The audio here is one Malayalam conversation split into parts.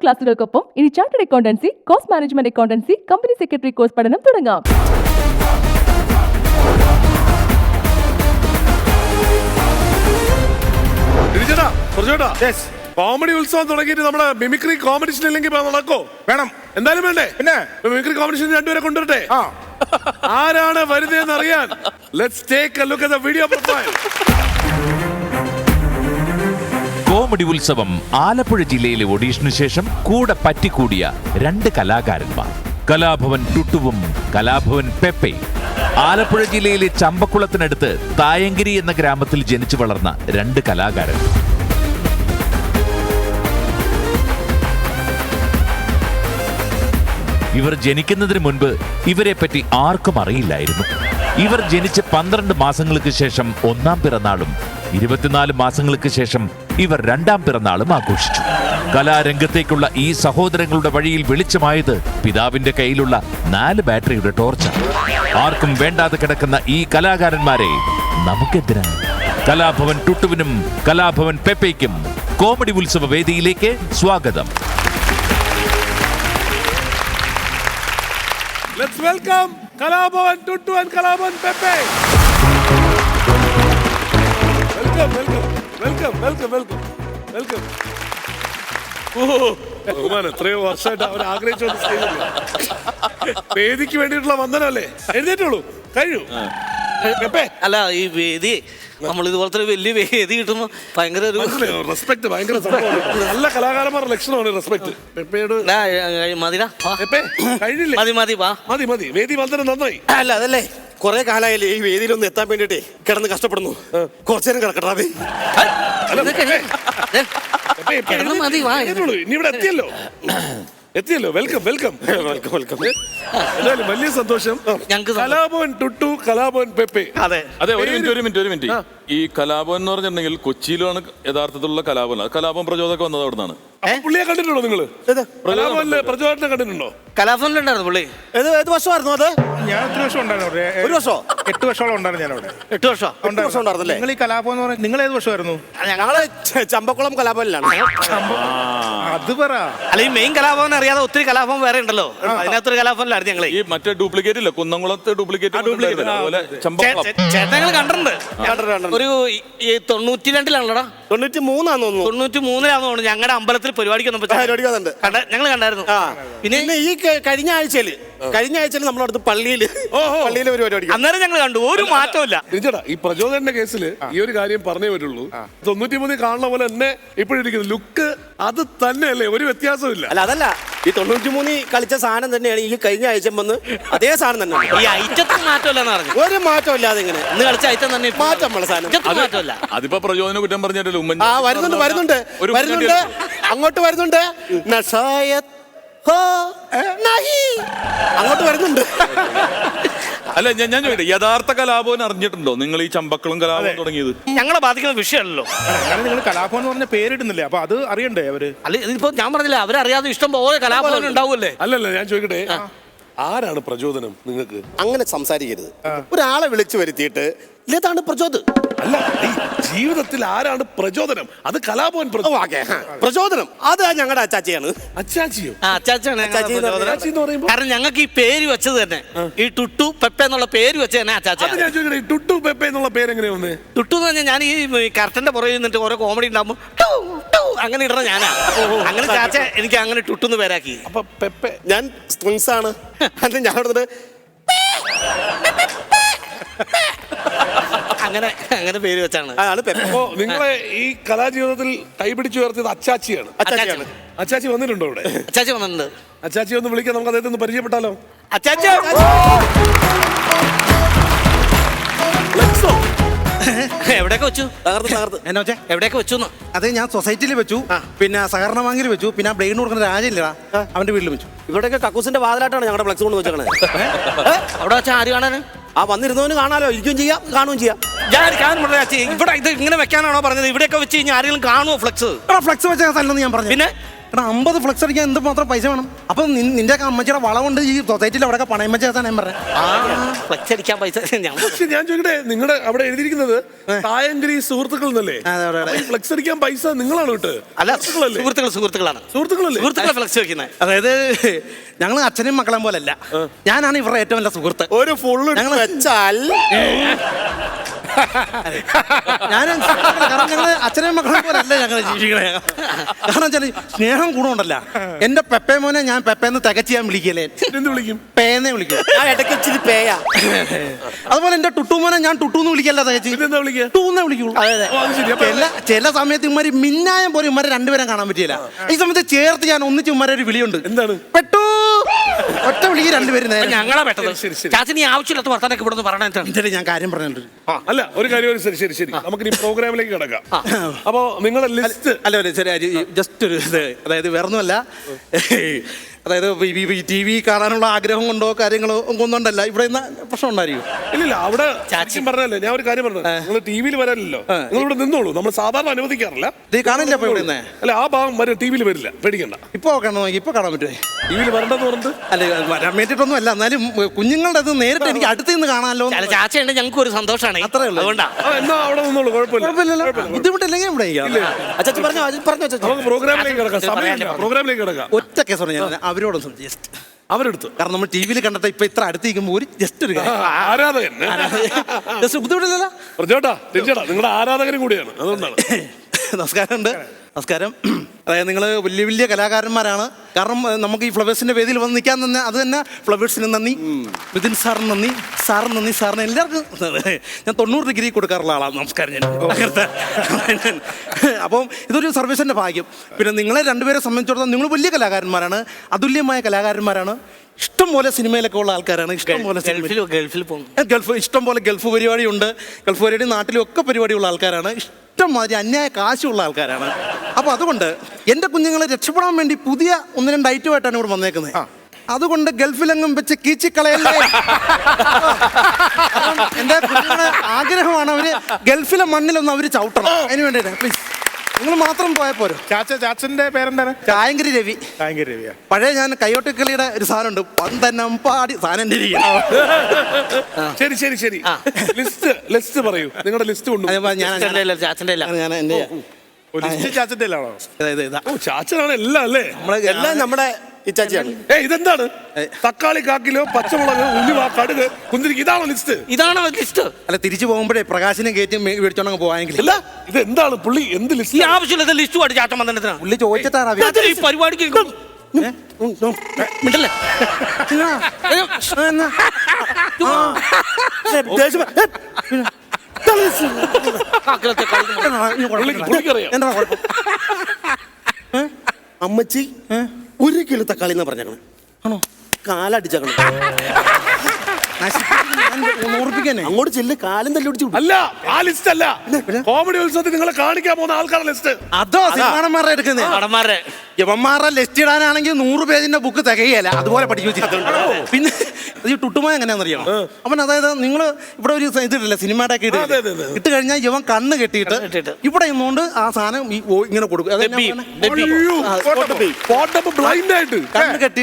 ക്ലാസുകൾക്കൊപ്പം ഇനി chartered accountancy, cost management accountancy, company secretary course പഠനം തുടങ്ങാം. കോമഡി ഉത്സവം തുടങ്ങിയിട്ട് നമ്മുടെ മിമിക്രി കോമ്പറ്റീഷൻ ഇല്ലെങ്കിൽ നടക്കോ? വേണം. എന്തായാലും വേണ്ടേ? പിന്നെ മിമിക്രി കോമ്പറ്റീഷൻ രണ്ടുപേരെ കൊണ്ടുവരട്ടെ. ആരാണ് വരുന്നതെന്ന് അറിയാൻ let's take A look at the video profile. Comedy ഉത്സവം ആലപ്പുഴ ജില്ലയിലെ ഓഡീഷന് ശേഷം കൂടെ പറ്റിക്കൂടിയ രണ്ട് കലാകാരന്മാർ, കലാഭവൻ ടുട്ടുവും കലാഭവൻ പെപ്പെ. ആലപ്പുഴ ജില്ലയിലെ ചമ്പക്കുളത്തിനടുത്ത് തായങ്കിരി എന്ന ഗ്രാമത്തിൽ ജനിച്ചു വളർന്ന രണ്ട് കലാകാരൻ. ഇവർ ജനിക്കുന്നതിന് മുൻപ് ഇവരെ പറ്റി ആർക്കും അറിയില്ലായിരുന്നു. ഇവർ ജനിച്ച് 12 മാസങ്ങൾക്ക് ശേഷം ഒന്നാം പിറന്നാളും 24 മാസങ്ങൾക്ക് ശേഷം ഇവർ രണ്ടാം പിറന്നാളും ആഘോഷിച്ചു. കലാരംഗത്തേക്കുള്ള ഈ സഹോദരങ്ങളുടെ വഴിയിൽ വെളിച്ചമായത് പിതാവിന്റെ കയ്യിലുള്ള 4 ബാറ്ററിയുടെ ടോർച്ചാണ്. ആർക്കും വേണ്ടാതെ കിടക്കുന്ന ഈ കലാകാരന്മാരെ നമുക്കെന്തിനാ? കലാഭവൻ ടുട്ടുവിനും കലാഭവൻ പെപ്പയ്ക്കും കോമഡി ഉത്സവ വേദിയിലേക്ക് സ്വാഗതം. Let's welcome Kalaabhavan Tuttu and Kalaabhavan Pepe. Welcome. ബഹുമാനം, എത്രയോ വർഷമായിട്ട് അവർ ആഗ്രഹിച്ചു വന്ന സ്റ്റേജിൽ വേദിക്ക് വേണ്ടിയിട്ടുള്ള വന്ദനമല്ലേ? എഴുന്നേറ്റുള്ളൂ, കഴിയൂ. പെപ്പെ, അല്ല, ഈ വേദി നമ്മൾ ഇതുപോലത്തെ ഒരു വലിയ വേദി കിട്ടുമ്പോ ഭയങ്കര ഒരു റെസ്പെക്ട്, ഭയങ്കര സംഭവമാണ്. നല്ല കലാകാരന്മാരുടെ ലക്ഷണമാണ് റെസ്പെക്ട്. പെപ്പയോട് മതിടാ, പെപ്പെ കഴിഞ്ഞില്ലേ? മതി വാ. മതി വേദി വന്ദനം നന്നായി. അല്ല, അതല്ലേ കുറെ കാലമായില്ലേ ഈ വേദിയിലൊന്ന് എത്താൻ വേണ്ടിട്ടേ കിടന്ന് കഷ്ടപ്പെടുന്നു. കുറച്ചേരം കിടക്കട്ടെ. മതി വാ. ഇനി ഇവിടെ എത്തിയല്ലോ. വെൽക്കം. എന്തായാലും വലിയ സന്തോഷം. കലാഭവൻ ടുട്ടു, കലാഭവൻ പെപ്പെ. അതെ, ഒരു മിനിറ്റ്. ഈ കലാഭവൻ എന്ന് പറഞ്ഞിട്ടുണ്ടെങ്കിൽ കൊച്ചിയിലാണ് യഥാർത്ഥത്തിലുള്ള കലാഭവൻ. കലാഭവൻ പ്രചോദകം വന്നത് അവിടെ നിന്നാണ്. പുള്ളിയെ കണ്ടിട്ടുണ്ടോ നിങ്ങള്? കലാഭവനിലെ പ്രചോദനെ കണ്ടിട്ടുണ്ടോ? കലാഭവനിലുണ്ടായിരുന്നു പുള്ളി. ഏത് വർഷമായിരുന്നു അത്? ഞാൻ ഒത്തിരി വർഷം ഉണ്ടായിരുന്നു. ഒരു വർഷോ? 8 വർഷത്തോളം ഉണ്ടായിരുന്നു ഞാൻ അവിടെ. 8 വർഷം ഉണ്ടായിരുന്നല്ലേ? നിങ്ങൾ ഈ കലാഭവൻ എന്ന് പറഞ്ഞാൽ നിങ്ങൾ ഏത് വർഷമായിരുന്നു? ഞങ്ങള് ചമ്പക്കുളം കലാഭവനിലാണ്. അത് പറ. അല്ല, ഈ മെയിൻ കലാഭവൻ അറിയാതെ ഒത്തിരി കലാഭവൻ വേറെ ഉണ്ടല്ലോ. അതിനകത്തൊരു കലാഭവനിലായിരുന്നു ഞങ്ങള്. ഈ മറ്റേ ഡ്യൂപ്ലിക്കേറ്റ് ഇല്ല, കുന്നംകുളത്ത് ഡ്യൂപ്ലിക്കേറ്റ് ചേട്ടൻ ഞങ്ങൾ കണ്ടിട്ടുണ്ട്. ഒരു 92-ലാണല്ലോടാ? 93 93-ലാന്ന് തോന്നുന്നു. ഞങ്ങളുടെ അമ്പലത്തിൽ പരിപാടിക്ക് ഞങ്ങൾ കണ്ടായിരുന്നു. പിന്നെ ഈ കഴിഞ്ഞ ആഴ്ചയിൽ നമ്മളടുത്ത് പള്ളിയില് പരിപാടി അന്നേരം ഞങ്ങൾ കണ്ടു. ഒരു മാറ്റമില്ല. ഈ പ്രചോദന്റെ കേസിൽ ഈ ഒരു കാര്യം പറഞ്ഞേ പറ്റുള്ളൂ. 93 കാണുന്ന പോലെ തന്നെ ഇപ്പോഴിരിക്കുന്നു ലുക്ക് അത് തന്നെയല്ലേ, ഒരു വ്യത്യാസവും ഇല്ല. അതല്ല, ഈ 93 കളിച്ച സാധനം തന്നെയാണ് ഈ കഴിഞ്ഞ ആഴ്ച വന്ന് അതേ സാധനം തന്നെ. ഈ ഐറ്റത്തിന് മാറ്റമില്ലെന്ന് പറഞ്ഞു. ഒരു മാറ്റം ഇല്ലാതെ ഇങ്ങനെ ഇന്ന് കളിച്ച ഐറ്റം തന്നെ മാറ്റം മാറ്റമില്ല. അതിപ്പോ പ്രചോദനം കുറ്റം പറഞ്ഞിട്ടല്ലോ. വരുന്നുണ്ട് അങ്ങോട്ട് വരുന്നുണ്ട്. അങ്ങോട്ട് വരുന്നുണ്ട്. അല്ല, ഞാൻ ചോദിക്കട്ടെ, യഥാർത്ഥ കലാഭവൻ അറിഞ്ഞിട്ടുണ്ടോ നിങ്ങൾ? ഈ ചമ്പക്കളും കലാഭവൻ തുടങ്ങിയത് ഞങ്ങളെ ബാധിക്കുന്ന വിഷയമല്ലോ. നിങ്ങൾ കലാഭവൻ എന്ന് പറഞ്ഞ പേരിടുന്നില്ലേ? അപ്പൊ അത് അറിയണ്ടേ അവര്? അല്ല, ഇതിപ്പോ ഞാൻ പറഞ്ഞില്ല, അവരറിയാതെ ഇഷ്ടം പോലെ കലാഭവൻ ഉണ്ടാവൂല്ലേ? അല്ലല്ല, ഞാൻ ചോദിക്കട്ടെ, ആരാണ് പ്രചോദനം നിങ്ങൾക്ക്? അങ്ങനെ സംസാരിക്കരുത്. ഒരാളെ വിളിച്ചു വരുത്തിയിട്ട് ഇതാണ് പ്രചോദനം. അല്ല, ഈ ജീവിതത്തിൽ ആരാണ് പ്രചോദനം? അത് കലാഭവൻ പ്രചോദനം. അത് ഞങ്ങളുടെ അച്ചാച്ചിയാണ്. അച്ചാച്ചിയോ? അച്ചാച്ചിയാണ്. പറയുമ്പോ കാരണം ഞങ്ങൾക്ക് ഈ പേര് വെച്ചത് തന്നെ, ഈ ടുട്ടു പെപ്പെ എന്നുള്ള പേര് വെച്ച് തന്നെ അച്ചാച്ച. ഞാൻ ചോദിക്കട്ടെ, ഈ ടുട്ടു പെപ്പെ എന്നുള്ള പേര് എങ്ങനെയാ വന്നേ? ടുട്ടു എന്ന് പറഞ്ഞാൽ ഞാൻ ഈ കർട്ടന്റെ പുറകിൽ നിന്നിട്ട് ഓരോ കോമഡി ഉണ്ടാകുമ്പോൾ അങ്ങനെ ഇടണ ഞാനാ. അങ്ങനെ ചാച്ച എനിക്ക് അങ്ങനെ ടുട്ടുന്ന് പേരാക്കി. അപ്പൊ പെപ്പെ ഞാൻ സ്ട്രിങ്സ് ആണ്. അത് ഞാൻ അങ്ങനെ പേര് വെച്ചാണ്. നിങ്ങളെ ഈ കലാജീവിതത്തിൽ കൈപിടിച്ചു ഉയർത്തിയത് അച്ചാച്ചിയാണ്. അച്ചാച്ചി വന്നിട്ടുണ്ടോ ഇവിടെ? അച്ചാച്ചി വന്നിട്ടുണ്ട്. അച്ചാച്ചി ഒന്ന് വിളിക്കാം, നമുക്ക് അദ്ദേഹത്തെ ഒന്ന് പരിചയപ്പെട്ടാലോ? അച്ചാച്ച എവിടെയൊക്കെ വെച്ചു? എവിടെയൊക്കെ വെച്ചു? അത് ഞാൻ സൊസൈറ്റിയിൽ വെച്ചു, പിന്നെ സഹകരണ ബാങ്കിൽ വെച്ചു, പിന്നെ ബ്രെയിൻ കൊടുക്കുന്ന രാജയില്ലടാ അവന്റെ വീട്ടിൽ വെച്ചു. ഇവിടെയൊക്കെ കക്കൂസിന്റെ വാതിലായിട്ടാണ് ഞങ്ങളുടെ ഫ്ലെക്സ് കൊണ്ട് വെച്ചേക്കണേ. അവിടെ വെച്ചാൽ ആര് കാണാന്? വന്നിരുന്നവന് കാണാലോ, ഇരിക്കുകയും ചെയ്യാം, കാണുകയും ചെയ്യാം. ഇവിടെ ഇത് ഇങ്ങനെ വെക്കാനാണോ പറഞ്ഞത്? ഇവിടെയൊക്കെ വെച്ച് കഴിഞ്ഞാൽ ആരെങ്കിലും കാണുമോ ഫ്ലെക്സ്? ഫ്ലെക്സ് വെച്ച സ്ഥലം ഞാൻ പറഞ്ഞു. പിന്നെ എടാ 50 ഫ്ലക്സ് അടിക്കാൻ എന്ത് മാത്രം പൈസ വേണം? അപ്പൊ നിന്റെ അമ്മച്ചിയുടെ വളമുണ്ട് ഈ സൊസൈറ്റിയിൽ അവിടെ പണയം വെച്ചാൽ ഞാൻ പറയാം. ഫ്ലക്സ് അടിക്കാൻ പൈസ പക്ഷെ ഞാൻ ചോദിക്കട്ടെ, നിങ്ങളുടെ അവിടെ എഴുതിയിരിക്കുന്നത് തായങ്കരി സുഹൃത്തുക്കൾ എന്നല്ലേ? ഫ്ലക്സ് അടിക്കാൻ പൈസ നിങ്ങളാണ് വിട്ട്? അല്ല, സുഹൃത്തുക്കളാണ്. സുഹൃത്തുക്കളെ ഫ്ലക്സ് വെക്കുന്നത്. അതായത് ഞങ്ങൾ അച്ഛനും മക്കളും പോലല്ല. ഞാനാണ് ഇവരുടെ ഏറ്റവും നല്ല സുഹൃത്ത്. ഒരു ഫുള്ള് ഞങ്ങൾ വെച്ചാൽ കാരണം ഞങ്ങള് അച്ഛനും മക്കളും പോലല്ല ഞങ്ങൾ ജീവിക്കണേ. കാരണം വെച്ചാൽ സ്നേഹം ഗുണമുണ്ടല്ല. എന്റെ പെപ്പേ മോനെ ഞാൻ പെപ്പേന്ന് തികച്ച് ഞാൻ വിളിക്കല്ലേ, എന്ത് വിളിക്കും? പേന്നെ വിളിക്കും. ഞാൻ ഇടയ്ക്ക് ഇച്ചിരി പേയാ. അതുപോലെ എന്റെ ടുട്ടുമോനെ ഞാൻ ടുട്ടൂന്ന് വിളിക്കല്ല, തികച്ച് എന്താ വിളിക്കുക? ടൂന്നേ വിളിക്കുള്ളൂ. ചില സമയത്ത് ഇമാര് മിന്നായം പോലും ഇമാരെ രണ്ടുപേരും കാണാൻ പറ്റിയില്ല. ഈ സമയത്ത് ചേർത്ത് ഞാൻ ഒന്നിച്ച് ഇമാരെ ഒരു വിളിയുണ്ട്. എന്താണ്? പെട്ടു ഒറ്റ വിളിക്ക് രണ്ടുപേരും നേരെ. ഞങ്ങളെ പെട്ടത് ചാച്ചൻ ഈ ആവശ്യമില്ലാത്ത വർത്താനൊക്കെ ഇവിടെ പറയണ. ഞാൻ കാര്യം പറഞ്ഞിട്ടുണ്ട്. അല്ല, ഒരു കാര്യം, ശരി നമുക്ക് ഈ പ്രോഗ്രാമിലേക്ക് കിടക്കാം. അപ്പോ നിങ്ങളുടെ ലിസ്റ്റ് അല്ല ശരി, ജസ്റ്റ് ഒരു ഇത്, അതായത് വേറൊന്നുമല്ല, അതായത് ടി വി കാണാനുള്ള ആഗ്രഹം കൊണ്ടോ കാര്യങ്ങളോ ഒന്നുകൊണ്ടല്ല ഇവിടെ പ്രശ്നം ഉണ്ടായിരിക്കും. ഇല്ല, അവിടെ ചാച്ചൻ പറഞ്ഞല്ലേ, ഞാൻ ഒരു കാര്യം പറഞ്ഞു, നിങ്ങൾ ടി വിയിൽ വരാനില്ലല്ലോ, നിങ്ങൾ ഇവിടെ നിന്നോളൂ. നമ്മൾ സാധാരണ അനുവദിക്കാറില്ല. ഇത് കാണില്ല ഇപ്പൊ ഇവിടെ. അല്ല, ആ ഭാഗം വരെ ടി വിയിൽ വരില്ല, പേടിക്കണ്ട. ഇപ്പൊ ഇപ്പൊ കാണാൻ പറ്റുമേ? ടി വിയിൽ വരണ്ടെന്ന് പറഞ്ഞിട്ട് അല്ല, വരാൻ വേണ്ടിയിട്ടൊന്നും അല്ല, എന്നാലും കുഞ്ഞുങ്ങളുടെ അത് നേരിട്ട് എനിക്ക് അടുത്ത് നിന്ന് കാണാമല്ലോ. ചാച്ചയുണ്ട്, ഞങ്ങൾക്ക് ഒരു സന്തോഷമാണ്. അത്രേ ഉള്ളൂ. അതുകൊണ്ടാ എന്നാ അവിടെ നിന്നോളൂ, കുഴപ്പമില്ലല്ലോ. ബുദ്ധിമുട്ടില്ലെങ്കിൽ ഇവിടെ നമുക്ക് പ്രോഗ്രാമിലേക്ക് കിടക്കാം. പ്രോഗ്രാമിലേക്ക് കിടക്കാം. ഒറ്റ കേസ് പറഞ്ഞു അവരോടൊന്നും ജസ്റ്റ് അവരെടുത്തു. കാരണം നമ്മൾ ടി വിയിൽ കണ്ടിട്ട് ഇപ്പൊ ഇത്ര അടുത്ത് നിൽക്കുമ്പോൾ ഒരു ജസ്റ്റ് ഒരു ആരാധകൻ ബുദ്ധിമുട്ടില്ലല്ലോ. നിങ്ങളുടെ ആരാധകരും കൂടിയാണ്, അതുകൊണ്ടാണ്. നമസ്കാരം. അതായത് നിങ്ങൾ വലിയ വലിയ കലാകാരന്മാരാണ്. കാരണം നമുക്ക് ഈ ഫ്ലവേഴ്സിന്റെ വേദിയിൽ വന്ന് നിൽക്കാൻ തന്നെ അത് തന്നെ ഫ്ലവേഴ്സിന് നന്ദി, മിഥുൻ സാറിന് നന്ദി, സാറിന് എല്ലാവർക്കും. ഞാൻ 90 ഡിഗ്രി കൊടുക്കാറുള്ള ആളാണ്. നമസ്കാരം. ഞാൻ അപ്പം ഇതൊരു സർവീസിന്റെ ഭാഗ്യം. പിന്നെ നിങ്ങളെ രണ്ടുപേരെ സംബന്ധിച്ചിടത്തോളം നിങ്ങൾ വലിയ കലാകാരന്മാരാണ്, അതുല്യമായ കലാകാരന്മാരാണ്. ഇഷ്ടംപോലെ സിനിമയിലൊക്കെ ഉള്ള ആൾക്കാരാണ്. ഇഷ്ടംപോലെ ഗൾഫ് പരിപാടിയുണ്ട്. ഗൾഫ് പരിപാടി നാട്ടിലും ഒക്കെ പരിപാടിയുള്ള ആൾക്കാരാണ്. ഇഷ്ടംമാതിരി അന്യായ കാശുള്ള ആൾക്കാരാണ്. അപ്പോൾ അതുകൊണ്ട് എൻ്റെ കുഞ്ഞുങ്ങളെ രക്ഷപ്പെടാൻ വേണ്ടി പുതിയ 1-2 ഐറ്റമായിട്ടാണ് ഇവിടെ വന്നേക്കുന്നത്. അതുകൊണ്ട് ഗൾഫിലെങ്ങും വെച്ച് കീച്ചിക്കളയല്ലേ. എൻ്റെ കുഞ്ഞുങ്ങളുടെ ആഗ്രഹമാണ് അവര് ഗൾഫിലെ മണ്ണിലൊന്നും അവര് ചവിട്ടണം. അതിന് വേണ്ടിയിട്ട് പ്ലീസ് നിങ്ങൾ മാത്രം പോയാൽ പോരോ. ചാച്ചന്റെ പേരെന്താണ്? കായങ്കരി രവി. പഴയ ഞാൻ കയ്യോട്ടിക്കളിയുടെ ഒരു സാധനമുണ്ട്, പന്തനം പാടി സാധനം. ശരി ലിസ്റ്റ് പറയൂ, നിങ്ങളുടെ ലിസ്റ്റ് കൊണ്ട്. ചാച്ചനാണ് എല്ലാം അല്ലേ? എല്ലാം നമ്മുടെ ഇച്ചാച്ചിയാണ്. ഇതെന്താണ്? തക്കാളി 1 കിലോ, പച്ചമുളക്, ഉലുവ, കടുക്, കുന്തിരിക്ക, ഇതാണോ ലിസ്റ്റ്? അല്ല, തിരിച്ചു പോകുമ്പോഴേ പ്രകാശനം കയറ്റി മേടിച്ചോണ്ട് പോവാമെങ്കിൽ. അല്ല, ഇത് എന്താണ് പുള്ളി എന്ത് ലിസ്റ്റ്? ആവശ്യമില്ലാത്ത ലിസ്റ്റ് പാടി ചാച്ചൻ വന്നിട്ട് പുള്ളി ചോദിച്ചിട്ടാണ് ഈ പരിപാടിക്ക് മിണ്ടല്ലേ. അമ്മച്ചി 1 കിലോ തക്കാളി എന്നാ പറഞ്ഞേക്കണം. ആണോ? കാലടിച്ചേക്കണം. ഓർപ്പിക്കാനേ അങ്ങോട്ട് ചെല്ല്, കാലം തല്ലി പിടിച്ചു. അല്ല, ആ ലിസ്റ്റ് അല്ല. കോമഡി ഉത്സവത്തിൽ നിങ്ങളെ കാണിക്കാൻ പോകുന്ന ആൾക്കാരുടെ ലിസ്റ്റ്. അതോ സിനിമാടന്മാരുടെ എടുക്കുന്നത്? യവന്മാരുടെ ലിസ്റ്റ് ഇടാനാണെങ്കിൽ 100 പേജിന്റെ ബുക്ക് തികയല്ല, അതുപോലെ പഠിച്ചു വെച്ചിട്ടുണ്ട്. പിന്നെ ഈ ടുട്ടുമായ എങ്ങനെയാണെന്നറിയാമോ? അവൻ അതായത് നിങ്ങൾ ഇവിടെ ഒരു ഇതിട്ടില്ല, സിനിമയുടെ ഒക്കെ ഇട്ട് കഴിഞ്ഞാൽ ഇവൻ കണ്ണ് കെട്ടിയിട്ട് ഇവിടെ ഇന്നുകൊണ്ട് ആ സാധനം ഇങ്ങനെ കൊടുക്കും. ബ്ലൈൻഡ് ആയിട്ട് കണ്ണ് കെട്ടി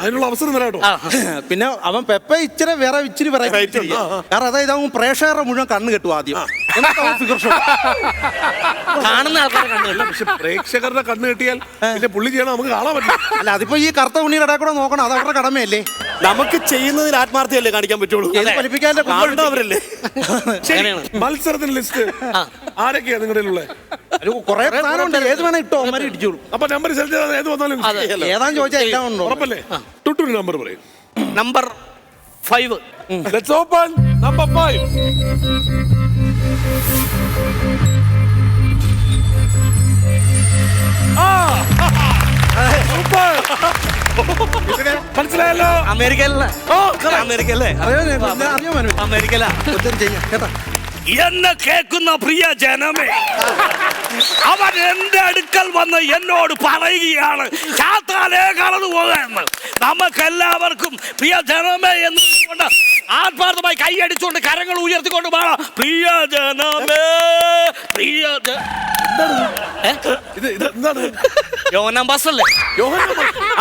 അതിനുള്ള അവസരം തരാട്ടോ. പിന്നെ അവൻ പെപ്പ ഇച്ചിരി വെറൈറ്റി. കാരണം അതായത് അവൻ പ്രേക്ഷകരുടെ മുഴുവൻ കണ്ണ് കെട്ടും ആദ്യം. കാണുന്ന ആൾക്കാരെ കണ്ടു. പക്ഷെ പ്രേക്ഷകരുടെ കണ്ണ് കെട്ടിയാൽ പിന്നെ പുള്ളി ചെയ്യണം, നമുക്ക് കാണാൻ പറ്റില്ല. അല്ല, അതിപ്പോ ഈ കറുത്ത ഉണ്ണിയുടെ ഇടയിൽ കൂടെ നോക്കണം, അത് അവരുടെ കടമയല്ലേ. നമുക്ക് ചെയ്യുന്നതിൽ ആത്മാർത്ഥയല്ലേ കാണിക്കാൻ പറ്റുള്ളൂ. അവരല്ലേ മത്സരത്തിന് ലിസ്റ്റ് ആരൊക്കെയാ നിങ്ങളുടെ ഉള്ളത്? കുറെ സാധനമുണ്ട്, ഏത് വേണം ഇട്ടോ അവന്മാരെ ഇടിച്ചോളൂ. അപ്പൊ നമ്പർ സെലക്ട് ചെയ്താൽ ഏത് വന്നാലും ഏതാന്ന് ചോദിച്ചാൽ എല്ലാം ഉണ്ടോ? ഉറപ്പല്ലേ? ടുട്ടൂരി നമ്പർ പറയും. നമ്പർ 5. Let's open number 5. മനസ്സിലായല്ലോ? അമേരിക്കയിലെ എന്നെ കേൾക്കുന്ന പ്രിയ ജനമേ, അവൻ എന്റെ അടുക്കൽ വന്ന് എന്നോട് പറയുകയാണ് ചാത്താലേ കടന്നു പോകാമെന്ന്. നമുക്കെല്ലാവർക്കും പ്രിയ ജനമേ എന്ന് ആത്മാർത്ഥമായി കൈയടിച്ചുകൊണ്ട് കരങ്ങൾ ഉയർത്തിക്കൊണ്ട് പാടാം പ്രിയജനമേ ഇത് എന്താണ് യോനാം ബാസ് അല്ലേ?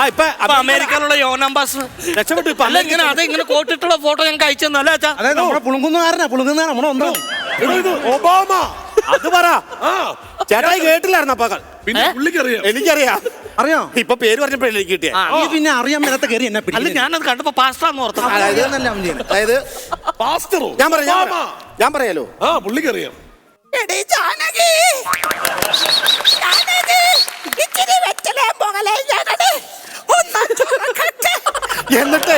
ഇപ്പൊ അപ്പൊ അമേരിക്കയിലുള്ള യോനാം ബാസ് രക്ഷപ്പെട്ടു ഇപ്പൊ അല്ല ഇങ്ങനെ അതെങ്ങനെ കോട്ടിട്ടുള്ള ഫോട്ടോ ഞങ്ങൾക്ക് അയച്ചെന്നല്ല അച്ഛാ. അതായത് നമ്മളെ പുളുങ്കുന്നുകാരനാ നമ്മുടെ ഒന്നാണ്. എടോ, ഇത് ഒബാമ. അത് പറ ആ ചേട്ടായി കേട്ടില്ലായിരുന്ന പകൽ പിന്നെ പുള്ളിക്കറിയാം. എനിക്കറിയാം. അറിയോ? ഇപ്പൊ പേര് പറഞ്ഞപ്പോഴല്ലേ എനിക്ക് കിട്ടിയ. നീ പിന്നെ അറിയാൻ മേലത്തെ കയറി എന്നെ അല്ല പിടിക്കും. ഞാനത് കണ്ടപ്പോ പാസ്റ്റാന്ന് ഓർത്തു. അതായത് പാസ്റ്ററോ? ഞാൻ പറയാം ഒബാമ. ഞാൻ പറയാലോ. ആ പുള്ളിക്കറിയാം. എന്നിട്ടേ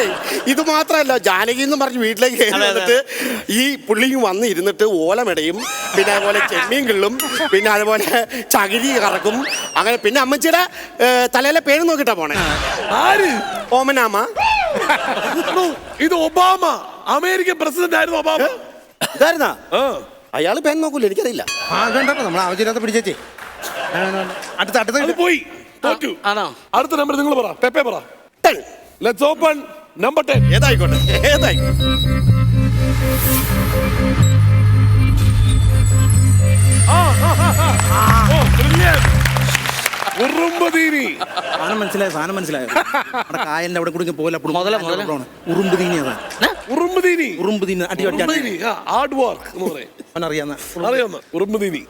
ഇത് മാത്രല്ല, ജാനകി എന്ന് പറഞ്ഞ് വീട്ടിലേക്ക് കയറി വന്നിട്ട് ഈ പുള്ളിയും വന്ന് ഇരുന്നിട്ട് ഓലമിടയും, പിന്നെ അതുപോലെ ചെമ്മീൻ കിള്ളും, പിന്നെ അതുപോലെ ചകിരി കറക്കും. അങ്ങനെ പിന്നെ അമ്മച്ചിയുടെ തലയിലെ പേര് നോക്കിട്ടാ പോണേ. ആര്? ഓമനാമ. എടോ, ഇത് ഒബാമ, അമേരിക്കൻ പ്രസിഡന്റ് ആയിരുന്നു ഒബാമ. ഇതായിരുന്നാ? ആ. അയാള് പേൻ നോക്കൂല, എനിക്കറിയില്ല. നമ്മൾ ആവശ്യമില്ലാത്ത പിടിച്ചേച്ചേ. അത് പോയി തോറ്റു. ആണോ? അടുത്ത നമ്പർ നിങ്ങൾ പറ. പെപ്പെ പറ. 10. Let's open number 10. ഏതായിക്കോട്ടെ, ഏതായിക്കോട്ടെ. ഉറുമ്പുതീനി. സാധനം മനസ്സിലായോ? നമ്മുടെ കായലിന്റെ അവിടെ കൂടി പോലെ മുതല. ഉറുമ്പ് തീനി. അതാ ഉറുമ്പുതീനി. ഉറുമ്പ് തീനി. ഉറുമ്പുതീനി. ഹാർഡ് വർക്ക് എന്ന് പറയും. അവനറിയാവുന്ന അറിയാവുന്ന ഉറുമ്പുതീനി.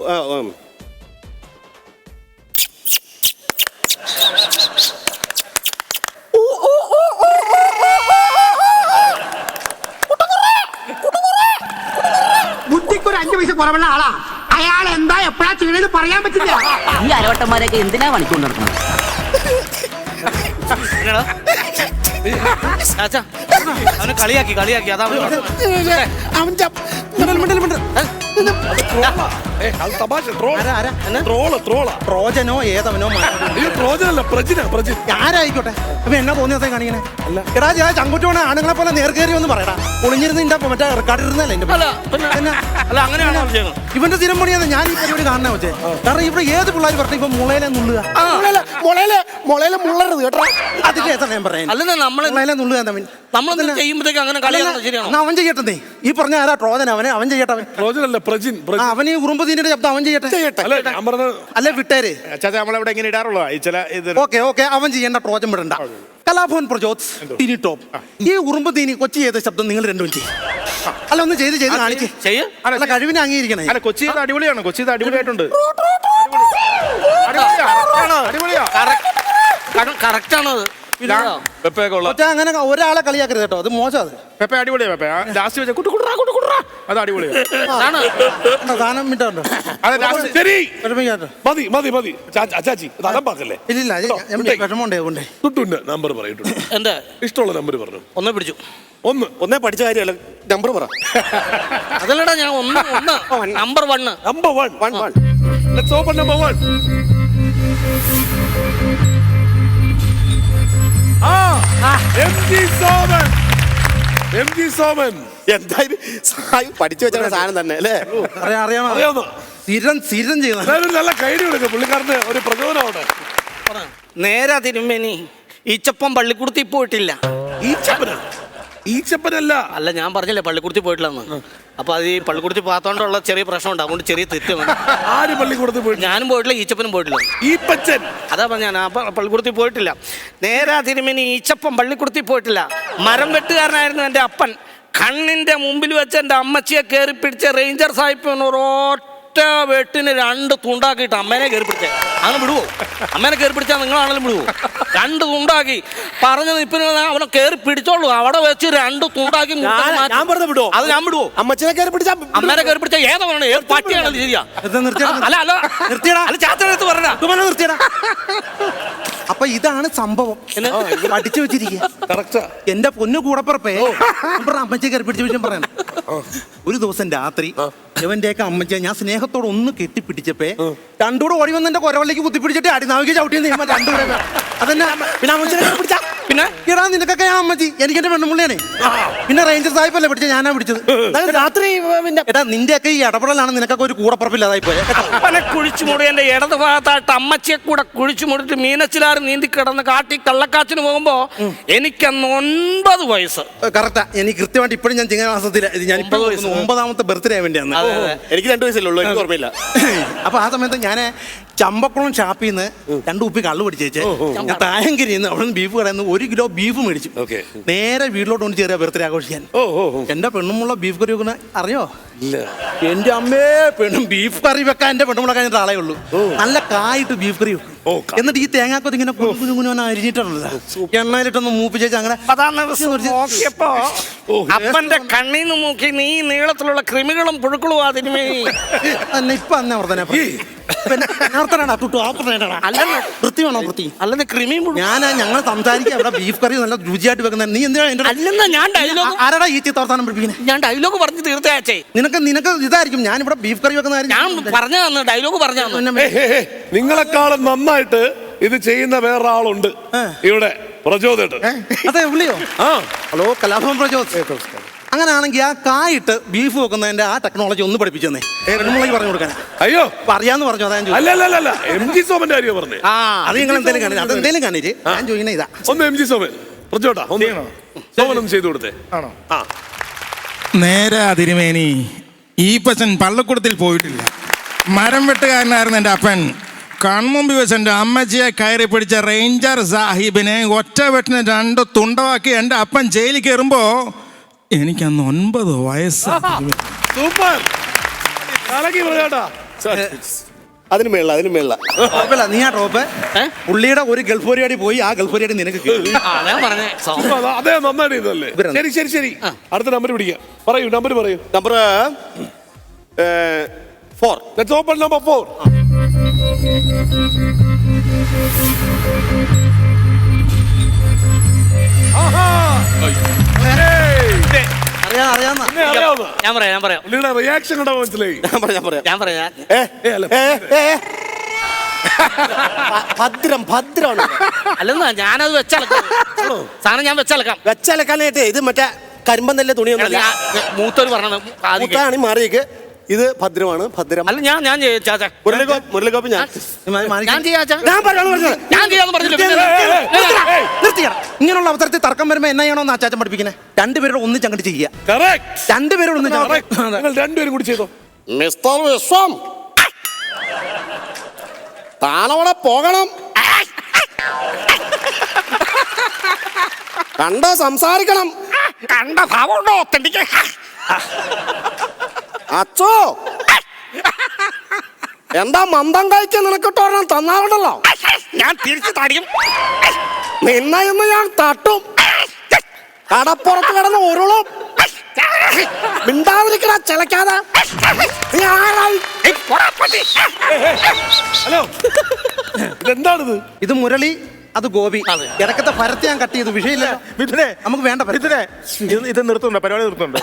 ബുദ്ധിക്ക് ഒരു 5 പൈസ കുറവുള്ള ആളാ. അയാൾ എന്താ എപ്പോഴാ ചെയ്യണെന്ന് പറയാൻ പറ്റില്ല. ഈ അരവട്ടന്മാരൊക്കെ എന്തിനാ പണിക്കൊണ്ട് നടക്കുന്നത്? അച്ഛാ അവനെ കളിയാക്കി അതാ അത് തമാശ. ട്രോള. ട്രോജനോ ഏതവനോ ഇത് ട്രോജനല്ല, പ്രജിന. ആരായിക്കോട്ടെ. അപ്പൊ എന്നാ തോന്നിയ കാണിക്കണേ? എടാ ഞാൻ ചങ്കുറ്റോണ ആണുങ്ങളെ പോലെ നേർക്കേറി ഒന്ന് പറയടാ. ഒളിഞ്ഞിരുന്ന് മറ്റേ റെക്കോർഡിരുന്നല്ലേ എന്റെ അല്ല അങ്ങനെയാണോ ചെയ്യുന്നത്? ഇവന്റെ സ്ഥിരം പണിയാണ് ഞാൻ ഈ പരിപാടി കാണണേ വെച്ചേ. കാരണം ഇവിടെ ഏത് പിള്ളേർ പറഞ്ഞ ഇപ്പൊ മുളയിലെ നുള്ളുക. മുളയിലെ മുള്ളരുത് കേട്ടോ. അതിന്റെ ഏതാ ഞാൻ പറയാൻ? അല്ല മുളയിലെ നുള്ളുക നമ്മളെന്താ ചെയ്യുമ്പോഴത്തേക്ക് അങ്ങനെ കളിയാണോ? ശരിയാണോ? അവൻ ചെയ്യട്ടെ. ഈ പറഞ്ഞ ആരാ ട്രോജൻ? അവൻ ചെയ്യട്ടെ. ട്രോജനല്ല, പ്രജിൻ. അവന് ഈ ഉറുമ്പുതീന്റെ ശബ്ദം അവൻ ചെയ്യട്ടെ. അല്ല ഞാൻ പറഞ്ഞത്. അല്ലെ വിട്ടേര്. നമ്മളവിടെ എങ്ങനെ ഇടാറുള്ളൂ ഈ ചില ഇത്. ഓക്കെ അവൻ ചെയ്യേണ്ട ട്രോജൻ വിടണ്ട. കലാഭവൻ പ്രജോത് ടിനി ടോപ്പ്. ഈ ഉറുമ്പ് തീനി കൊച്ചി ചെയ്ത ശബ്ദം നിങ്ങൾ രണ്ടും ചെയ്യും. അല്ല ഒന്ന് ചെയ്ത് കാണിക്ക്. അല്ല കഴിവിനെ അംഗീകരിക്കണേ. അല്ല കൊച്ചി ഇത് അടിപൊളിയാണ്. കൊച്ചി ഇത് അടിപൊളിയായിട്ടുണ്ട്. അടിപൊളിയാ. കറക്റ്റ് ആണോ അത്? പെപ്പെ കൊള്ളാം. അങ്ങനെ ഒരാളെ കളിയാക്കരുത് കേട്ടോ. അത് മോശം. അത് പെപ്പെ അടിപൊളിയാ. പെപ്പെ ലാസ്റ്റ് വെച്ച കുട്ടുകുട്രാ അത് അടിപൊളിയാ. സാധനം വിട്ടോ. അതെ ലാസ്റ്റ് ശരി, വിഷമിക്കാട്ടോ. മതി. അച്ചാച്ചി ഇത് അലമ്പാക്കല്ലേ. ഇല്ല വിഷമമുണ്ടേ. ടുട്ടുന്റെ നമ്പർ പറയിട്ടു. എന്താ ഇഷ്ടമുള്ള നമ്പർ പറഞ്ഞു. ഒന്നേ പിടിച്ചു. ഒന്നേ പഠിച്ച കാര്യമല്ല, നമ്പർ പറ. അതല്ലടാ ഞാൻ number 1. Number 1. Let's open number 1. MG Soman. എന്തായാലും പഠിച്ചു വെച്ച സാധനം തന്നെ അല്ലേ? അറിയാവുന്ന സ്ഥിരം ചെയ്യുന്ന നല്ല കൈഡി കൊടുക്കുക. പുള്ളിക്കാരന് ഒരു പ്രചോദനമാണ്. നേരാ തിരുമേനി. ഈച്ചപ്പം പള്ളിക്കുടുത്തി പോയിട്ടില്ല. ഈച്ചപ്പനല്ല. അല്ല ഞാൻ പറഞ്ഞില്ലേ പള്ളിക്കുടുത്തി പോയിട്ടില്ലെന്ന്. അപ്പൊ അത് ഈ പള്ളിക്കുടുത്തി പാത്തോണ്ടുള്ള ചെറിയ പ്രശ്നമുണ്ട്. അതുകൊണ്ട് ചെറിയ തെറ്റും. ആര് പള്ളിക്കൂടത്ത് പോയി? ഞാനും പോയിട്ടില്ല, ഈച്ചപ്പനും പോയിട്ടില്ല. ഈപ്പച്ചൻ. അതാ പറഞ്ഞ ഞാൻ പള്ളിക്കുടുത്തി പോയിട്ടില്ല. നേരാ തിരുമേനി ഈച്ചപ്പം പള്ളിക്കുടുത്തി പോയിട്ടില്ല. മരം വെട്ടുകാരനായിരുന്നു എൻ്റെ അപ്പൻ. കണ്ണിന്റെ മുമ്പിൽ വെച്ച് എൻ്റെ അമ്മച്ചിയെ കയറി പിടിച്ച റേഞ്ചർ സാഹിബ് ഒറ്റ വെട്ടിന് 2 തുണ്ടാക്കിയിട്ട് അമ്മേനെ കയറി പിടിച്ചേ. അങ്ങനെ വിടുവോ? അമ്മേനെ കയറി പിടിച്ചാൽ നിങ്ങളാണെങ്കിലും വിടുവോ? 2 തുണ്ടാക്കി പറഞ്ഞത് ഇപ്പൊ അവനെ കയറി പിടിച്ചോളൂ. അവിടെ വെച്ച് 2 തുണ്ടാക്കി ഞാൻ വെറുതെ വിടുവോ? അത് ഞാൻ വിടുവോ? അമ്മച്ചനെ കയറി പിടിച്ച അമ്മേനെ കയറി പിടിച്ച ഏതാണ്? ഏത് പട്ടിയാണത്? ശരിയാ? ചാത്തടുത്ത് പറഞ്ഞ നിർത്തിയടാ. അപ്പൊ ഇതാണ് സംഭവം. പഠിച്ചു വെച്ചിരിക്കുക. എന്റെ പൊന്നു കൂടപ്പുറപ്പേ അമ്മച്ചെ കയറി പിടിച്ച വിഷയം പറയണം. ഒരു ദിവസം രാത്രി ഇവന്റെയൊക്കെ അമ്മച്ച ഞാൻ സ്നേഹത്തോടെ ഒന്ന് കെട്ടിപ്പിടിച്ചപ്പേ 2 കൂടെ ഓടി വന്ന് എന്റെ കൊരവള്ളിക്ക് കുത്തിപ്പിടിച്ചിട്ട് അടിനാവിക്ക് ചവിട്ടി രണ്ടുകൂടെ. അതെന്നെ പിന്നെ അമ്മച്ചനെ പിടിച്ച പിന്നെ എടാ നിനക്കൊക്കെ ഞാൻ അമ്മച്ചി എനിക്ക് എന്റെ പെണ്ണുമുള്ളിയാണേ പിന്നെ റേഞ്ചർ സാഹിബല്ലേ പിടിച്ചത് ഞാനാ പിടിച്ചത് എന്നാലും രാത്രി പിന്നെ എടാ നിന്റെയൊക്കെ ഈ ഇടപെടലാണ് നിനക്കൊക്കെ ഒരു കൂടപ്പുറപ്പില്ലാതായി പോയെ അപ്പനെ കുഴിച്ചു മൂടി എന്റെ ഇടത് ഭാഗത്തായിട്ട് അമ്മച്ചിയെ കൂടെ കുഴിച്ചു മൂടിട്ട് മീനച്ചിലാറ് നീന്തി കിടന്ന് കാട്ടി കള്ളക്കാച്ചിന് പോകുമ്പോ എനിക്കന്ന് 9 വയസ്സ്. കറക്റ്റാ എനിക്ക് കൃത്യമായിട്ട് ഇപ്പോഴും ഞാൻ ചിങ്ങമാസത്തില് ഞാൻ 9 വയസ്സ്. 9ാമത്തെ ബർത്ത്ഡേ വേണ്ടിയാണ് എനിക്ക് 2 വയസ്സല്ലേ ഉള്ളൂ, എനിക്ക് ഓർമ്മയില്ല. അപ്പൊ ആ സമയത്ത് ഞാൻ ചമ്പക്കുളം ഷാപ്പിൽ നിന്ന് 2 കുപ്പി കള്ളു പിടിച്ചേച്ച് ഞാൻ തായങ്കരിയിൽ നിന്ന് അവിടെ നിന്ന് ബീഫ് കടയിൽ നിന്ന് 1 കിലോ ബീഫ് മേടിച്ചു. നേരെ വീട്ടിലോട്ട് കൊണ്ട് ചേരാ ബർത്ത്ഡേ ആഘോഷിക്കാൻ. എന്റെ പെണ്ണുമുള്ള ബീഫ് കറി വെക്കുന്ന അറിയോ? എന്റെ അമ്മേ പെണ്ണും ബീഫ് കറി വെക്കാൻ എന്റെ പെണ്ണുമുള്ള കഴിഞ്ഞിട്ട് ആളേ ഉള്ളൂ. നല്ല കായിട്ട് ബീഫ് കറി വെക്കും. എന്നിട്ട് ഈ തേങ്ങാക്കൊത്ത് ഇങ്ങനെ കുഞ്ഞുകുഞ്ഞു അരിഞ്ഞിട്ടുള്ളത് എണ്ണയിലിട്ടൊന്ന് മൂപ്പിച്ചേച്ച് അങ്ങനെ നോക്കിയപ്പോ അപ്പന്റെ കണ്ണീന്ന് മൂക്കി നീ നീളത്തിലുള്ള കൃമികളും പുഴുക്കളും അതിനുമേ ഇപ്പൊ അന്നെ വർദ്ധന വൃത്തിയാണോ വൃത്തി അല്ലെന്ന് കൃമിയും ഞങ്ങൾ സംസാരിക്കുക അവിടെ ബീഫ് കറി നല്ല രുചിയായിട്ട് വെക്കുന്ന നീ എന്തിനാ അല്ലെന്ന് ഞാൻ ഡയലോഗ് ആരാടാ ഈ തീർത്ഥാനം പഠിപ്പിക്കുന്നത്? ഞാൻ ഡയലോഗ് പറഞ്ഞു തീർച്ചയാച്ചേ. നിനക്ക് ഇതായിരിക്കും ഞാൻ ഇവിടെ ബീഫ് കറി വെക്കുന്ന ഞാൻ പറഞ്ഞു തന്നു ഡയലോഗ് പറഞ്ഞു തന്നു. നിങ്ങളെക്കാളും നന്നായിട്ട് ഇത് ചെയ്യുന്ന വേറൊരാളുണ്ട് ഇവിടെ, പ്രചോദേട്ടൻ. അതെ വിളിയോ? ഹലോ കലാഭവൻ പ്രചോദ്. അങ്ങനെയാണെങ്കിൽ ആ കായിട്ട് ബീഫ് വെക്കുന്നതിന്റെ ആ ടെക്നോളജി ഒന്ന് പഠിപ്പിച്ചു തന്നെ പെണ്ണുമുള്ളക്ക് പറഞ്ഞു കൊടുക്കാൻ. അയ്യോ അറിയാന്ന് പറഞ്ഞു അതാ അല്ല MG സോമന്റെ കാര്യം പറഞ്ഞേ. അത് നിങ്ങൾ എന്തെങ്കിലും കാണിച്ചു അതെന്തെങ്കിലും കാണിച്ച് ഞാൻ ചോദിക്കണ ഇതാ ഒന്ന് MG സോമൻ പ്രചോട്ടാ സോമൻ ഒന്ന് ചെയ്തു കൊടുത്തേ. ആണോ? നേരെ തിരുമേനി ഈ പച്ചൻ പള്ളക്കുടത്തിൽ പോയിട്ടില്ല. മരം വെട്ടുകാരനായിരുന്നു എൻ്റെ അപ്പൻ. കൺമുമ്പ് വെച്ച് എൻ്റെ അമ്മച്ചിയെ കയറി പിടിച്ച റേഞ്ചർ സാഹിബിനെ ഒറ്റ വെട്ടിന് 2 തുണ്ടവാക്കി എൻ്റെ അപ്പൻ ജയിലിൽ കയറുമ്പോ എനിക്കന്ന് 9 വയസ്സ്. സൂപ്പർ അതിന് മേള നീ ആ ടോപ്പ് പുള്ളിയുടെ ഒരു ഗൾഫ് പരിപാടി പോയി ആ ഗൾഫ് പരിപാടി നിനക്ക് അതെ നന്നായിട്ട് ഇതല്ലേ. ശരി അടുത്ത നമ്പർ പിടിക്കാം. പറയൂ നമ്പർ പറയൂ. നമ്പർ 4. Let's open number 4. ഞാൻ പറയാം റിയാക്ഷൻ കണ്ടാ മനസ്സിലായി. ഞാൻ പറയാം ഭദ്രമാണ്. അല്ലെന്നാ ഞാനത് വെച്ചലക്കാം സാധനം ഞാൻ വെച്ചലക്കാനായിട്ട് ഇത് മറ്റേ കരിമ്പന്തല്ലേ തുണിയൊന്നുമല്ല. മൂത്തോര് പറഞ്ഞു മാറിയേക്ക് ഇത് ഭദ്രമാണ്. ഭദ്രം അല്ല ഞാൻ മുരളികോപ്പ് ഞാൻ ഇങ്ങനെയുള്ള അവസരത്തിൽ തർക്കം വരുമ്പോ എന്നാ ചെയ്യണമെന്ന് അച്ചാച്ചൻ പഠിപ്പിക്കുന്നത്? 2 പേരോട് ഒന്നിച്ചങ്ങോട്ട് ചെയ്യുക. 2 പേരോട് രണ്ടുപേരും കൂടി ചെയ്തോ. മിസ്റ്റർ വിശ്വം താനവിടെ പോകണം. കണ്ടോ സംസാരിക്കണം. കണ്ട ഭാവമുണ്ടോ? അച്ചോ എന്താ മന്ദം കഴിക്കാൻ നിനക്കിട്ടോരണം തന്നാറുണ്ടല്ലോ. ഞാൻ തിരിച്ചു തടിയും. നിന്ന ഇന്ന് ഞാൻ തട്ടും. കടപ്പുറത്ത് കിടന്ന് ഉരുളും. മിണ്ടാതിരിക്കണ ചിലക്കാതെ. ഹലോ ഇതെന്താണിത്? ഇത് മുരളി അത് ഗോപി. ഇടക്കത്തെ ഭരത്തെ ഞാൻ കട്ട് ചെയ്തു. വിഷയമില്ല മിഥുനെ നമുക്ക് വേണ്ട മിഥുനെ ഇത് നിർത്തുന്നുണ്ടോ? പരിപാടി നിർത്തുന്നുണ്ടോ?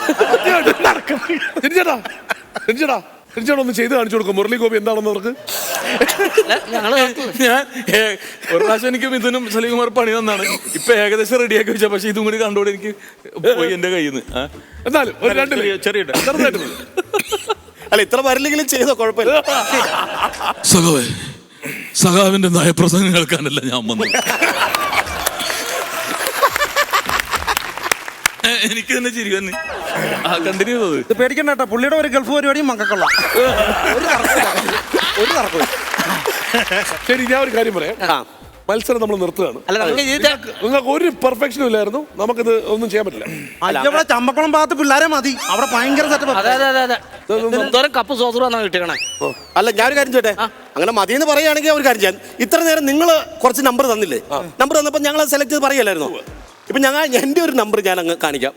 തിരിച്ചേട്ടാ ഒന്ന് ചെയ്ത് കാണിച്ചു കൊടുക്കും. മുരളി ഗോപി എന്താണെന്ന് അവർക്ക്. ഞാൻ ഒരു പ്രാവശ്യം എനിക്ക് മിഥുനും സലീകുമാർ പണി തന്നാണ്. ഇപ്പൊ ഏകദേശം റെഡിയാക്കി വെച്ചാൽ പക്ഷെ ഇതും കൂടി കണ്ടോടെ എനിക്ക് പോയി എന്റെ കയ്യിൽ നിന്ന്. എന്നാലും ചെറിയ അല്ല ഇത്ര വരില്ലെങ്കിലും ചെയ്തോ കുഴപ്പമില്ല. സഖാവിന്റെ നയപ്രസംഗം കേൾക്കാനല്ല ഞാൻ വന്നു. എനിക്ക് തന്നെ ചിരി വന്ന് കണ്ടിന്യൂ ചെയ്തത്. ഇത് പേടിക്കണ്ട കേട്ടോ. പുള്ളിയുടെ ഒരു ഗൾഫ് പരിപാടിയും മക്കൾക്കുള്ള ഒരു തർക്കമില്ല. ശരി ഞാൻ ഒരു കാര്യം പറയാം. മത്സരം നമ്മൾ നിർത്തുകയാണ്. നിങ്ങൾക്ക് ഒരു പെർഫെക്ഷനും ഇല്ലായിരുന്നു. നമുക്കിത് ഒന്നും ചെയ്യാൻ പറ്റില്ല. ഇവിടെ ചമ്പക്കുളം ഭാഗത്ത് പിള്ളേരെ മതി. അവിടെ ഭയങ്കര സെറ്റപ്പ് കപ്പ് സോസറാണ് കിട്ടണേ. അല്ല ഞാനൊരു കാര്യം ചോട്ടെ, അങ്ങനെ മതിയെന്ന് പറയുകയാണെങ്കിൽ ഒരു കാര്യം ചെയ്യാൻ. ഇത്ര നേരം നിങ്ങൾ കുറച്ച് നമ്പർ തന്നില്ലേ? നമ്പർ തന്നപ്പോൾ ഞങ്ങൾ സെലക്ട് ചെയ്ത് പറയല്ലായിരുന്നു. ഇപ്പൊ എന്റെ ഒരു നമ്പർ ഞാൻ അങ്ങ് കാണിക്കാം.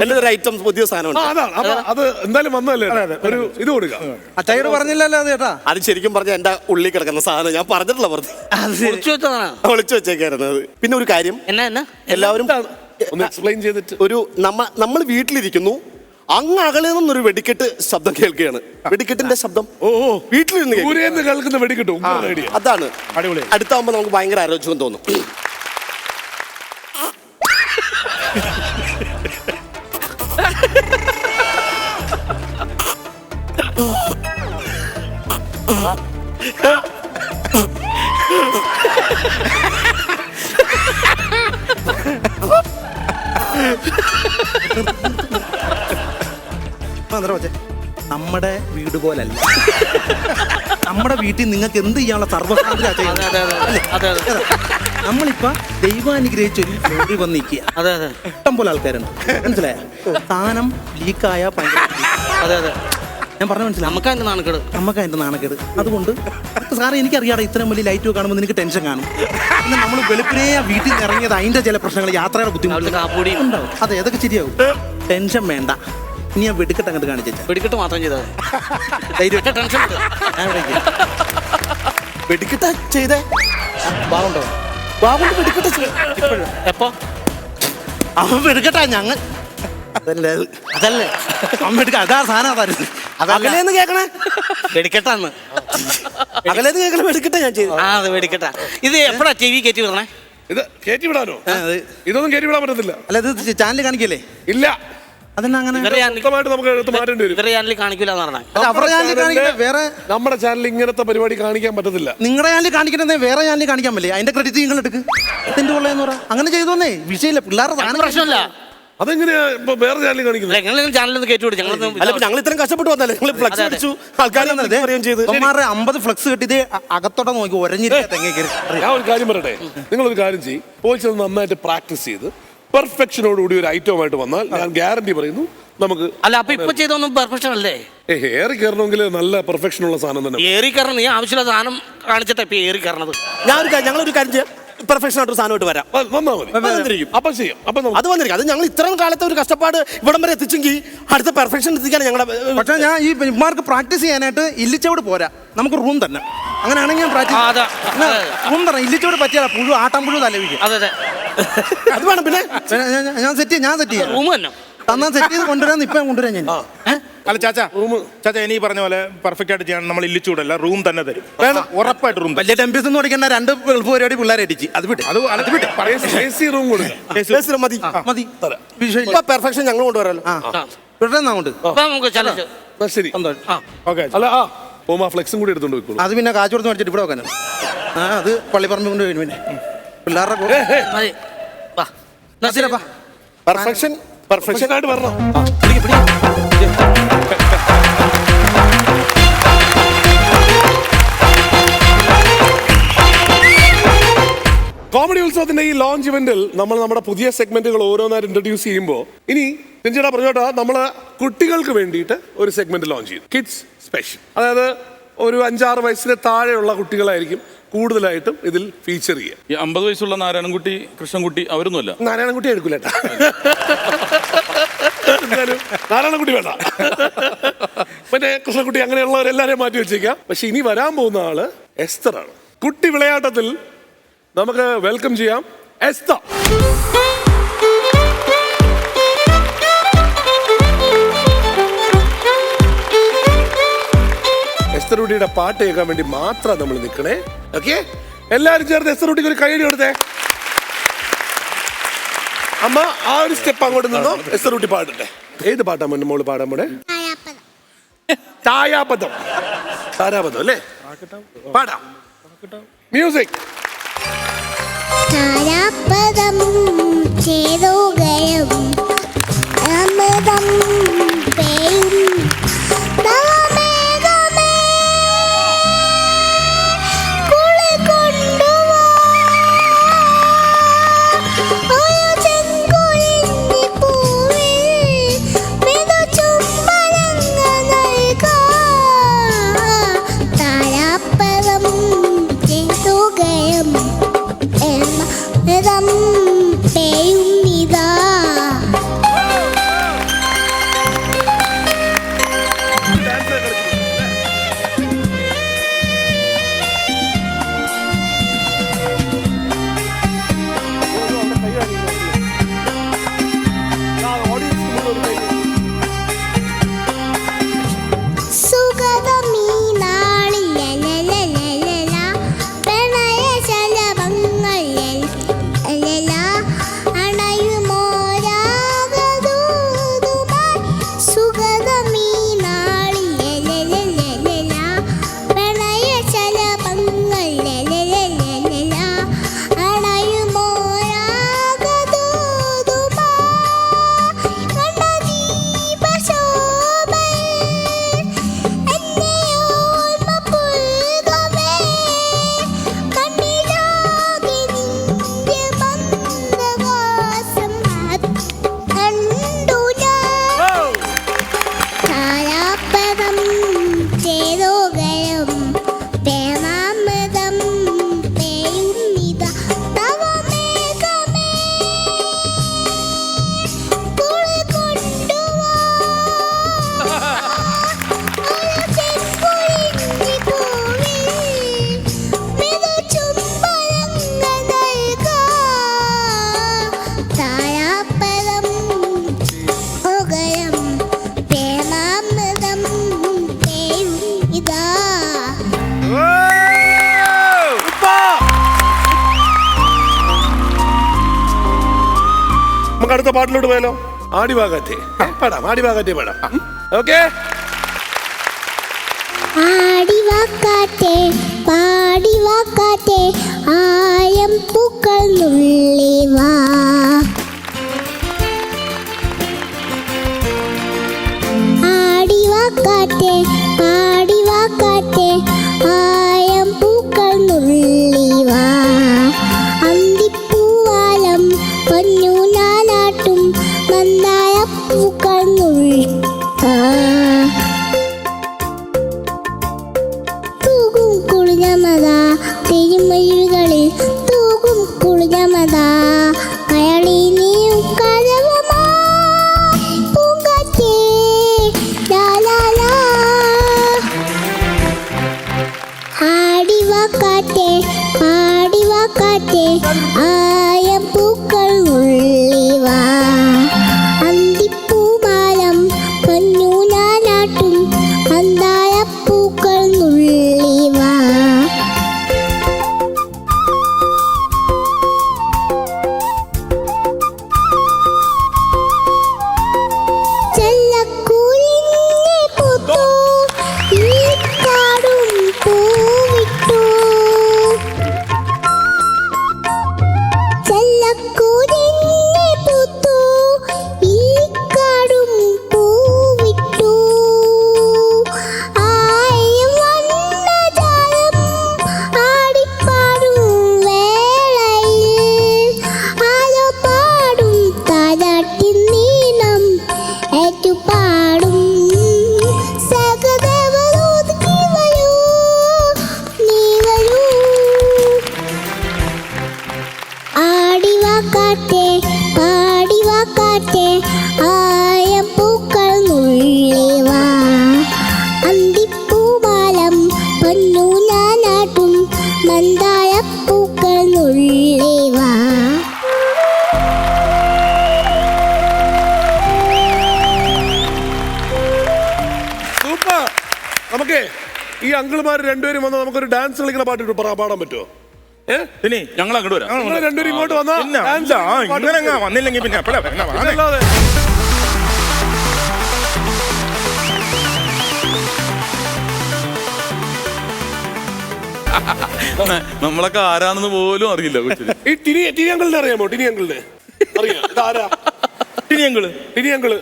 എന്റെ ഒരു ഐറ്റം പുതിയ സാധനമുണ്ട്. അത് എന്തായാലും വന്നല്ലേ ഒരു ഇത് കൊടുക്കാം. അച്ചായോട് പറഞ്ഞില്ലല്ലോ അത് ചേട്ടാ. അത് ശരിക്കും പറഞ്ഞ എന്റെ ഉള്ളിൽ കിടക്കുന്ന സാധനം ഞാൻ പറഞ്ഞിട്ടില്ല. ഒളിച്ചു വെച്ചേക്കായിരുന്നു അത്. പിന്നെ ഒരു കാര്യം എല്ലാവരും ഒന്ന് എക്സ്പ്ലെയിൻ ചെയ്തിട്ട്. ഒരു നമ്മൾ വീട്ടിലിരിക്കുന്നു, അങ്ങ് അകലെ നിന്നൊരു വെടിക്കെട്ട് ശബ്ദം കേൾക്കുകയാണ്. വെടിക്കെട്ടിന്റെ ശബ്ദം വീട്ടിലിരുന്ന് കേൾക്കുന്ന വെടിക്കെട്ടും അതാണ്. അടുത്താവുമ്പോ നമുക്ക് ഭയങ്കര ആരോഗ്യം തോന്നും. നമ്മുടെ വീട് പോലല്ല. നമ്മുടെ വീട്ടിൽ നിങ്ങൾക്ക് എന്ത് ചെയ്യാനുള്ള സർവ്വസ്വാതന്ത്ര്യം. നമ്മളിപ്പോ ദൈവാനുഗ്രഹിച്ചൊരു ലോറി വന്ന് നിൽക്കുക. അതെ അതെ, ഇഷ്ടം പോലെ ആൾക്കാരുണ്ട്. മനസ്സിലായോ? സാധനം ലീക്കായ അതെ അതെ, ഞാൻ പറഞ്ഞ മനസ്സിലായി. നമുക്ക് അതിന്റെ നാണക്കേട്, നമുക്ക് അതിന്റെ നാണക്കേട്. അതുകൊണ്ട് സാറേ എനിക്കറിയാം ഇത്രയും വലിയ ലൈറ്റ് കാണുമ്പോൾ നിനക്ക് ടെൻഷൻ കാണും. പിന്നെ നമ്മൾ വെളുപ്പിനെ വീട്ടിൽ നിന്ന് ഇറങ്ങിയത് അതിന്റെ ചില പ്രശ്നങ്ങൾ, യാത്രയുടെ ബുദ്ധിമുട്ട് ഉണ്ടാവും. അതെ, അതൊക്കെ ശരിയാവും. ടെൻഷൻ വേണ്ട. ഇനി ഞാൻ വെടിക്കെട്ട് അങ്ങോട്ട് കാണിച്ചു. വെടിക്കെട്ട് മാത്രം ചെയ്താൽ വെടിക്കെട്ട ചെയ്തേ ബാബുണ്ടോ? ബാബുണ്ട് വെടിക്കെട്ട എപ്പോ? അവൻ വെടിക്കെട്ടാ ഞങ്ങൾ അതല്ലേ അതല്ലേ അമ്മ എടുക്ക. അതാ സാധനം അതായിരുന്നു. അകലേന്ന് കേക്കണേ, വെടിക്കെട്ടാന്ന്. അകലേന്ന് കേക്കണേ വെടിക്കെട്ട ഞാൻ ചെയ്തു. ആ അത് വെടിക്കെട്ടാ. ഇത് എപ്പോഴാ ടി വി കയറ്റി വിടണേ? ഇത് കയറ്റി വിടാനോ? ഇതൊന്നും കയറ്റി വിടാൻ പറ്റത്തില്ല. അല്ല ഇത് ചാനൽ കാണിക്കല്ലേ? ഇല്ല, അതെന്നാ അങ്ങനെ? വ്യക്തമായിട്ട് നമുക്ക് എടുത്ത് മാറ്റേണ്ടി വരും. ഇവരെ ചാനലിൽ കാണിക്കില്ല എന്ന് പറഞ്ഞാൽ അവരുടെ ചാനൽ കാണിക്കണേ. വേറെ നമ്മുടെ ചാനലിൽ ഇങ്ങനത്തെ പരിപാടി കാണിക്കാൻ പറ്റത്തില്ല. നിങ്ങളുടെ ചാനൽ കാണിക്കണേ, വേറെ ചാനൽ കാണിക്കാൻ പറ്റില്ല. അതിന്റെ ക്രെഡിറ്റ് നിങ്ങൾ എടുക്ക്. ഇതിന്റെ ഉള്ളതെന്ന് പറ. അങ്ങനെ ചെയ്തോന്നേ, വിഷയമില്ല. പിള്ളേരുടെ പ്രശ്നമില്ല. അതെങ്ങനെയാ ഇപ്പൊ വേറെ ചാനലിൽ കാണിക്കുന്നത്? നിങ്ങൾ ചാനലിൽ കയറ്റി വിടും. അല്ല ഞങ്ങൾ ഇത്രയും കഷ്ടപ്പെട്ടു വന്നല്ലേ, നിങ്ങൾ ഫ്ലക്സ് അടിച്ചു, ആൾക്കാരെ ചെയ്ത് 50 ഫ്ലക്സ് കിട്ടിയത് അകത്തോടെ നോക്കി ഒരഞ്ഞിരിക്കാ തെങ്ങ കയറി. ഞാൻ ഒരു കാര്യം പറയട്ടെ, നിങ്ങളൊരു കാര്യം ചെയ്യും, പോയി ചെന്ന് നന്നായിട്ട് പ്രാക്ടീസ് ചെയ്ത് പെർഫെക്ഷനോടുകൂടി ഒരു ഐറ്റമായിട്ട് വന്നാൽ ഞാൻ ഗ്യാരണ്ടി പറയുന്നു നമുക്ക്. അല്ല അപ്പൊ ഇപ്പൊ ചെയ്തൊന്നും പെർഫെക്ഷൻ അല്ലേ? ഏറി കയറണമെങ്കിൽ നല്ല പെർഫെക്ഷൻ ഉള്ള സാധനം തന്നെ. ഏറി കയറണം. നീ ആവശ്യമുള്ള സാധനം കാണിച്ചിട്ട് ഇപ്പൊ ഏറി കയറണത്. ഞങ്ങളൊരു കാര്യം ചെയ്യാം, പെർഫെക്ഷൻ ആയിട്ട് സാധനമായിട്ട് വരാം. വന്നാ മതി. അപ്പൊ ചെയ്യാം. അപ്പൊ അത് വന്നിരിക്കും. അത് ഞങ്ങൾ ഇത്രയും കാലത്തെ ഒരു കഷ്ടപ്പാട് ഇവിടം വരെ എത്തിച്ചെങ്കിൽ അടുത്ത പെർഫെക്ഷൻ എത്തിക്കാൻ ഞങ്ങളുടെ. പക്ഷെ ഞാൻ ഈ ഇമാർക്ക് പ്രാക്ടീസ് ചെയ്യാനായിട്ട് ഇല്ലിച്ചോട് പോരാ, നമുക്ക് റൂം തന്നെ. അങ്ങനെയാണെങ്കിൽ ഞാൻ പ്രാക്ടീസ് റൂം തന്നെ. ഇല്ലിച്ചോട് പറ്റിയാ പുഴു ആട്ടാൻ പുഴു തലവിക്കും. അതെ അതെ, അത് വേണം. പിന്നെ ഞാൻ സെറ്റ് ചെയ്യാം. റൂം തന്നെ തന്നാ സെറ്റ് ചെയ്ത് കൊണ്ടുവരാൻ ഇപ്പം കൊണ്ടുവരാൻ ഞാൻ. അല്ല ചാച്ചാ, ചാച്ചാ ഇനി പറഞ്ഞ പോലെ പെർഫെക്റ്റ് ആയിട്ട് ചെയ്യാൻ നമ്മൾ ഇല്ലിച്ചൂടല്ല, റൂം തന്നെ തരും. വേണം, ഉറപ്പായിട്ട് റൂം. വലിയ ടെമ്പീസ് ഒന്നും ഓടിക്കണ്ട. 2 ഗൾഫ് പരിപാടി പിള്ളേരെ അടിച്ച് അത് വിട്ട് അത് വിട്ട് റൂം കൊടുക്കാം. മതി മതി. പെർഫെക്ഷൻ ഞങ്ങൾ കൊണ്ടുവരാമല്ലോ. വിടണം അങ്ങോട്ട്. അപ്പൊ നമുക്ക് ചലഞ്ച്. ശരി, ഓക്കെ. അല്ല ആ ഫ്ലെക്സും കൂടി എടുത്തോണ്ട് പോയിക്കോളൂ. അത് പിന്നെ കാശ് കൊടുത്ത് മേടിച്ചിട്ട് ഇവിടെ വെക്കാനാണ്. അത് പള്ളിപ്പറമ്പ് കൊണ്ട് വരും. പിന്നെ പിള്ളേരുടെ മതി. വാ നസീറപ്പാ. പെർഫെക്ഷൻ ആയിട്ട് വരണം. കോമഡി ഉത്സവത്തിന്റെ ഈ ലോഞ്ച് ഇവന്റിൽ നമ്മൾ നമ്മുടെ പുതിയ സെഗ്മെന്റുകൾ ഓരോന്നായിട്ട് ഇൻട്രൊഡ്യൂസ് ചെയ്യുമ്പോൾ ഇനി രഞ്ജിടാ പറഞ്ഞോട്ടാ, നമ്മള് കുട്ടികൾക്ക് വേണ്ടിയിട്ട് ഒരു സെഗ്മെന്റ് ലോഞ്ച് ചെയ്തു, കിഡ്സ് സ്പെഷ്യൽ. അതായത് ഒരു 5-6 വയസ്സിന് താഴെയുള്ള കുട്ടികളായിരിക്കും കൂടുതലായിട്ടും ഇതിൽ ഫീച്ചർ ചെയ്യുക. ഈ 50 വയസ്സുള്ള നാരായണൻകുട്ടി, കൃഷ്ണൻകുട്ടി അവരൊന്നുമല്ല. നാരായണൻകുട്ടി എടുക്കൂലേട്ടാ, നാരായണൻകുട്ടി വേണ്ട, മറ്റേ കൃഷ്ണൻകുട്ടി അങ്ങനെയുള്ളവരെല്ലാരെയും മാറ്റി വെച്ചേക്കാം. പക്ഷെ ഇനി വരാൻ പോകുന്ന ആള് എസ്തറാണ്. കുട്ടി വിളയാട്ടത്തിൽ നമുക്ക് വെൽക്കം ചെയ്യാം എസ്തർ. എസ്തറുട്ടിയുടെ പാട്ട് കേൾക്കാൻ വേണ്ടി മാത്രം നമ്മൾ നിൽക്കണേ. ഓക്കെ, എല്ലാവരും ചേർന്ന് എസ്തറുട്ടിക്ക് ഒരു കൈയടി കൊടുത്തേ. അമ്മ ആ ഒരു സ്റ്റെപ്പ് അങ്ങോട്ട് നിന്നോ, എസ്തറുട്ടി പാടട്ടെ. ഏത് പാട്ടാ മോള് പാടാൻ പോണേ? താരാപദം. താരാപദം അല്ലേ? പാടാം. മ്യൂസിക്. താരാപദം ചേരുകയും അമൃതം പേയും la നമുക്ക് അടുത്ത പാട്ടിലോട്ട് പോയാലോ? ആടിവാകാറ്റേ പാടാം, ആടിവാകാറ്റേ പാടാം. ഓക്കെ. ആടിവാക്കാറ്റേ പാടിവാക്കാറ്റേ ആയം പൂക്കൾ നുള്ളിവാ. ആടിവാക്കാറ്റേ പാടിവാക്കാറ്റേ ആയം പൂക്കൾ നുള്ളിവാ. അന്തിപ്പൂവാലം പൊന്നു നാനാട്ടും മന്ദായ പൂക്കൾ നുള്ളിവാ. തൂകും കുളിഞ്ഞമതാ തിരുമയുകളിൽ തൂകും കുളിഞ്ഞമതാ അയാളി നീയും കരവമാ പൂങ്കാറ്റേ ലാലാലാ. ആടിവാക്കാറ്റേ പാടിവാക്കാറ്റേ ആയം പൂക്കൾ നുള്ളിവാ. അന്തിപ്പൂമാലം പൊന്നു നാനാട്ടും മന്ദായ പൂക്കൾ നുള്ളിവാ. ചെല്ലക്കുയിലിനെ പൂത്തു ഈ കാടും പൂവിട്ടു. ചെല്ലക്കുയിലിനെ പൂത്തു ഈ കാടും പൂവിട്ടു. ആയം വന്നജാലം ആടിപ്പാടും വേളയിൽ ആരോ പാടും താരാട്ടിൻ നീളം ഏറ്റുപാടും. സഹദേവദൂത് നീ വരൂ, നീ വരൂ. ആടിവാക്കാറ്റേ പാടിവാക്കാറ്റേ ആയം പൂക്കൾ നുള്ളിവാ. അന്തിപ്പൂമാലം പൊന്നു നാനാട്ടും മന്ദായ പൂക്കൾ നുള്ളിവാ. സൂപ്പർ. നമുക്ക് ഈ അങ്കിൾമാർ രണ്ടുപേരും വന്ന് നമുക്കൊരു ഡാൻസ് കളിക്കുന്ന പാട്ട് പാടാൻ പറ്റുമോ? പിന്നെ ഞങ്ങൾ അങ്ങോട്ട് വരാം. നിങ്ങൾ രണ്ടുപേരും ഇങ്ങോട്ട് വന്നാ dance ഇങ്ങനെ വന്നില്ലെങ്കിൽ പിന്നെ എപ്പോഴാ വരണേ? വാ. അല്ലാതെ നമ്മളൊക്കെ ആരാണെന്ന് പോലും അറിയില്ല കൊച്ചിന്. ഈ ടിനി അങ്കിളിനെ അറിയാമോ? ടിനി അങ്കിളിനെ അറിയാം. ഇതാരാ ടിനി അങ്കിള്? ടിനി അങ്കിള്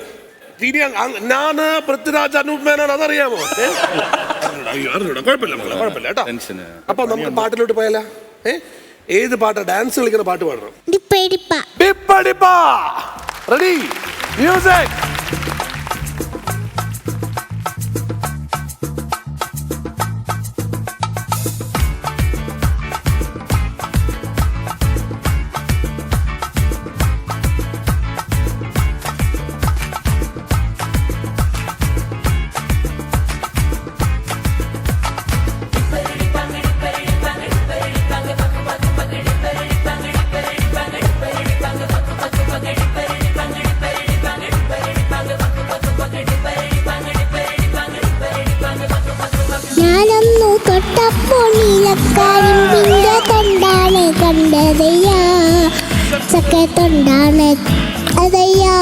ഞാന് പൃഥ്വിരാജ് അനൂപ് മേനോൻ, അതറിയാമോ? അറിഞ്ഞൂടാ, കുഴപ്പമില്ല കുഴപ്പമില്ല കേട്ടോ. അപ്പൊ നമുക്ക് പാട്ടിലോട്ട് പോയാലോ? ഏത് പാട്ടാ? ഡാൻസ് കളിക്കുന്ന പാട്ട് പാടണം. Ready, music. ഞാനൊന്നു തൊട്ടപ്പോൾ നീലക്കാരിമ്പിന്റെ തൊണ്ടാണ് കണ്ടതയ്യാ. ചക്കത്തൊണ്ടാണ് അതയ്യാ.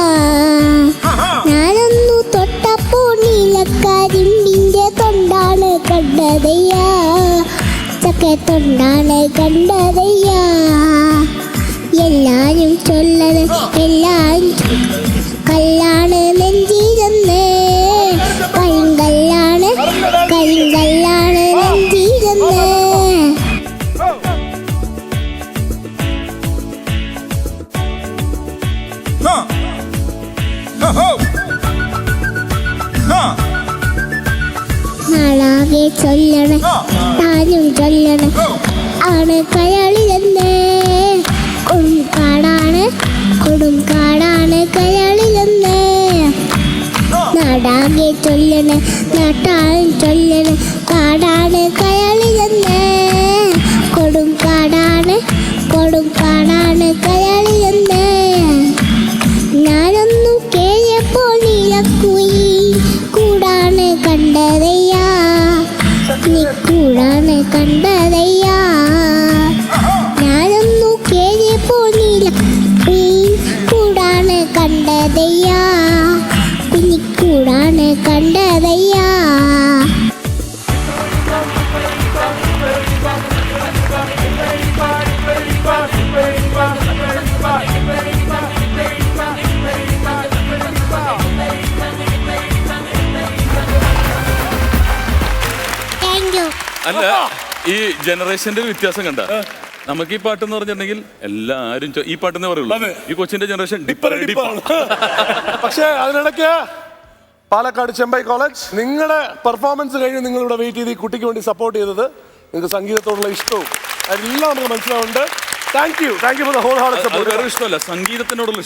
ഞാനൊന്നു തൊട്ടപ്പോൾ നീലക്കാരിമ്പിന്റെ തൊണ്ടാണ് കണ്ടതയ്യാ. ചക്കത്തൊണ്ടാണ് കണ്ടതയ്യാ. എല്ലാരും ചൊല്ലത് എല്ലാരും കല്ലാണ് നെഞ്ചിരുന്ന് കരിങ്കല്ലാണ് കരിങ്കല്ലാണ് നെഞ്ചിരുന്ന്. നാളാകെ ചൊല്ലണേ താനും ചൊല്ലണേ ആണ് കയാളിലെന്ന്. കൊടുങ്കാടാണ് കയാളിലെന്ന്. നാടാകെ ചൊല്ലണേ നാട്ടാൻ ചൊല്ലണേ കാടാണ് കയാളിലെന്ന്. കൊടുങ്കാടാണ് കയാളിലെന്ന്. ഞാനൊന്നു കേറിയപ്പോൾ നീലക്കുയി കൂടാണ് കണ്ടതയ്യാ. നീ കൂടാണ് കണ്ടതയ്യാ. ഞാനൊന്നു കേറിയപ്പോൾ നീലക്കുയി കൂടാണ് അല്ല ഈ ജനറേഷന്റെ ഒരു വ്യത്യാസം കണ്ട നമുക്ക് ഈ പാട്ട് എന്ന് പറഞ്ഞിട്ടുണ്ടെങ്കിൽ എല്ലാരും ഈ പാട്ടെന്നേ പറയുള്ളൂ. ഈ കൊച്ചിന്റെ ജനറേഷൻ ഡിപ്പാണ്. പക്ഷേ അതിനിടയ്ക്ക് പാലക്കാട് ചെമ്പൈ കോളേജ് നിങ്ങളുടെ പെർഫോമൻസ് കഴിഞ്ഞ് നിങ്ങൾ ഇവിടെ വെയിറ്റ് ചെയ്ത് ഈ കുട്ടിക്ക് വേണ്ടി സപ്പോർട്ട് ചെയ്തത് നിങ്ങൾക്ക് സംഗീതത്തോടുള്ള ഇഷ്ടവും അതെല്ലാം നമുക്ക് മനസ്സിലാവുന്നുണ്ട്. Thank you for the whole heart support. വേറെ ഇഷ്ടമല്ല,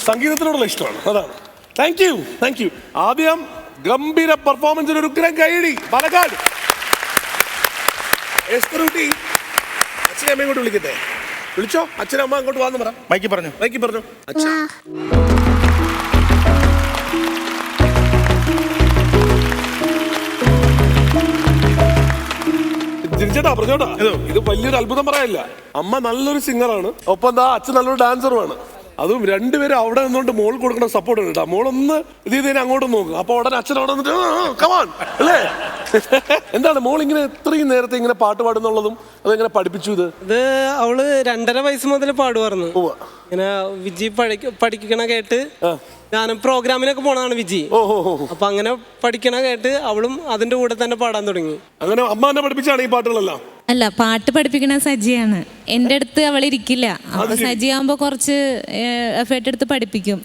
സംഗീതത്തിനോടുള്ള ഇഷ്ടമാണ്. അതാണ്. Thank you. ആദ്യം ഗംഭീര പെർഫോമൻസിന് ഒരു ഉഗ്രം കൈയടി പാലക്കാട്. എസ്തർ കുട്ടി അച്ഛനെ അമ്മ ഇങ്ങോട്ട് വിളിക്കട്ടെ. വിളിച്ചോ, അച്ഛനും അമ്മ അങ്ങോട്ട് വാന്ന് പറ. മൈക്കി പറഞ്ഞു അച്ഛാ. ജിൻചേട്ടാ പറഞ്ഞോട്ടാ, ഇത് വലിയൊരു അത്ഭുതം പറയാനില്ല. അമ്മ നല്ലൊരു സിംഗറാണ്, ഒപ്പം എന്താ അച്ഛൻ നല്ലൊരു ഡാൻസറുമാണ്. അതും രണ്ടുപേരും അവിടെ നിന്നുകൊണ്ട് മോൾ കൊടുക്കുന്ന സപ്പോർട്ട് ഉണ്ട് കേട്ടോ. മോളൊന്ന് ഇത് ചെയ്തതിന് അങ്ങോട്ട് നോക്കും, അപ്പൊ ഉടനെ അച്ഛൻ അവിടെ നിന്നിട്ട് കമാൻ അല്ലേ. എന്താണ് മോൾ ഇങ്ങനെ ഇത്രയും നേരത്തെ ഇങ്ങനെ പാട്ട് പാടുന്നുള്ളതും അതെങ്ങനെ പഠിപ്പിച്ചു? ഇത് അവള് 2.5 വയസ്സ് മുതൽ പാടുമായിരുന്നു. ഇങ്ങനെ വിജി പഠിക്കണ കേട്ട് ഞാൻ പ്രോഗ്രാമിനൊക്കെ പോണതാണ് വിജി. അപ്പൊ അങ്ങനെ പഠിക്കണ കേട്ട് അവളും അതിന്റെ കൂടെ തന്നെ പാടാൻ തുടങ്ങി. അങ്ങനെ അമ്മ എന്നെ പഠിപ്പിച്ചാണ് ഈ പാട്ടുകളെല്ലാം? അല്ല, പാട്ട് പഠിപ്പിക്കണ സജിയാണ്. എൻ്റെ അടുത്ത് അവൾ ഇരിക്കില്ല. അപ്പൊ സജി ആകുമ്പോ കുറച്ച് എഫേർട്ട് എടുത്ത് പഠിപ്പിക്കും.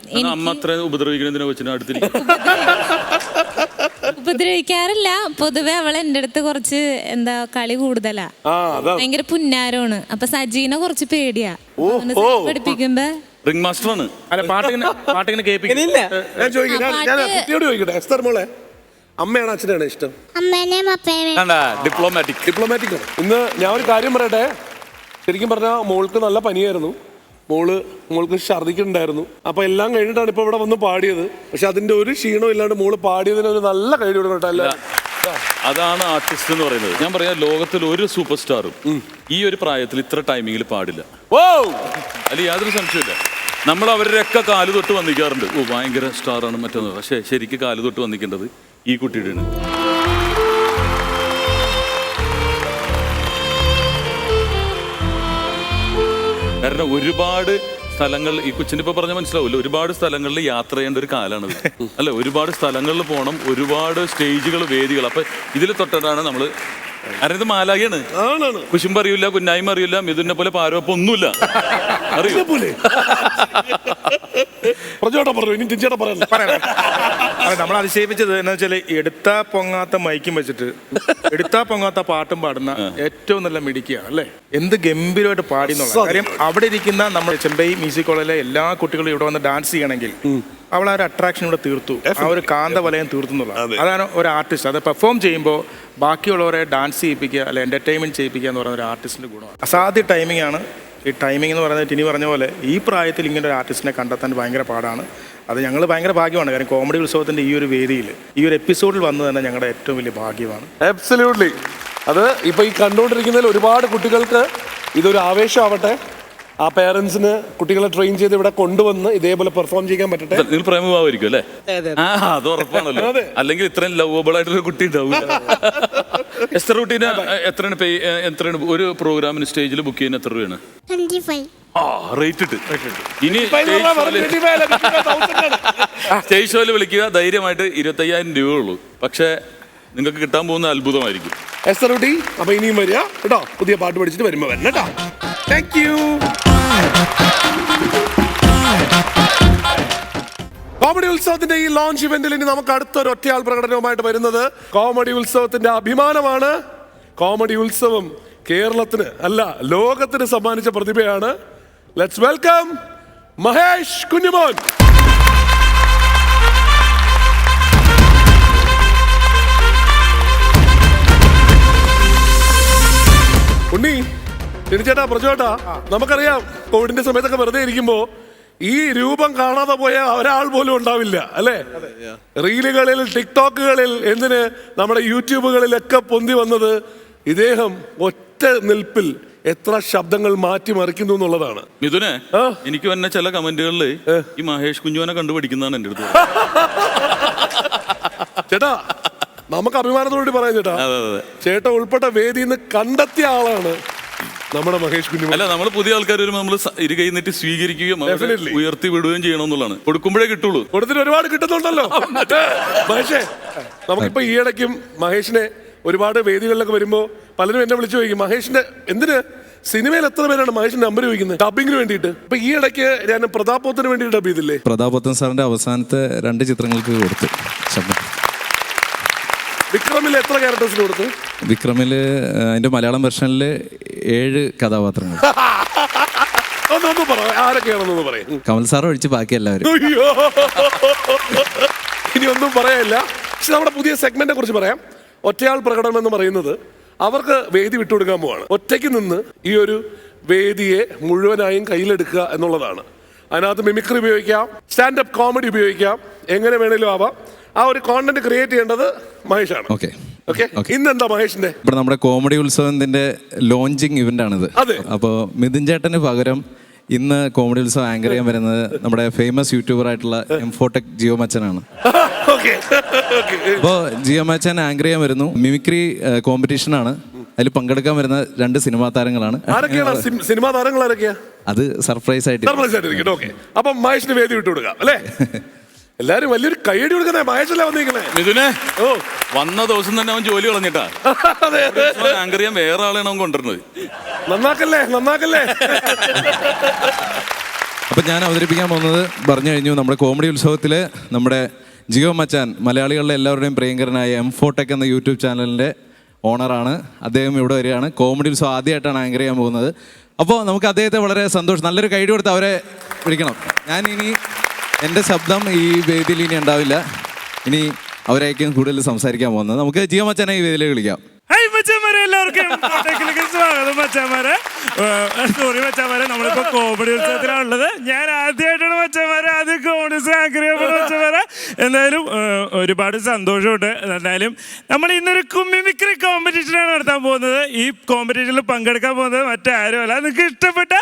ഉപദ്രവിക്കാറില്ല. പൊതുവെ അവൾ എൻ്റെ അടുത്ത് കുറച്ച് കളി കൂടുതലാ, ഭയങ്കര പുന്നാരമാണ്. അപ്പൊ സജീനെ കുറച്ച് പേടിയാ. പഠിപ്പിക്കുമ്പോ റിംഗ് മാസ്റ്ററാണ്. അമ്മയാണ് അച്ഛനാണ് ഇഷ്ടം? ഡിപ്ലോമാറ്റിക്. ഇന്ന് ഞാൻ ഒരു കാര്യം പറയട്ടെ. ശരിക്കും പറഞ്ഞാൽ മോൾക്ക് നല്ല പനിയായിരുന്നു. മോൾക്ക് ഛർദിക്കുന്നുണ്ടായിരുന്നു. അപ്പൊ എല്ലാം കഴിഞ്ഞിട്ടാണ് ഇപ്പൊ ഇവിടെ വന്ന് പാടിയത്. പക്ഷെ അതിന്റെ ഒരു ക്ഷീണവും ഇല്ലാണ്ട് മോള് പാടിയതിന് ഒരു നല്ല കൈ കൊടുക്കട്ടെ. അതാണ് ആർട്ടിസ്റ്റ് എന്ന് പറയുന്നത്. ഞാൻ പറയാം, ലോകത്തിൽ ഒരു സൂപ്പർ സ്റ്റാറും ഈ ഒരു പ്രായത്തിൽ ഇത്ര ടൈമിങ്ങിൽ പാടില്ല. അല്ല, യാതൊരു സംശയമില്ല. നമ്മൾ അവരുടെയൊക്കെ കാല് തൊട്ട് വന്നിക്കാറുണ്ട്. ഭയങ്കര സ്റ്റാറാണ് മറ്റൊന്ന്. പക്ഷെ ശരിക്കും കാല് തൊട്ട് വന്നിക്കേണ്ടത് ഈ കുട്ടിയുടെയാണ്. കാരണം ഒരുപാട് സ്ഥലങ്ങൾ ഈ കൊച്ചിൻ്റെ ഇപ്പൊ പറഞ്ഞാൽ മനസ്സിലാവില്ല. ഒരുപാട് സ്ഥലങ്ങളിൽ യാത്ര ചെയ്യേണ്ട ഒരു കാലമാണത്. അല്ല, ഒരുപാട് സ്ഥലങ്ങളിൽ പോകണം, ഒരുപാട് സ്റ്റേജുകൾ, വേദികൾ. അപ്പൊ ഇതിൽ തൊട്ടിട്ടാണ് നമ്മള് അറിയത് മാലാഖയാണ്. കുശുമ്പ് അറിയില്ല, കുന്നായ്മ അറിയില്ല, മിഥുനെ പോലെ പാരോപ്പം ഒന്നുമില്ല. നമ്മൾ അതിശയിപ്പിച്ചത് എന്താ വെച്ചാൽ എടുത്താ പൊങ്ങാത്ത മൈക്കും വെച്ചിട്ട് എടുത്താ പൊങ്ങാത്ത പാട്ടും പാടുന്ന ഏറ്റവും നല്ല മിടുക്കിയാണ് അല്ലേ. എന്ത് ഗംഭീരമായിട്ട് പാടി എന്നുള്ള കാര്യം. അവിടെ ഇരിക്കുന്ന നമ്മുടെ ചെമ്പൈ മ്യൂസിക് കോളേജിലെ എല്ലാ കുട്ടികളും ഇവിടെ വന്ന് ഡാൻസ് ചെയ്യണമെങ്കിൽ അവൾ ആ ഒരു അട്രാക്ഷൻ ഇവിടെ തീർത്തു, ആ ഒരു കാന്തവലയം തീർത്തു എന്നുള്ളത്. അതാണ് ഒരു ആർട്ടിസ്റ്റ്. അത് പെർഫോം ചെയ്യുമ്പോൾ ബാക്കിയുള്ളവരെ ഡാൻസ് ചെയ്യിപ്പിക്കുക, അല്ലെ എന്റർടൈൻമെന്റ് ചെയ്യിപ്പിക്കുക എന്ന് പറയുന്ന ഒരു ആർട്ടിസ്റ്റിന്റെ ഗുണമാണ്. അസാധ്യ ടൈമിംഗ് ആണ് ഈ ടൈമിംഗ് എന്ന് പറയുന്നത്. ടിനി പറഞ്ഞ പോലെ ഈ പ്രായത്തിൽ ഇങ്ങനെ ഒരു ആർട്ടിസ്റ്റിനെ കണ്ടെത്താൻ ഭയങ്കര പാടാണ്. അത് ഞങ്ങൾ ഭയങ്കര ഭാഗ്യമാണ്. കാരണം കോമഡി ഉത്സവത്തിന്റെ ഈ ഒരു വേദിയിൽ ഈ ഒരു എപ്പിസോഡിൽ വന്നത് തന്നെ ഞങ്ങളുടെ ഏറ്റവും വലിയ ഭാഗ്യമാണ്. അബ്സല്യൂട്ട്ലി. അത് ഇപ്പൊ ഈ കണ്ടുകൊണ്ടിരിക്കുന്നതിൽ ഒരുപാട് കുട്ടികൾക്ക് ഇതൊരു ആവേശമാവട്ടെ. ആ പേരൻസിന് കുട്ടികളെ ട്രെയിൻ ചെയ്ത് ഇവിടെ കൊണ്ടുവന്ന് ഇതേപോലെ പെർഫോം ചെയ്യാൻ പറ്റട്ടെ. നിങ്ങൾ പ്രേമഭാവായിരിക്കും അല്ലേ? അത് ഉറപ്പാണല്ലോ. അല്ലെങ്കിൽ ഇത്രയും ലവബിൾ ആയിട്ടൊരു കുട്ടി ഉണ്ടാവില്ല. എസ്തർ കുട്ടീനെ എത്രയാണ് ഒരു പ്രോഗ്രാമിന് സ്റ്റേജിൽ ബുക്ക് ചെയ്യുന്ന എത്ര രൂപയാണ്? 25. റേറ്റ് ഇട്ട് ഇനി സ്റ്റേജ് ഷോയിൽ വിളിക്കുക, ധൈര്യമായിട്ട് 25,000 രൂപയുള്ളൂ. പക്ഷെ നിങ്ങൾക്ക് കിട്ടാൻ പോകുന്ന അത്ഭുതമായിരിക്കും. എസ്തർ കുട്ടി, അപ്പൊ ഇനിയും വരിക കേട്ടോ. പുതിയ പാട്ട് പഠിച്ചിട്ട് വരുമ്പോ വരണം കേട്ടോ. Thank you. കോമഡി ഉത്സവത്തിന്റെ ഈ ലോഞ്ച് ഇവന്റിൽ ഇനി നമുക്ക് അടുത്തൊരു ഒറ്റയാൾ പ്രകടനവുമായിട്ട് വരുന്നത് കോമഡി ഉത്സവത്തിന്റെ അഭിമാനമാണ്. കോമഡി ഉത്സവം കേരളത്തിന് അല്ല ലോകത്തിന് സമ്മാനിച്ച പ്രതിഭയാണ്. Let's welcome Mahesh Kunjumon. ഉണ്ണി, ചേട്ടാ പ്രജോട്ടാ, നമുക്കറിയാം കോവിഡിന്റെ സമയത്തൊക്കെ വെറുതെ ഇരിക്കുമ്പോ ഈ രൂപം കാണാതെ പോയ ഒരാൾ പോലും ഉണ്ടാവില്ല അല്ലേ. റീലുകളിൽ, ടിക്ടോക്കുകളിൽ, എന്തിന് നമ്മുടെ യൂട്യൂബുകളിലൊക്കെ പൊന്തി വന്നത് ഇദ്ദേഹം ഒറ്റ നിൽപ്പിൽ എത്ര ശബ്ദങ്ങൾ മാറ്റിമറിക്കുന്നു എന്നുള്ളതാണ്. മിഥുനെ, എനിക്ക് വന്ന ചില കമന്റുകളിൽ ഈ മഹേഷ് കുഞ്ഞുവിനെ കണ്ടുപിടിക്കുന്നതാണ് എൻ്റെ അടുത്ത്. ചേട്ടാ, നമുക്ക് അഭിമാനത്തോട് പറയാം ചേട്ടാ, ചേട്ടൻ ഉൾപ്പെട്ട വേദിയിൽ നിന്ന് കണ്ടെത്തിയ ആളാണ് നമ്മുടെ മഹേഷ് കുഞ്ഞു. അല്ല, നമ്മൾ പുതിയ ആൾക്കാർ വരുമ്പോൾ നമ്മൾ ഇരുകൈ നീട്ടി സ്വീകരിക്കുകയും ഉയർത്തി വിടുകയും ചെയ്യണം എന്നുള്ളതാണ്. കൊടുക്കുമ്പോഴേ കിട്ടുള്ളൂ. കൊടുത്തിട്ട് ഒരുപാട് കിട്ടുന്നുണ്ടല്ലോ. മഹേഷേ, നമുക്കിപ്പോ ഈയിടയ്ക്കും മഹേഷിനെ ഒരുപാട് വേദികളിലൊക്കെ വരുമ്പോൾ പലരും എന്നെ വിളിച്ചു ചോദിക്കും, മഹേഷിന്റെ എന്തിന് സിനിമയിൽ എത്ര പേരാണ് മഹേഷിന്റെ നമ്പർ ചോദിക്കുന്നത് ഡബിങ്ങിന് വേണ്ടിയിട്ട്? ഇപ്പൊ ഈ ഇടയ്ക്ക് ഞാൻ പ്രതാപോത്തിന് വേണ്ടി ഡബ് ചെയ്തില്ലേ? പ്രതാപോത്തൻ സാറിന്റെ അവസാനത്തെ 2 ചിത്രങ്ങൾക്ക് കൊടുത്തു ശബ്ദം. വിക്രമിൽ എത്ര ക്യാരക്ടേഴ്സിന് കൊടുത്തു? വിക്രമില് അതിന്റെ മലയാളം വെർഷനിൽ 7 കഥാപാത്രങ്ങൾ. ഒന്നും പറ, ആരൊക്കെയാണെന്നൊന്ന് പറയും. കമൽ സാർ ഒഴിച്ച് ബാക്കി എല്ലാവരും. അയ്യോ, ഇനി ഒന്നും പറയാനില്ല. പക്ഷെ നമ്മുടെ പുതിയ സെഗ്മെന്റിനെ കുറിച്ച് പറയാം. ഒറ്റയാൾ പ്രകടനം എന്ന് പറയുന്നത് അവർക്ക് വേദി വിട്ടുകൊടുക്കാൻ പോവാണ്. ഒറ്റയ്ക്ക് നിന്ന് ഈ ഒരു വേദിയെ മുഴുവനായും കയ്യിലെടുക്കുക എന്നുള്ളതാണ്. അതിനകത്ത് മിമിക്രി ഉപയോഗിക്കാം, സ്റ്റാൻഡപ്പ് കോമഡി ഉപയോഗിക്കാം, എങ്ങനെ വേണേലും ആവാം. ആ ഒരു കോണ്ടന്റ് ക്രിയേറ്റ് ചെയ്യേണ്ടത് മഹേഷാണ്. ഓക്കെ. ഇന്നെന്താ മഹേഷിന്റെ? ഇവിടെ നമ്മുടെ കോമഡി ഉത്സവത്തിന്റെ ലോഞ്ചിങ് ഇവന്റ് ആണിത്. അപ്പോൾ മിഥുൻ ചേട്ടന് പകരം ഇന്ന് കോമഡി ഉത്സവം ആങ്കർ ചെയ്യാൻ വരുന്നത് നമ്മുടെ ഫേമസ് യൂട്യൂബർ ആയിട്ടുള്ള എംഫോടെക് ജിയോ മച്ചനാണ്. അപ്പോൾ ജിയോ മച്ചൻ ആങ്കർ ചെയ്യാൻ വരുന്നു. മിമിക്രി കോമ്പറ്റീഷൻ ആണ്. അതിൽ പങ്കെടുക്കാൻ വരുന്ന 2 സിനിമാ താരങ്ങളാണ്. സിനിമാ താരങ്ങൾ ആരൊക്കെയാ? അത് സർപ്രൈസ് ആയിട്ട്. അപ്പം മഹേഷിന് വേദി വിട്ടുകൊടുക്കാം അല്ലേ? എല്ലാരും വലിയൊരു കൈയടി കൊടുക്കുന്നേ. മഹേഷല്ലേ വന്നിരിക്കണേ? മിഥുനെ, വന്ന ദിവസം തന്നെ അവൻ ജോലി കളഞ്ഞിട്ടാ ആങ്കർ ചെയ്യാൻ വേറെ ആളാണ് അവൻ കൊണ്ടുവരുന്നത്. നന്നാക്കല്ലേ. അപ്പൊ ഞാൻ അവതരിപ്പിക്കാൻ പോകുന്നത് പറഞ്ഞു കഴിഞ്ഞു. നമ്മുടെ കോമഡി ഉത്സവത്തില് നമ്മുടെ ജിയോ മച്ചാൻ, മലയാളികളുടെ എല്ലാവരുടെയും പ്രിയങ്കരനായ എംഫോടെക് എന്ന യൂട്യൂബ് ചാനലിന്റെ ഓണറാണ്. അദ്ദേഹം ഇവിടെ വരികയാണ്. കോമഡി ഉത്സവം ആദ്യമായിട്ടാണ് ആങ്കർ ചെയ്യാൻ പോകുന്നത്. അപ്പോൾ നമുക്ക് അദ്ദേഹത്തെ വളരെ സന്തോഷം, നല്ലൊരു കൈഡി കൊടുത്ത് അവരെ വിളിക്കണം. ഞാൻ ഇനി എൻ്റെ ശബ്ദം ഈ വേദിയിൽ ഇനി ഉണ്ടാവില്ല. ഇനി അവരായിരിക്കും കൂടുതൽ സംസാരിക്കാൻ പോകുന്നത്. നമുക്ക് ജിയോ മച്ചാനെ ഈ വേദിയിലേക്ക് വിളിക്കാം. ഹായ് മച്ചാമാരെ, എല്ലാവർക്കും സ്വാഗതം മച്ചാമാരെ. സോറി മച്ചാമാരെ, നമ്മളിപ്പോ കോമഡി ഉത്സവത്തിലാണുള്ളത്. ഞാൻ ആദ്യമായിട്ടാണ് മച്ചാമാരെ ആദ്യം കോമഡി ഉത്സവം ആങ്കർ ചെയ്യപ്പെടുന്നത് മച്ചാമാരെ. എന്തായാലും ഒരുപാട് സന്തോഷമുണ്ട്. എന്തായാലും നമ്മൾ ഇന്നൊരു മിമിക്രി കോമ്പറ്റീഷനാണ് നടത്താൻ പോകുന്നത്. ഈ കോമ്പറ്റീഷനിൽ പങ്കെടുക്കാൻ പോകുന്നത് മറ്റാരുമല്ല, നിങ്ങൾക്ക് ഇഷ്ടപ്പെട്ട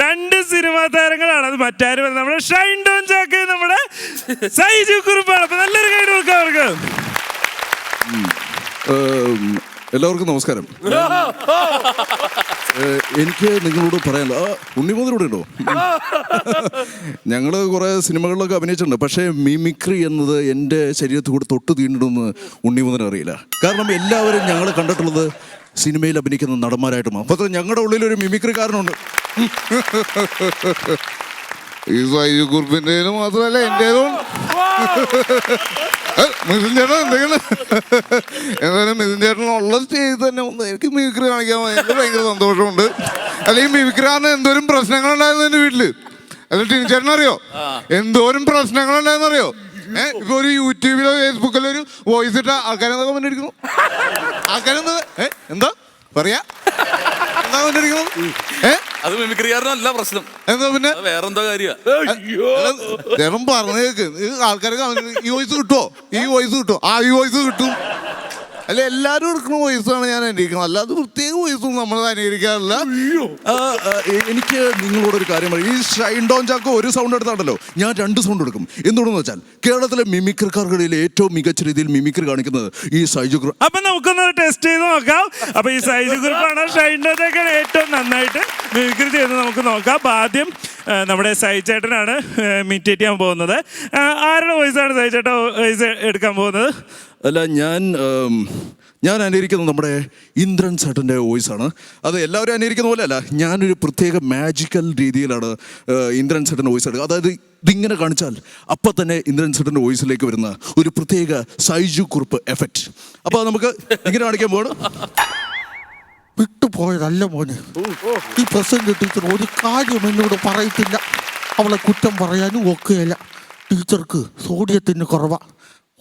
2 സിനിമാ താരങ്ങളാണ്. അത് മറ്റാരും നമ്മുടെ ഷൈൻ ടോൺ ചാക്കയും നമ്മുടെ സൈജു കുറുപ്പാണ്. അപ്പൊ നല്ലൊരു കൈ കൊടുക്കാം അവർക്ക്. എല്ലാവർക്കും നമസ്കാരം. എനിക്ക് നിങ്ങളോട് പറയാനുള്ള ഉണ്ണിമുതലൂടെ ഉണ്ടോ? ഞങ്ങൾ കുറേ സിനിമകളിലൊക്കെ അഭിനയിച്ചിട്ടുണ്ട്. പക്ഷേ മിമിക്രി എന്നത് എൻ്റെ ശരീരത്തിൽ കൂടെ തൊട്ട് തീണ്ടിടുമെന്ന് ഉണ്ണിമുതലിന് അറിയില്ല. കാരണം എല്ലാവരും ഞങ്ങൾ കണ്ടിട്ടുള്ളത് സിനിമയിൽ അഭിനയിക്കുന്ന നടന്മാരായിട്ടുമാണ്. അപ്പോൾ ഞങ്ങളുടെ ഉള്ളിലൊരു മിമിക്രിക്കാരനുണ്ട്. ഈ സൈജു കുറുപ്പിൻ്റെതിന് മാത്രമല്ല എൻ്റേതും. മിഥുൻ ചേട്ടൻ എന്തെങ്കിലും എന്തായാലും മിഥുൻ ചേട്ടനുള്ള സ്റ്റേജിൽ തന്നെ ഒന്ന് എനിക്ക് മിമിക്രി കാണിക്കാൻ എനിക്ക് ഭയങ്കര സന്തോഷമുണ്ട്. അല്ലെങ്കിൽ മിമിക്രി കാരണം എന്തോരം പ്രശ്നങ്ങളുണ്ടായിരുന്നു എൻ്റെ വീട്ടില്. അല്ല ടിനി ചേട്ടനറിയോ എന്തോരം പ്രശ്നങ്ങളുണ്ടായെന്നറിയോ? ഇപ്പൊ ഒരു യൂട്യൂബിലോ ഫേസ്ബുക്കിലോ ഒരു വോയിസ് ഇട്ട ആൾക്കാരെന്താ കമന്റ് അടിക്കുന്നു? ആൾക്കാരെന്താ എന്താ പറയാ അത് മിമിക്രിക്കാരനല്ല പ്രശ്നം. എന്താ പിന്നെ വേറെന്തോ കാര്യ പറഞ്ഞേക്ക് ആൾക്കാരെ ഈ വോയിസ് കിട്ടുമോ? ഈ വോയിസ് കിട്ടുമോ? ഈ വോയിസ് കിട്ടും. അല്ല എല്ലാവരും എടുക്കുന്ന വോയിസാണ് ഞാൻ അനുകരിക്കുന്നത്. അല്ലാതെ പ്രത്യേക വോയിസും നമ്മൾ അനുകരിക്കാറില്ല. എനിക്ക് നിങ്ങളോടൊരു കാര്യം പറയും. ഈ ഷൈൻ ടോൺ ചാക്കോ ഒരു സൗണ്ട് എടുത്താണല്ലോ, ഞാൻ 2 സൗണ്ട് എടുക്കും. എന്തുകൊണ്ടെന്ന് വെച്ചാൽ കേരളത്തിലെ മിമിക്രിക്കാർക്കിടയിൽ ഏറ്റവും മികച്ച രീതിയിൽ മിമിക്രി കാണിക്കുന്നത് ഈ സൈജു ഗ്രൂപ്പ്. അപ്പൊ നമുക്കൊന്ന് ടെസ്റ്റ് ചെയ്ത് നോക്കാം. അപ്പൊ ഈ സൈജു ഗ്രൂപ്പാണ് ഷൈൻ ടോൺ ചാക്കോയാണ് ഏറ്റവും നന്നായിട്ട് മിമിക്രി ചെയ്ത് നമുക്ക് നോക്കാം. അപ്പൊ ആദ്യം നമ്മുടെ സൈജു ചേട്ടനാണ് ഇമിറ്റേറ്റ് ചെയ്യാൻ പോകുന്നത്. ആരുടെ വോയിസാണ് സൈജു ചേട്ടൻ വോയിസ് എടുക്കാൻ പോകുന്നത്? അല്ല ഞാൻ അനുകരിക്കുന്നത് നമ്മുടെ ഇന്ദ്രൻ ചേട്ടൻ്റെ വോയിസാണ്. അത് എല്ലാവരും അനുകരിക്കുന്ന പോലെ അല്ല, ഞാനൊരു പ്രത്യേക മാജിക്കൽ രീതിയിലാണ് ഇന്ദ്രൻ ചേട്ടൻ്റെ വോയിസ് എടുക്കുക. അതായത് ഇതിങ്ങനെ കാണിച്ചാൽ അപ്പം തന്നെ ഇന്ദ്രൻ ചേട്ടൻ്റെ വോയിസിലേക്ക് വരുന്ന ഒരു പ്രത്യേക സൈജു കുറുപ്പ് എഫക്റ്റ്. അപ്പോൾ നമുക്ക് ഇങ്ങനെ കാണിക്കാൻ പോകണം. വിട്ടുപോയതല്ല മോനെ, ഈ പ്രസന്റ് ടീച്ചർ ഒരു കാര്യം എന്നോട് പറയത്തില്ല. അവളെ കുറ്റം പറയാനും ഒക്കെയല്ല. ടീച്ചർക്ക് സോഡിയത്തിന് കുറവാ.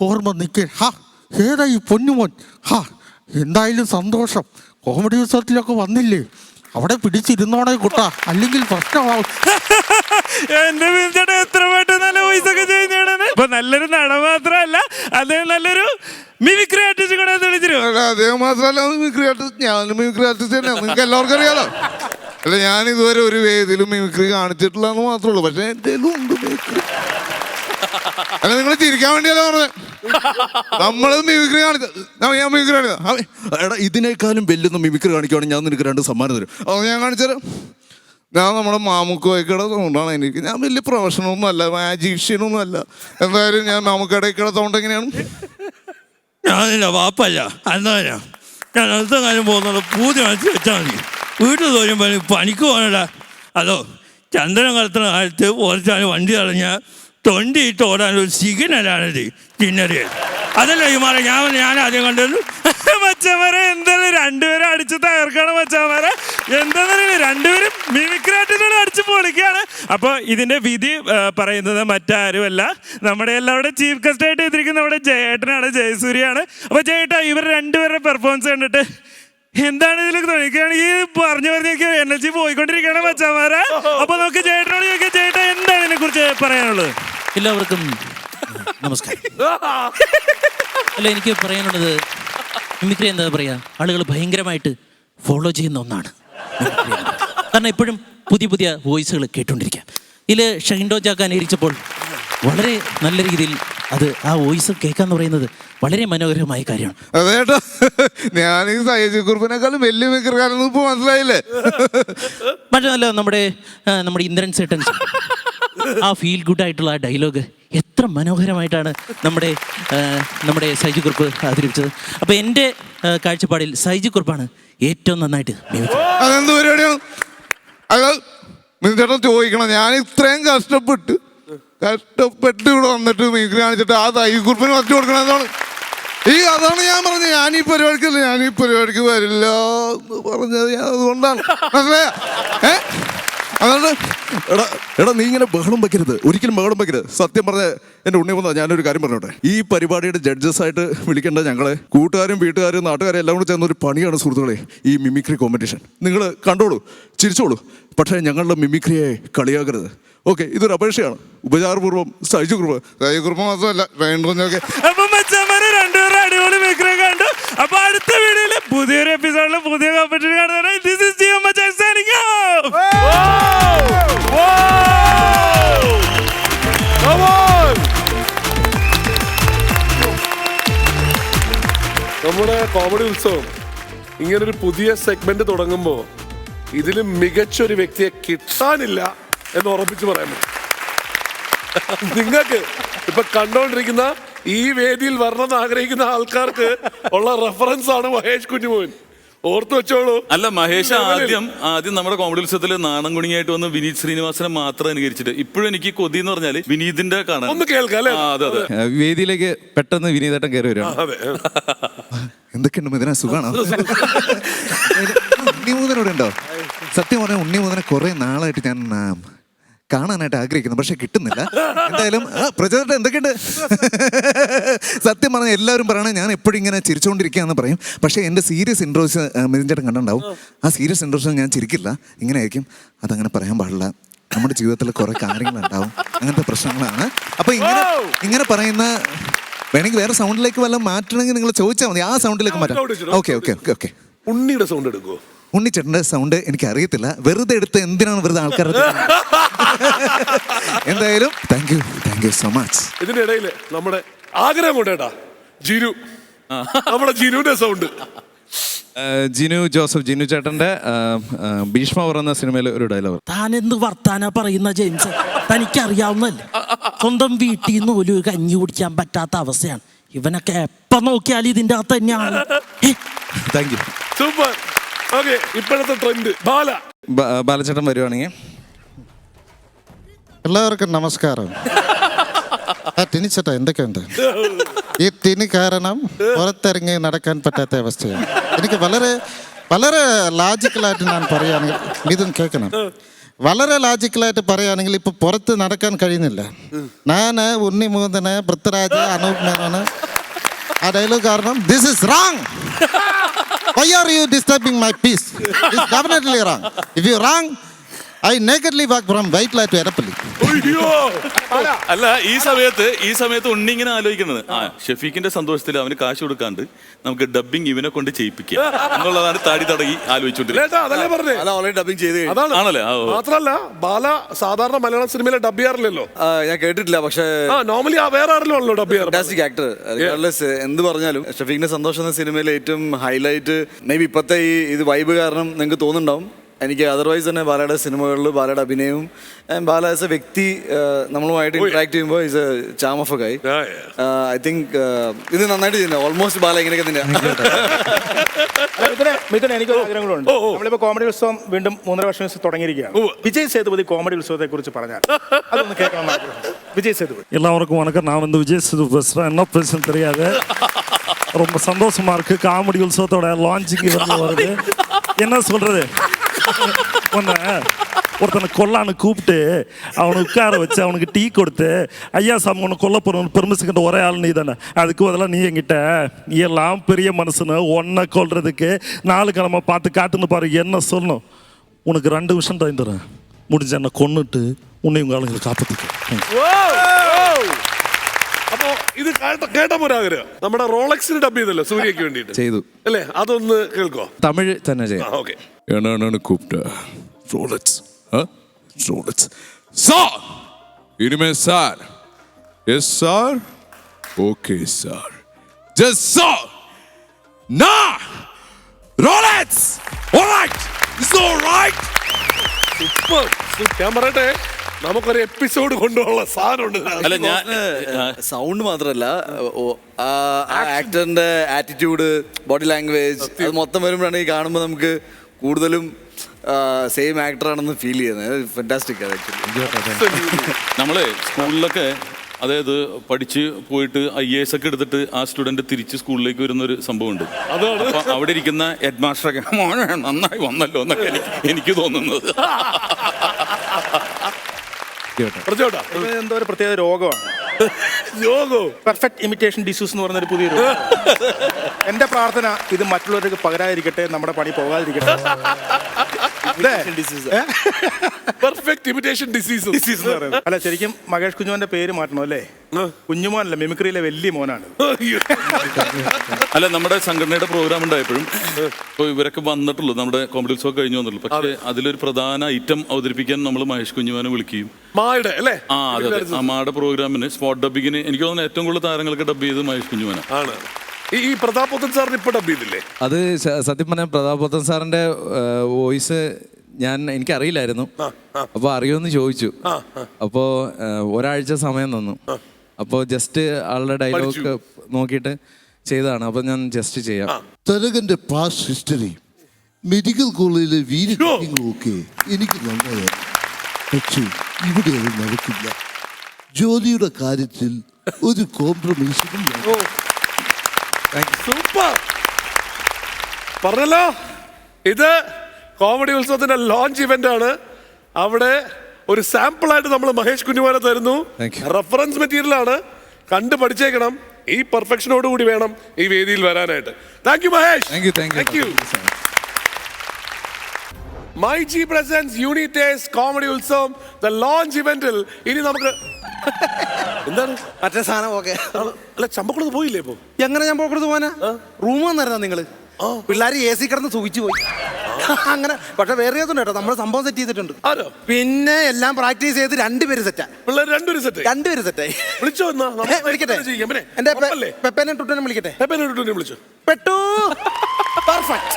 ഓർമ്മ നിൽക്കേ. ഏതാ ഈ പൊന്നുമോൻ? എന്തായാലും സന്തോഷം. കോമഡി ഉത്സവത്തിലൊക്കെ വന്നില്ലേ, അവിടെ പിടിച്ചിരുന്നോണേ കുട്ടാ, അല്ലെങ്കിൽ പ്രശ്നമാവും. എന്റെ വീഴ്ചയുടെ എത്ര പെട്ടെന്ന് നല്ല വോയിസൊക്കെ ചെയ്യുന്നതാണ്. അപ്പൊ നല്ലൊരു നട മാത്രമല്ല, അദ്ദേഹം നല്ലൊരു മിമിക്രി ആർട്ടിസ്റ്റ് കൂടെ വിളിച്ചിരും. അദ്ദേഹം മാത്രമല്ല മിമിക്രി ആർട്ടിസ്റ്റ്, ഞാൻ മിമിക്രി ആർട്ടിസ്റ്റ് തന്നെ. നിങ്ങൾക്ക് എല്ലാവർക്കും അറിയാലോ. അല്ല ഞാൻ ഇതുവരെ ഒരു വേദിയിലും മിമിക്രി കാണിച്ചിട്ടില്ല എന്ന് മാത്രമേ ഉള്ളൂ. പക്ഷെ എൻ്റെ ഉണ്ട് മിമിക്രി. അല്ല നിങ്ങൾ ചിരിക്കാൻ വേണ്ടിയല്ല പറഞ്ഞത്. നമ്മള് മിമിക്രി കാണിച്ച ഞാൻ മിമിക്രി കാണിച്ച എടാ ഇതിനേക്കാളും വലിയൊന്ന് മിമിക്രി കാണിക്കുവാണെങ്കിൽ ഞാൻ നിനക്ക് 2 സമ്മാനം തരും. അത് ഞാൻ കാണിച്ചുതരാം. ഞാൻ നമ്മുടെ മാമുക്കോയ്ക്കട സൗണ്ടാണ് എനിക്ക്. ഞാൻ വലിയ പ്രൊഫഷണലൊന്നും അല്ല, മാജീഷ്യനൊന്നും അല്ല. എന്തായാലും ഞാൻ മാമുക്കടയ്ക്കട സൗണ്ട് എങ്ങനെയാണ്? ഞാനില്ല വാപ്പല്ല. എന്താ ഞാൻ അടുത്ത കാര്യം പോകുന്നുള്ള പൂതി മനസ്സിൽ വെച്ചാൽ മതി. വീട്ടിൽ തോന്നുമ്പോൾ പണിക്ക് പോകണടാ. അതോ ചന്ദനം കലത്തുന്ന കാലത്ത് കുറച്ചാൽ വണ്ടി തടഞ്ഞാൽ തൊണ്ടിയിട്ട് ഓടാനൊരു സിഗ്നലാണിത്. തിന്നറിയാൻ അതല്ല ഈ മാറ ഞാൻ ആദ്യം കണ്ടത്. മച്ചന്മാരെ എന്തായാലും രണ്ടുപേരും അടിച്ച് തകർക്കാണ് മച്ചന്മാരെ. എന്താണെന്നറിയില്ല, രണ്ടുപേരും മിമിക്രാറ്റിനോട് അടിച്ച് പൊളിക്കുകയാണ്. അപ്പോൾ ഇതിൻ്റെ വിധി പറയുന്നത് മറ്റാരുമല്ല, നമ്മുടെ എല്ലാവരുടെ ചീഫ് ഗസ്റ്റ് ആയിട്ട് എത്തിയിരിക്കുന്ന നമ്മുടെ ജയേട്ടനാണ്, ജയസൂര്യാണ്. അപ്പോൾ ജയേട്ടാ, ഇവർ രണ്ടുപേരുടെ പെർഫോമൻസ് കണ്ടിട്ട് എന്താണ് ഇതിലേക്ക് തോന്നിക്കുകയാണ്? ഈ പറഞ്ഞു എനർജി പോയിക്കൊണ്ടിരിക്കുകയാണ് മച്ചാമാരെ. അപ്പൊ നമുക്ക് ചേട്ടനോട് ചോദിക്കാം, ചേട്ടാ എന്താണ് ഇതിനെ കുറിച്ച് പറയാനുള്ളത്? എല്ലാവർക്കും നമസ്കാരം. അല്ല, എനിക്ക് പറയാനുള്ളത് മിമിക്രി എന്താ പറയാ, ആളുകൾ ഭയങ്കരമായിട്ട് ഫോളോ ചെയ്യുന്ന ഒന്നാണ്. കാരണം എപ്പോഴും പുതിയ പുതിയ വോയിസുകൾ കേട്ടുകൊണ്ടിരിക്കുക. ഇതിൽ ഷൈൻഡോ ജാക്കാൻ ഇരിച്ചപ്പോൾ വളരെ നല്ല രീതിയിൽ അത് ആ വോയിസ് കേൾക്കാന്ന് പറയുന്നത് വളരെ മനോഹരമായ കാര്യമാണ്. അതേട്ടോ, ഞാൻ ഈ സയ്യിദ് കുറുപ്പിനേക്കാളും വലിയ മിമിക്രിക്കാരൊന്നും ഇപ്പൊ മനസ്സിലായില്ലേ? മറ്റല്ല, നമ്മുടെ ഇന്ദ്രൻ സേട്ടൻ ആ ഫീൽ ഗുഡ് ആയിട്ടുള്ള ആ ഡയലോഗ് എത്ര മനോഹരമായിട്ടാണ് നമ്മുടെ സൈജു കുറുപ്പ് അവതരിപ്പിച്ചത്. അപ്പോൾ എൻ്റെ കാഴ്ചപ്പാടിൽ സൈജു കുറുപ്പാണ് ഏറ്റവും നന്നായിട്ട് അതെന്ത് പരിപാടിയാണ്? അത് ചേട്ടൻ ചോദിക്കണം. ഞാൻ ഇത്രയും കഷ്ടപ്പെട്ട് ഇവിടെ വന്നിട്ട് മിമിക്രി കാണിച്ചിട്ട് ആ സയ്യിദ് കുറുപ്പിന് വച്ചു കൊടുക്കണമെന്നാണ്. അതാണ് ഞാൻ പറഞ്ഞത്. ഞാൻ ഈ പരിപാടിക്ക് വരില്ല എന്ന് പറഞ്ഞത് ഞാൻ അതുകൊണ്ടാണ്. മനസ്സിലായോ? അതുകൊണ്ട് എടാ നീ ഇങ്ങനെ ബഹളം വെക്കരുത്, ഒരിക്കലും ബഹളം വെക്കരുത്. സത്യം പറഞ്ഞ എൻ്റെ ഉണ്ണി വന്നാൽ ഞാനൊരു കാര്യം പറഞ്ഞോട്ടെ. ഈ പരിപാടിയുടെ ജഡ്ജസായിട്ട് വിളിക്കേണ്ട ഞങ്ങളെ കൂട്ടുകാരും വീട്ടുകാരും നാട്ടുകാരും എല്ലാം കൂടെ ചേർന്നൊരു പണിയാണ് സുഹൃത്തുക്കളെ ഈ മിമിക്രി കോമ്പറ്റീഷൻ. നിങ്ങൾ കണ്ടോളൂ, ചിരിച്ചോളൂ, പക്ഷേ ഞങ്ങളുടെ മിമിക്രിയെ കളിയാക്കരുത്. ഓക്കെ, ഇതൊരു അപേക്ഷയാണ്. ഉപചാരപൂർവ്വം സൈജു കുറുപ്പ് മാത്രമല്ല രണ്ടുപേരും അടിപൊളി മിമിക്രി കണ്ടു. അപ്പൊ അടുത്ത വീഡിയോയില് പുതിയൊരു എപ്പിസോഡില് പുതിയ കോമ്പറ്റീഷൻ കാണുന്നതാണ്. This is Gio Machan signing off. നമ്മുടെ കോമഡി ഉത്സവം ഇങ്ങനൊരു പുതിയ സെഗ്മെന്റ് തുടങ്ങുമ്പോൾ ഇതിലും മികച്ചൊരു വ്യക്തിയെ കിട്ടാനില്ല എന്ന് ഉറപ്പിച്ച് പറയാൻ പറ്റും. നിങ്ങൾക്ക് ഇപ്പൊ കണ്ടോണ്ടിരിക്കുന്ന ഈ വേദിയിൽ വരണമെന്ന് ആഗ്രഹിക്കുന്ന ആൾക്കാർക്ക് ഉള്ള റെഫറൻസ് ആണ് മഹേഷ് കുഞ്ഞുമോൻ. ഓർത്തു വെച്ചോളൂ. അല്ല, മഹേഷ് ആദ്യം നമ്മുടെ കോമഡി ഉത്സവത്തിൽ നാണം കുണിയായിട്ട് വന്ന് വിനീത് ശ്രീനിവാസനെ മാത്രം അനുകരിച്ചിട്ട് ഇപ്പോഴും എനിക്ക് കൊതി എന്ന് പറഞ്ഞാല് വിനീതിന്റെ കാണാൻ. ഒന്ന് കേൾക്കാം. അതെ, വേദിയിലേക്ക് പെട്ടെന്ന് വിനീതേട്ടൻ കയറി വരികയാണ്. എന്തൊക്കെയുണ്ട് മിഥുന, സുഖാണോ? ഉണ്ണിമൂതനോടെ ഉണ്ടോ? സത്യം പറഞ്ഞാൽ ഉണ്ണിമൂതനെ കുറെ നാളായിട്ട് ഞാൻ കാണാനായിട്ട് ആഗ്രഹിക്കുന്നു, പക്ഷെ കിട്ടുന്നില്ല. എന്തായാലും പ്രചോദനം എന്തൊക്കെയുണ്ട്? സത്യം പറഞ്ഞാൽ എല്ലാവരും പറയണേ ഞാൻ എപ്പോഴും ഇങ്ങനെ ചിരിച്ചുകൊണ്ടിരിക്കുകയെന്ന് പറയും. പക്ഷേ എൻ്റെ സീരിയസ് ഇൻട്രോസ് മിഥുൻ ചേട്ടൻ കണ്ടുണ്ടാവും. ആ സീരിയസ് ഇൻട്രോസ് ഞാൻ ചിരിക്കില്ല, ഇങ്ങനെ ആയിരിക്കും. അതങ്ങനെ പറയാൻ പാടില്ല. നമ്മുടെ ജീവിതത്തിൽ കുറേ കാര്യങ്ങളുണ്ടാവും, അങ്ങനത്തെ പ്രശ്നങ്ങളാണ്. അപ്പോൾ ഇങ്ങനെ പറയുന്ന വേണമെങ്കിൽ വേറെ സൗണ്ടിലേക്ക് വല്ലതും മാറ്റണമെങ്കിൽ നിങ്ങൾ ചോദിച്ചാൽ മതി. ആ സൗണ്ടിലേക്ക് മാറ്റാം. ഓക്കെ. ഉണ്ണിയുടെ സൗണ്ട് എടുക്കുമോ? ഉണ്ണിച്ചേട്ടൻ്റെ സൗണ്ട് എനിക്ക് അറിയത്തില്ല. വെറുതെ എടുത്ത് എന്തിനാണ് വെറുതെ ആൾക്കാരുടെ. എന്തായാലും താങ്ക് യു സോ മച്ച്. ഇതിന്റെ ഇടയിൽ നമ്മുടെ ആഗ്രഹം കൊണ്ടേട്ടാ ജിനു, നമ്മുടെ ജിനുവിന്റെ സൗണ്ട്. ജിനു ചേട്ടൻ്റെ ഭീഷ്മ പറയുന്ന സിനിമയിൽ ഒരു ഡയലോഗ്. താൻ എന്ത് വർത്താന പറയുന്ന ജെയിംസ്? തനിക്കറിയാവുന്നല്ലേ, സ്വന്തം വീട്ടിൽ നിന്ന് ഒരു കഞ്ഞി കുടിക്കാൻ പറ്റാത്ത അവസ്ഥയാണ്. ഇവനൊക്കെ എപ്പ നോക്കിയാലും ഇതിന്റെ അകത്ത് തന്നെയാണ്. Thank you. സൂപ്പർ. ഓക്കെ, ഇപ്പോഴത്തെ ട്രെൻഡ് ബാലചേട്ടൻ വരുവാണെങ്കിൽ. എല്ലാവർക്കും നമസ്കാരം. ടിനിച്ചേട്ടാ എന്തൊക്കെയുണ്ട്? ഈ ടിനി കാരണം പുറത്തിറങ്ങി നടക്കാൻ പറ്റാത്ത അവസ്ഥയാണ്. എനിക്ക് വളരെ വളരെ ലാജിക്കലായിട്ട് ഞാൻ പറയുകയാണെങ്കിൽ ഇതും കേൾക്കണം. വളരെ ലാജിക്കലായിട്ട് പറയുകയാണെങ്കിൽ ഇപ്പൊ പുറത്ത് നടക്കാൻ കഴിയുന്നില്ല. ഞാൻ ഉണ്ണി മൂന്നന്, പൃഥ്വിരാജ്, അനൂപ് മേനോന് ആ ഡയലോഗ് കാരണം this is wrong. Why are you disturbing my peace? It's definitely wrong. If you're wrong, I nakedly walk from Waitla to Erapalli. അല്ല, ഈ സമയത്ത് ഉണ്ണി ഇങ്ങനെ ആലോചിക്കുന്നത് ഷെഫീഖിന്റെ സന്തോഷത്തിൽ അവന് കാശ് കൊടുക്കാണ്ട് നമുക്ക് ഡബിങ് ഇവനെ കൊണ്ട് ചെയ്യിപ്പിക്കുക എന്നുള്ളതാണ് താടി തടകി ആലോചിച്ചോണ്ടിരിക്കുന്നത്. മാത്രല്ല ബാല സാധാരണ മലയാളം സിനിമയിലെ ഡബ് ചെയ്യാറില്ലല്ലോ. ഞാൻ കേട്ടിട്ടില്ല, പക്ഷേ നോർമലി വേറെ ആരെല്ലോ ഡബ് ചെയ്യാറ്. Fantastic actor. എന്ത് പറഞ്ഞാലും ഷെഫീഖിന്റെ സന്തോഷം എന്ന സിനിമയിലെ ഏറ്റവും ഹൈലൈറ്റ് മേ ബി ഇപ്പത്തെ ഇത് വൈബ് കാരണം നിങ്ങൾക്ക് തോന്നുന്നുണ്ടാവും. എനിക്ക് അതർവൈസ് തന്നെ ബാലയുടെ സിനിമകളിൽ ബാലയുടെ അഭിനയവും ബാല ആസ് എ വ്യക്തി നമ്മളുമായിട്ട് ഇന്ററാക്ട് ചെയ്യുമ്പോൾ is a charm of a guy. I think ഇത് നന്നായിട്ട് ചെയ്യുന്നത് ഓൾമോസ്റ്റ് ബാല ഇങ്ങനെയൊക്കെ തന്നെയാണ്. മിഥുൻ എനിക്കൊരു ആഗ്രഹങ്ങളുണ്ട്. നമ്മളിപ്പോൾ കോമഡി ഉത്സവം വീണ്ടും 3.5 വർഷം തുടങ്ങിയിരിക്കുകയാണ്. വിജയ് സേതുപതി കോമഡി ഉത്സവത്തെ കുറിച്ച് പറഞ്ഞാൽ അതൊന്ന് കേൾക്കണം. விஜய் சேதுபதி எல்லாருக்கும் வணக்கம். நான் வந்து விஜய் சேதுபதி பேசுகிறேன். என்ன பேசுன்னு தெரியாது. ரொம்ப சந்தோஷமா இருக்கு. காமெடி உற்சவத்தோட லான்ச்சிங் வருது. என்ன சொல்றது, ஒருத்தனை கொல்லான்னு கூப்பிட்டு அவனை உட்கார வச்சு அவனுக்கு டீ கொடுத்து ஐயா சாமி உன்னை கொல்ல போறவனு பெருமிசுக்கிட்ட ஒரே ஆள் நீ தானே, அதுக்கு பதிலாக நீ என்கிட்ட நீ எல்லாம் பெரிய மனுஷனு ஒன்றை கொல்றதுக்கு 4 கிழமை பார்த்து காட்டுன்னு பாரு. என்ன சொல்லணும், உனக்கு 2 விஷயம் தான் தரேன். முடிஞ்ச என்னை கொன்னுட்டு ഉണ്ണി ആളുകൾ കാപ്പത്തിക്കും. അപ്പോ ഇത് കേട്ട പോരാഗ്രഹം നമ്മുടെ റോളക്സിന് ഡബ് ചെയ്തല്ലോ സൂര്യക്ക് വേണ്ടിയിട്ട് ചെയ്തു അല്ലേ, അതൊന്ന് കേൾക്കോ. തമിഴ് തന്നെ ചെയ്യാം. ഓക്കെ. എന്നാണ് കൂപ്പിട്ട റോളക്സ് റോളക്സ് സാർ ഇനിമേ sir yes sir okay sir just sir നാ Rolex alright it's alright. Super. ഞാൻ പറയട്ടെ, നമുക്കൊരു എപ്പിസോഡ് കൊണ്ടുള്ള സാധനമുണ്ട്. അല്ല, ഞാൻ സൗണ്ട് മാത്രമല്ല ആക്ടറിന്റെ ആറ്റിറ്റ്യൂഡ്, ബോഡി ലാംഗ്വേജ്, അത് മൊത്തം വരുമ്പോഴാണ് ഈ കാണുമ്പോൾ നമുക്ക് കൂടുതലും സെയിം ആക്ടറാണെന്ന് ഫീൽ ചെയ്യുന്നത്. ഫാന്റാസ്റ്റിക് ആണ് ആക്ച്വലി. നമ്മളെ സ്കൂളിലൊക്കെ അതായത് പഠിച്ച് പോയിട്ട് IAS ഒക്കെ എടുത്തിട്ട് ആ സ്റ്റുഡന്റ് തിരിച്ച് സ്കൂളിലേക്ക് വരുന്ന ഒരു സംഭവമുണ്ട്. അപ്പൊ അവിടെ ഇരിക്കുന്ന ഹെഡ് മാസ്റ്ററൊക്കെ മോനെ നന്നായി വന്നല്ലോ എന്നൊക്കെ എനിക്ക് തോന്നുന്നത്. എന്തോ ഒരു പ്രത്യേക രോഗമാണ്. പെർഫെക്റ്റ് ഇമിറ്റേഷൻ ഡിസീസ് എന്ന് പറഞ്ഞൊരു പുതിയ രോഗം. എന്റെ പ്രാർത്ഥന ഇത് മറ്റുള്ളവർക്ക് പകരാതിരിക്കട്ടെ, നമ്മുടെ പണി പോകാതിരിക്കട്ടെ. അല്ല, ശരിക്കും മഹേഷ് കുഞ്ഞുമോന്റെ പേര് മാറ്റണം അല്ലേ? കുഞ്ഞുമോനല്ല, മിമിക്രിയിലെ വലിയ മോനാണ്. അല്ല, നമ്മുടെ സംഘടനയുടെ പ്രോഗ്രാം ഉണ്ടായപ്പോഴും ഇപ്പോൾ ഇവരൊക്കെ വന്നിട്ടുള്ളൂ, നമ്മുടെ കോമഡി ഉത്സവം കഴിഞ്ഞു വന്നിട്ടുള്ളൂ. പക്ഷേ അതിലൊരു പ്രധാന ഐറ്റം അവതരിപ്പിക്കാൻ നമ്മൾ മഹേഷ് കുഞ്ഞുമോനെ വിളിക്കുകയും മായുടെ പ്രോഗ്രാമിന് സ്പോട്ട് ഡബിങ്ങിന് എനിക്ക് തോന്നുന്നു ഏറ്റവും കൂടുതൽ താരങ്ങൾക്ക് ഡബ് ചെയ്ത് മഹേഷ് കുഞ്ഞുമോനാണ്. ഈ പ്രതാപോത്തൻ സാറിന് ഇപ്പൊ ഡബ് ചെയ്തില്ലേ? അത് സത്യം പറഞ്ഞ പ്രതാപോത്തൻ സാറിന്റെ വോയിസ് എനിക്കറിയില്ലായിരുന്നു. അപ്പോൾ അറിയുമെന്ന് ചോദിച്ചു. അപ്പോൾ ഒരാഴ്ച സമയം തന്നു. അപ്പോൾ ജസ്റ്റ് ആളുടെ ഡയലോഗ് നോക്കിയിട്ട് ചെയ്തതാണ്. അപ്പോൾ ഞാൻ ജസ്റ്റ് ചെയ്യാം. തരകന്റെ പാസ്റ്റ് ഹിസ്റ്ററി, മെഡിക്കൽ കോളേജിലെ വീരങ്ങളും ഒക്കെ എനിക്ക് നന്നായി. പക്ഷേ ഇവിടെ അത് നടക്കില്ല. ജോലിയുടെ കാര്യത്തിൽ ഒരു കോംപ്രമൈസിനും സൂപ്പർ പറഞ്ഞല്ലോ. ഇത് കോമഡി ഉത്സവത്തിന്റെ ലോഞ്ച് ഇവന്റ് ആണ്. അവിടെ ഒരു സാമ്പിൾ ആയിട്ട് നമ്മൾ മഹേഷ് കുഞ്ഞുമോനെ തരുന്നു. റെഫറൻസ് മെറ്റീരിയൽ ആണ്, കണ്ടു പഠിച്ചേക്കണം. ഈ പെർഫെക്ഷനോട് കൂടി വേണം ഈ വേദിയിൽ വരാനായിട്ട്. Thank you Mahesh. Thank you. My G presents യൂണിറ്റേഴ്സ് കോമഡി ഉത്സവം ദ ലോഞ്ച് ഇവന്റിൽ ഇനി നമുക്ക് എന്താണ് മറ്റേ സാധനം. ഓക്കെ. അല്ല, ചമ്പക്കുളത്ത് പോയില്ലേ ഇപ്പൊ? എങ്ങനെ ചമ്പക്കുളത്ത് പോവാനാ? റൂം വന്നായിരുന്നാ നിങ്ങള്? പിള്ളേർ AC കിടന്ന് സൂചിച്ചു പോയി. അങ്ങനെ പക്ഷെ വേറെ ഒന്നും കേട്ടോ, നമ്മൾ സംഭവം സെറ്റ് ചെയ്തിട്ടുണ്ട്. പിന്നെ എല്ലാം പ്രാക്ടീസ് ചെയ്ത് 2 പേര് സെറ്റായി. രണ്ടുപേര് സെറ്റായി. വിളിച്ചോ? വിളിക്കട്ടെ, എന്റെ പെപ്പനെ ടുട്ടനെ വിളിക്കട്ടെ. വിളിച്ചു. പെട്ടു. പെർഫെക്റ്റ്.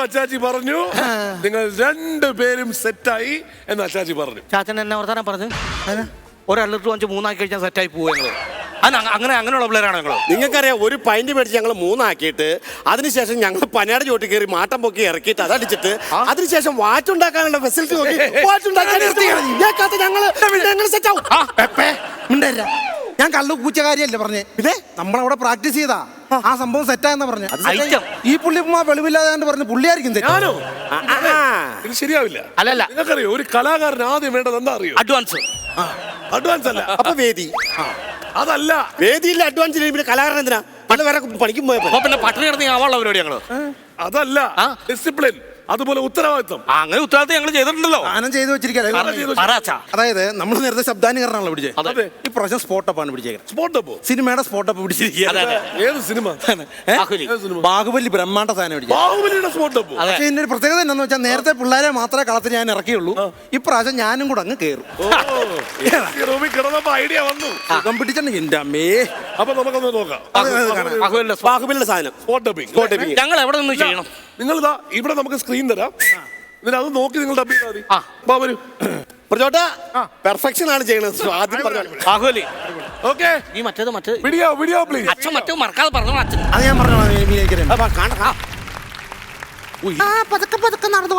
അച്ചാച്ചി പറഞ്ഞു നിങ്ങൾ 2 പേരും സെറ്റായി എന്ന് അച്ചാച്ചി പറഞ്ഞു. ചാച്ചൻ എന്നെ വർത്താനം പറഞ്ഞു ഒരള്ളിട്ട് വാങ്ങിച്ച് 3 ആക്കി കഴിഞ്ഞാൽ സെറ്റായി പോവുക ഞങ്ങള്. അങ്ങനെയുള്ള പിള്ളേരാണ് ഞങ്ങൾ. നിങ്ങൾക്കറിയാം, ഒരു പൈന്റ് മേടിച്ച് ഞങ്ങൾ 3 ആക്കിയിട്ട് അതിനുശേഷം ഞങ്ങൾ പനയുടെ ചോട്ടി കയറി മാട്ടം പൊക്കി ഇറക്കിയിട്ട് അതടിച്ചിട്ട് അതിനുശേഷം വാച്ചുണ്ടാക്കാനുള്ള ഫെസിലിറ്റി നോക്കി ഞാൻ കള്ളു പൂച്ചകാരിയല്ലേ പറഞ്ഞേ. ഇതേ നമ്മളവിടെ പ്രാക്ടീസ് ചെയ്താ ആ സംഭവം സെറ്റായെന്നാ പറഞ്ഞ. ഈ പുള്ളി വെളിവില്ലാതെ പറഞ്ഞു പുള്ളിയായിരിക്കും. ഇത് ശരിയാവില്ല. അല്ലല്ല, നിങ്ങൾക്കറിയോ ഒരു കലാകാരൻ ആദ്യം വേണ്ടത് എന്താ അറിയോ? അഡ്വാൻസ് അല്ല, അപ്പൊ വേദി. അതല്ല, വേദിയിൽ അഡ്വാൻസ് പിന്നെ കലാകാരൻ എന്തിനാ? പല വേറെ പണിക്കും പോയപ്പോ പിന്നെ പട്ടിണി കിടന്ന് ആവാനുള്ള പരിപാടി ഞങ്ങള്. അതല്ല, ഡിസിപ്ലിൻ. അതുപോലെ ഉത്തരവാദിത്വം. അങ്ങനെ ഉത്തരവാദിത്തം ഞങ്ങൾ ചെയ്തിട്ടുണ്ടല്ലോ. സാധനം ചെയ്തു വെച്ചിരിക്കുക. അതായത് നമ്മൾ നേരത്തെ ശബ്ദാനുകരണമാണല്ലോ പിടിച്ചത്. ഈ പ്രാവശ്യം സ്പോട്ടപ്പാണ് പിടിച്ചേക്കുന്നത്. സ്പോട്ടപ്പോ? സിനിമയുടെ സ്പോട്ടപ്പ് പിടിച്ചിരിക്കുക. ഏത് സിനിമ? ബാഹുബലി ബ്രഹ്മാണ്ഡ സാധനം പിടിച്ചത്. ബാഹുബലിയുടെ സ്പോട്ടപ്പോ? പക്ഷേ ഇതിന്റെ ഒരു പ്രത്യേകത എന്താണെന്ന് വെച്ചാൽ നേരത്തെ പിള്ളേരെ മാത്രമേ കളത്തിൽ ഞാൻ ഇറക്കിയുള്ളൂ. ഇപ്രാവശ്യം ഞാനും കൂടെ അങ്ങ് കയറും. റൂമിൽ കിടന്നപ്പോ ഐഡിയ വന്നു. സുഖം പിടിച്ചിട്ടുണ്ട് എന്റെ അമ്മേ. അപ്പൊ നമുക്കൊന്ന് നോക്കാം. ബാഹുബലിയുടെ സാധനം സ്പോട്ടപ്പിംഗ് ഞങ്ങൾ എവിടെ നിന്ന് ചെയ്യണം? നിങ്ങൾ ഇതാ ഇവിടെ നമുക്ക് സ്ക്രീൻ തരാം. എന്നിട്ട് അത് നോക്കി നിങ്ങൾ ഡബ് ചെയ്താൽ മതി. ബാബു പ്രജോട്ടാ പെർഫെക്ഷൻ ആണ് ചെയ്യുന്നത്. ആദ്യം ബാഹുബലി. ഓക്കെ. ഈ മറ്റേത് വീഡിയോ പ്ലീസ്. അച്ഛൻ മറ്റേ മറക്കാതെ പറഞ്ഞു. അച്ഛൻ അത് ഞാൻ പറഞ്ഞു. പതുക്കെ പതുക്കെ നടന്നു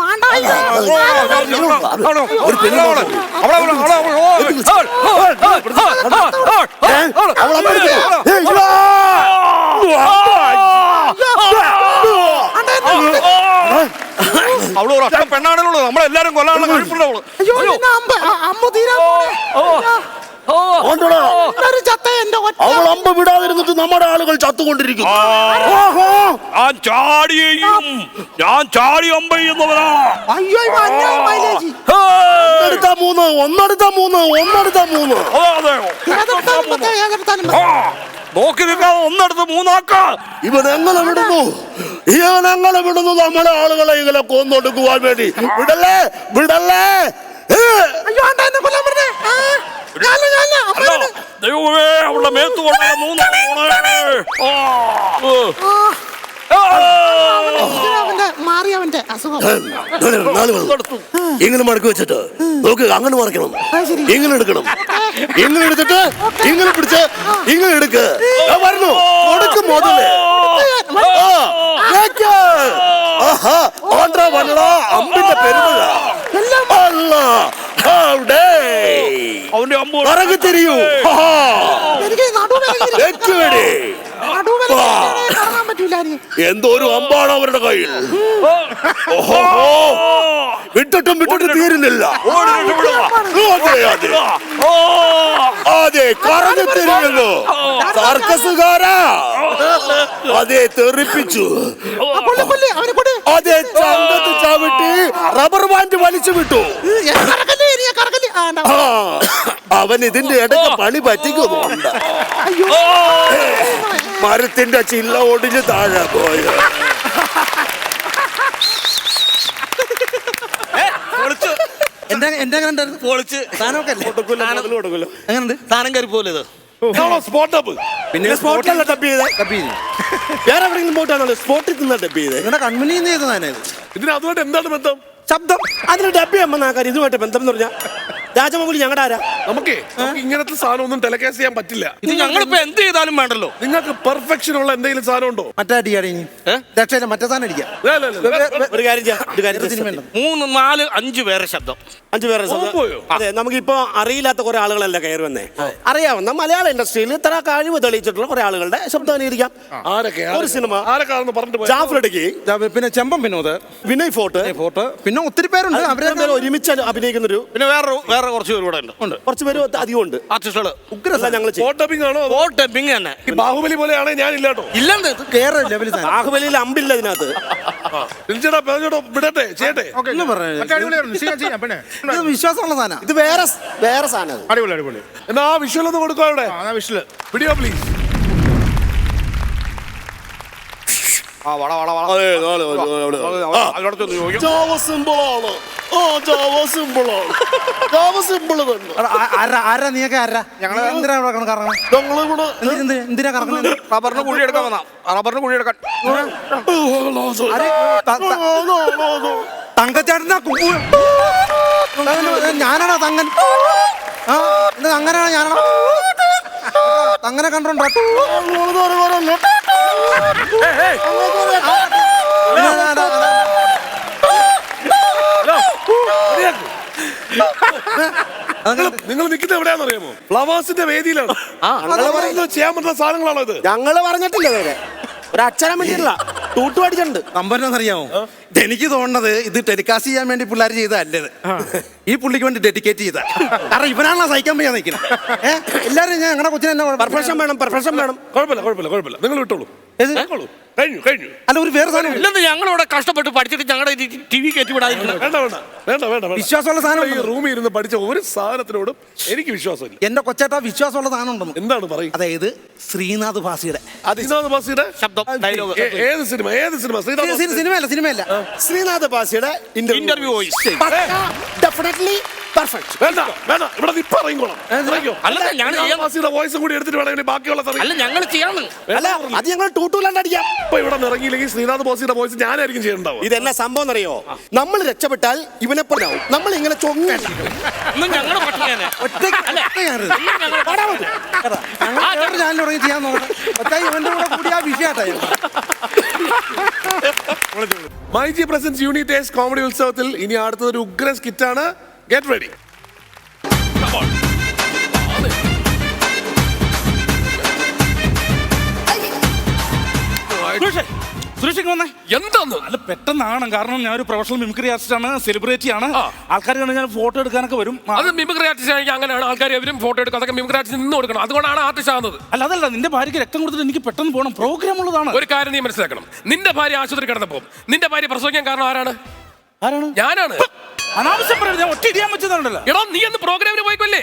അവള് ഒറ്റ പെണ്ണാണല്ലോ. നമ്മളെല്ലാരും കൊല്ലാനുള്ള കഴിപ്പുണ്ടാവുള്ളൂ. അവൾ അമ്പ വിടാതിരുന്നിട്ട് നമ്മുടെ ആളുകൾ ചത്തുകൊണ്ടിരിക്കും. ഞാൻ ചാടി അമ്പ ചെയ്യുന്നവരാണ്. നോക്കി നിൽക്കാതെ ഒന്നെടുത്ത് മൂന്നാക്ക. ഇവൻ എങ്ങനെ വിടുന്നു നമ്മുടെ ആളുകളെ ഇങ്ങനെ കൊന്നൊടുക്കുവാൻ വേണ്ടി? വിടല്ലേ വിടല്ലേ. ദൈവമേ, അവളുടെ മേത്ത് കൊണ്ടാണ് മാറിയവന്റെ അസുഖം ഇങ്ങനെ മടക്കി വെച്ചിട്ട് നോക്ക്. അങ്ങനെ മറക്കണം, ഇങ്ങനെ എടുക്കണം, ഇങ്ങനെ എടുത്തിട്ട് ഇങ്ങനെ പിടിച്ച് ഇങ്ങനെ എടുക്ക്. പറഞ്ഞു കൊടുക്കും മുതല്. അമ്പിന്റെ പെരുമഴ അവന്റെ അമ്പ് പറകു തിരിയൂ. എന്തോ ഒരു അമ്പാണ് അവരുടെ കയ്യിൽ. വിട്ടിട്ടും തീരുന്നില്ല. അതെ കറങ്ങി തിരിയുന്നു. സർക്കസുകാരാ അതെ തെറിപ്പിച്ചു. അതെ ചങ്കത്ത് ചവിട്ടി റബ്ബർ ബാൻഡ് വലിച്ചു വിട്ടു. അവൻ ഇതിന്റെ ഇടയ്ക്ക് പണി പറ്റിക്കുന്നുണ്ട്. മരത്തിന്റെ ചില്ല ഒടിഞ്ഞ് താഴെ പോയ. എന്റെ പൊളിച്ച് സാധനമൊക്കെ എങ്ങനെയുണ്ട്? സാധനം കയറി പോലെ ഇത് സ്പോട്ടപ്പ്. പിന്നെ സ്പോട്ടല്ല ഡബ് ചെയ്ത് വേറെ എവിടെയെങ്കിലും പോയിട്ടാണല്ലോ സ്പോട്ടിൽ നിന്ന് ഡബ് ചെയ്ത്. നിങ്ങളുടെ കൺമുനിയിൽ നിന്ന് ചെയ്ത സാധനം ഇതിന് അതുമായിട്ട് എന്താണ് ബന്ധം? ശബ്ദം അതിന് ഡബ് ചെയ്യുമ്പോൾ ആൾക്കാർ ഇതുമായിട്ട് ബന്ധം എന്ന് പറഞ്ഞാൽ രാജമൗലി ഞങ്ങളുടെ ആരാ? നമുക്ക് ഇങ്ങനത്തെ സാധനം ഒന്നും ടെലികാസ്റ്റ് ചെയ്യാൻ പറ്റില്ല. ഇത് ഞങ്ങളിപ്പോ എന്ത് ചെയ്താലും വേണ്ടല്ലോ. നിങ്ങൾക്ക് പെർഫെക്ഷൻ ഉള്ള എന്തെങ്കിലും സാധനം ഉണ്ടോ? മറ്റേ അടിക്കാടി രക്ഷയില്ല, മറ്റേ സാധനം അടിക്കാം. ഒരു കാര്യം ചെയ്യാം. 3, 4, 5 പേരെ ശബ്ദം. 5 പേരെ ശബ്ദം. അതെ, നമുക്കിപ്പോ അറിയില്ലാത്ത കുറെ ആളുകളല്ല കയറി വന്നേ. അറിയാവുന്ന മലയാള ഇൻഡസ്ട്രിയിൽ ഇത്ര കഴിവ് തെളിയിച്ചിട്ടുള്ള കുറെ ആളുകളുടെ ശബ്ദം അനുകരിക്കാം. ഒരു സിനിമ ജാഫർ ഇടയ്ക്ക്, പിന്നെ ചെമ്പൻ വിനോദ്, വിനയ് ഫോർട്ട്, പിന്നെ ഒത്തിരി പേരുണ്ട്. അവരെ ഒരുമിച്ച് അഭിനയിക്കുന്നൊരു, പിന്നെ വേറെ കുറച്ച് പേര് കൂടെ ഉണ്ട്. കുറച്ച് പേര് അധികം ഉണ്ട്. ആർട്ടിസ്റ്റുകള് ഞങ്ങൾ തന്നെ. ഈ ബാഹുബലി പോലെയാണ് ഞാൻ ഇല്ലാട്ടോ. ഇല്ലെന്ന് ബാഹുബലിയിൽ അമ്പില്ല ഇതിനകത്ത്. വിടട്ടെ ചെയ്യട്ടെ. വിശ്വാസമുള്ള സാധനം. ഇത് വേറെ സാധനം. അടിപൊളി. എന്നാ ആ വിഷ്വൽ ഒന്ന് കൊടുക്കുക. അവിടെ വീഡിയോ പ്ലീസ്. ആരാ നീയൊക്കെ ആരാ? ഞങ്ങള് എന്തിനാ കറങ്ങണം? എന്തിനാ കറങ്ങുന്നത്? റബ്ബറിന് കുഴി എടുക്കാൻ വന്നാ. റബ്ബറിന് കുഴി എടുക്കാൻ തങ്കച്ചേട്ടനാ. ഞാനാണോ തങ്കൻ? അങ്ങനെയാണോ? ഞാനാണോ അങ്ങനെ കണ്ടോണ്ടോ? നിങ്ങൾ നിൽക്കുന്നത് എവിടെയാണെന്ന് അറിയാമോ? ഫ്ലവേഴ്സിന്റെ വേദിയിലാണ്. ചെയ്യാൻ പറ്റുന്ന സാധനങ്ങളാണോ ഇത്? ഞങ്ങള് പറഞ്ഞിട്ടില്ല ഇതുവരെ. ഒരു അക്ഷരം വേണ്ടിയില്ല, തൂട്ടു പഠിച്ചിട്ടുണ്ട്. സംഭവം എനിക്ക് തോന്നുന്നത് ഇത് ടെലികാസ്റ്റ് ചെയ്യാൻ വേണ്ടി പിള്ളേർ ചെയ്തതല്ലത്. ഈ പുള്ളിക്ക് വേണ്ടി ഡെഡിക്കേറ്റ് ചെയ്ത. കാരണം ഇവനാണല്ലോ സഹിക്കാൻ വയ്യാ നിൽക്കുന്നത്. എല്ലാവരും ഞാൻ ഞങ്ങളുടെ കൊച്ചിനെ പെർഫെക്ഷൻ വേണം. കുഴപ്പമില്ല നിങ്ങൾ വിട്ടോളൂ. കഴിഞ്ഞു കഴിഞ്ഞു. അല്ല ഒരു വേറെ സാധനം ഇല്ലെന്ന് ഞങ്ങളിവിടെ കഷ്ടപ്പെട്ട് പഠിച്ചിട്ട് ഞങ്ങളുടെ ടി വി കയറ്റി വിടാതിരിക്കണം. വേണ്ട വേണ്ട വേണ്ട വേണ്ട വേണ്ട. വിശ്വാസമുള്ള സാധനം ഈ റൂമിൽ ഇരുന്ന് പഠിച്ച ഒരു സാധനത്തിനോടും എനിക്ക് വിശ്വാസമില്ല. എന്റെ കൊച്ചേട്ടാ വിശ്വാസമുള്ള സാധനം ഉണ്ടെന്ന്. എന്താണ് പറയും? അതായത് ശ്രീനാഥ് ഭാസിയുടെ ശ്രീനാഥ് ഭാസിയുടെ ശബ്ദം ഡയലോഗ് ഏത് സിനിമ? ഏത് സിനിമ? സിനിമയല്ല ശ്രീനാഥ് ഭാസിയുടെ ഇന്റർവ്യൂ വോയിസ്. Definitely perfect. വേണ്ട വേണ്ട, ഇവിടെ ഇപ്പൊ ഇറങ്ങിക്കോളാം. അല്ല ഞാൻ ഭാസിയുടെ വോയിസും കൂടി എടുത്തിട്ട് വേണമെങ്കിൽ ബാക്കിയുള്ള അല്ല ഞങ്ങൾ ചെയ്യാന്ന്. അല്ല അത് ഞങ്ങൾ ടൂലാണ്ട് അടിക്കാം. ഇപ്പൊ ഇവിടെ ഇറങ്ങിയില്ലെങ്കിൽ ശ്രീനാഥ് ഭാസിയുടെ വോയിസ് ഞാനായിരിക്കും ചെയ്യണ്ടാവും. ഇതെന്നാ സംഭവം എന്നറിയോ? നമ്മൾ രക്ഷപ്പെട്ടാൽ ഇവനെപ്പോഴാവും. നമ്മൾ ഇങ്ങനെ ചൊങ്ങി ഞങ്ങളുടെ പട്ടിയാണ് ചാനൽ തുടങ്ങി ചെയ്യാൻ നോക്കാം. ഇവന്റെ കൂടെ കൂടി ആ വിഷയട്ടായി. മൈജി പ്രസൻസ് യൂണിറ്റേഴ്സ് കോമഡി ഉത്സവത്തിൽ ഇനി അടുത്തത് ഒരു ഉഗ്രൻ സ്കിറ്റാണ്. Get ready. സുരേഷ് വന്നേ. എന്താന്ന്? അല്ല പെട്ടെന്നാണ്, കാരണം ഞാൻ ഒരു പ്രൊഫഷണൽ മിമിക്രി ആർട്ടിസ്റ്റ് ആണ്, സെലിബ്രിറ്റി ആണ്. ആൾക്കാർ ഞാൻ ഫോട്ടോ എടുക്കാനൊക്കെ വരും. അത് മിമിക്രി ആർട്ടിസ്റ്റ് ആണെങ്കിൽ അങ്ങനെയാണ് ആൾക്കാർ അവരും ഫോട്ടോ എടുക്കും. അതൊക്കെ മിമിക്രി ആർട്ടിസ്റ്റ് നിന്ന് കൊടുക്കണം. അതുകൊണ്ടാണ് ആർട്ടിസ്റ്റ് ആകുന്നത്. അല്ല അതല്ല, നിന്റെ ഭാര്യയ്ക്ക് രക്തം കൊടുത്തിട്ട് എനിക്ക് പെട്ടെന്ന് പോകണം, പ്രോഗ്രാം ഉള്ളതാണ്. ഒരു കാര്യം നീ മനസ്സിലാക്കണം. നിന്റെ ഭാര്യ ആശുപത്രി കിടന്നപ്പോ നിന്റെ ഭാര്യ പ്രസവിക്കാൻ കാരണം ആരാണ്? ഞാനാണ്. അനാവശ്യം പറയാം, ഞാൻ ഒറ്റ ഇടിയാൻ പറ്റുന്നുണ്ടല്ലോ. എടാ നീ അന്ന് പ്രോഗ്രാമിന് പോയിക്കല്ലേ?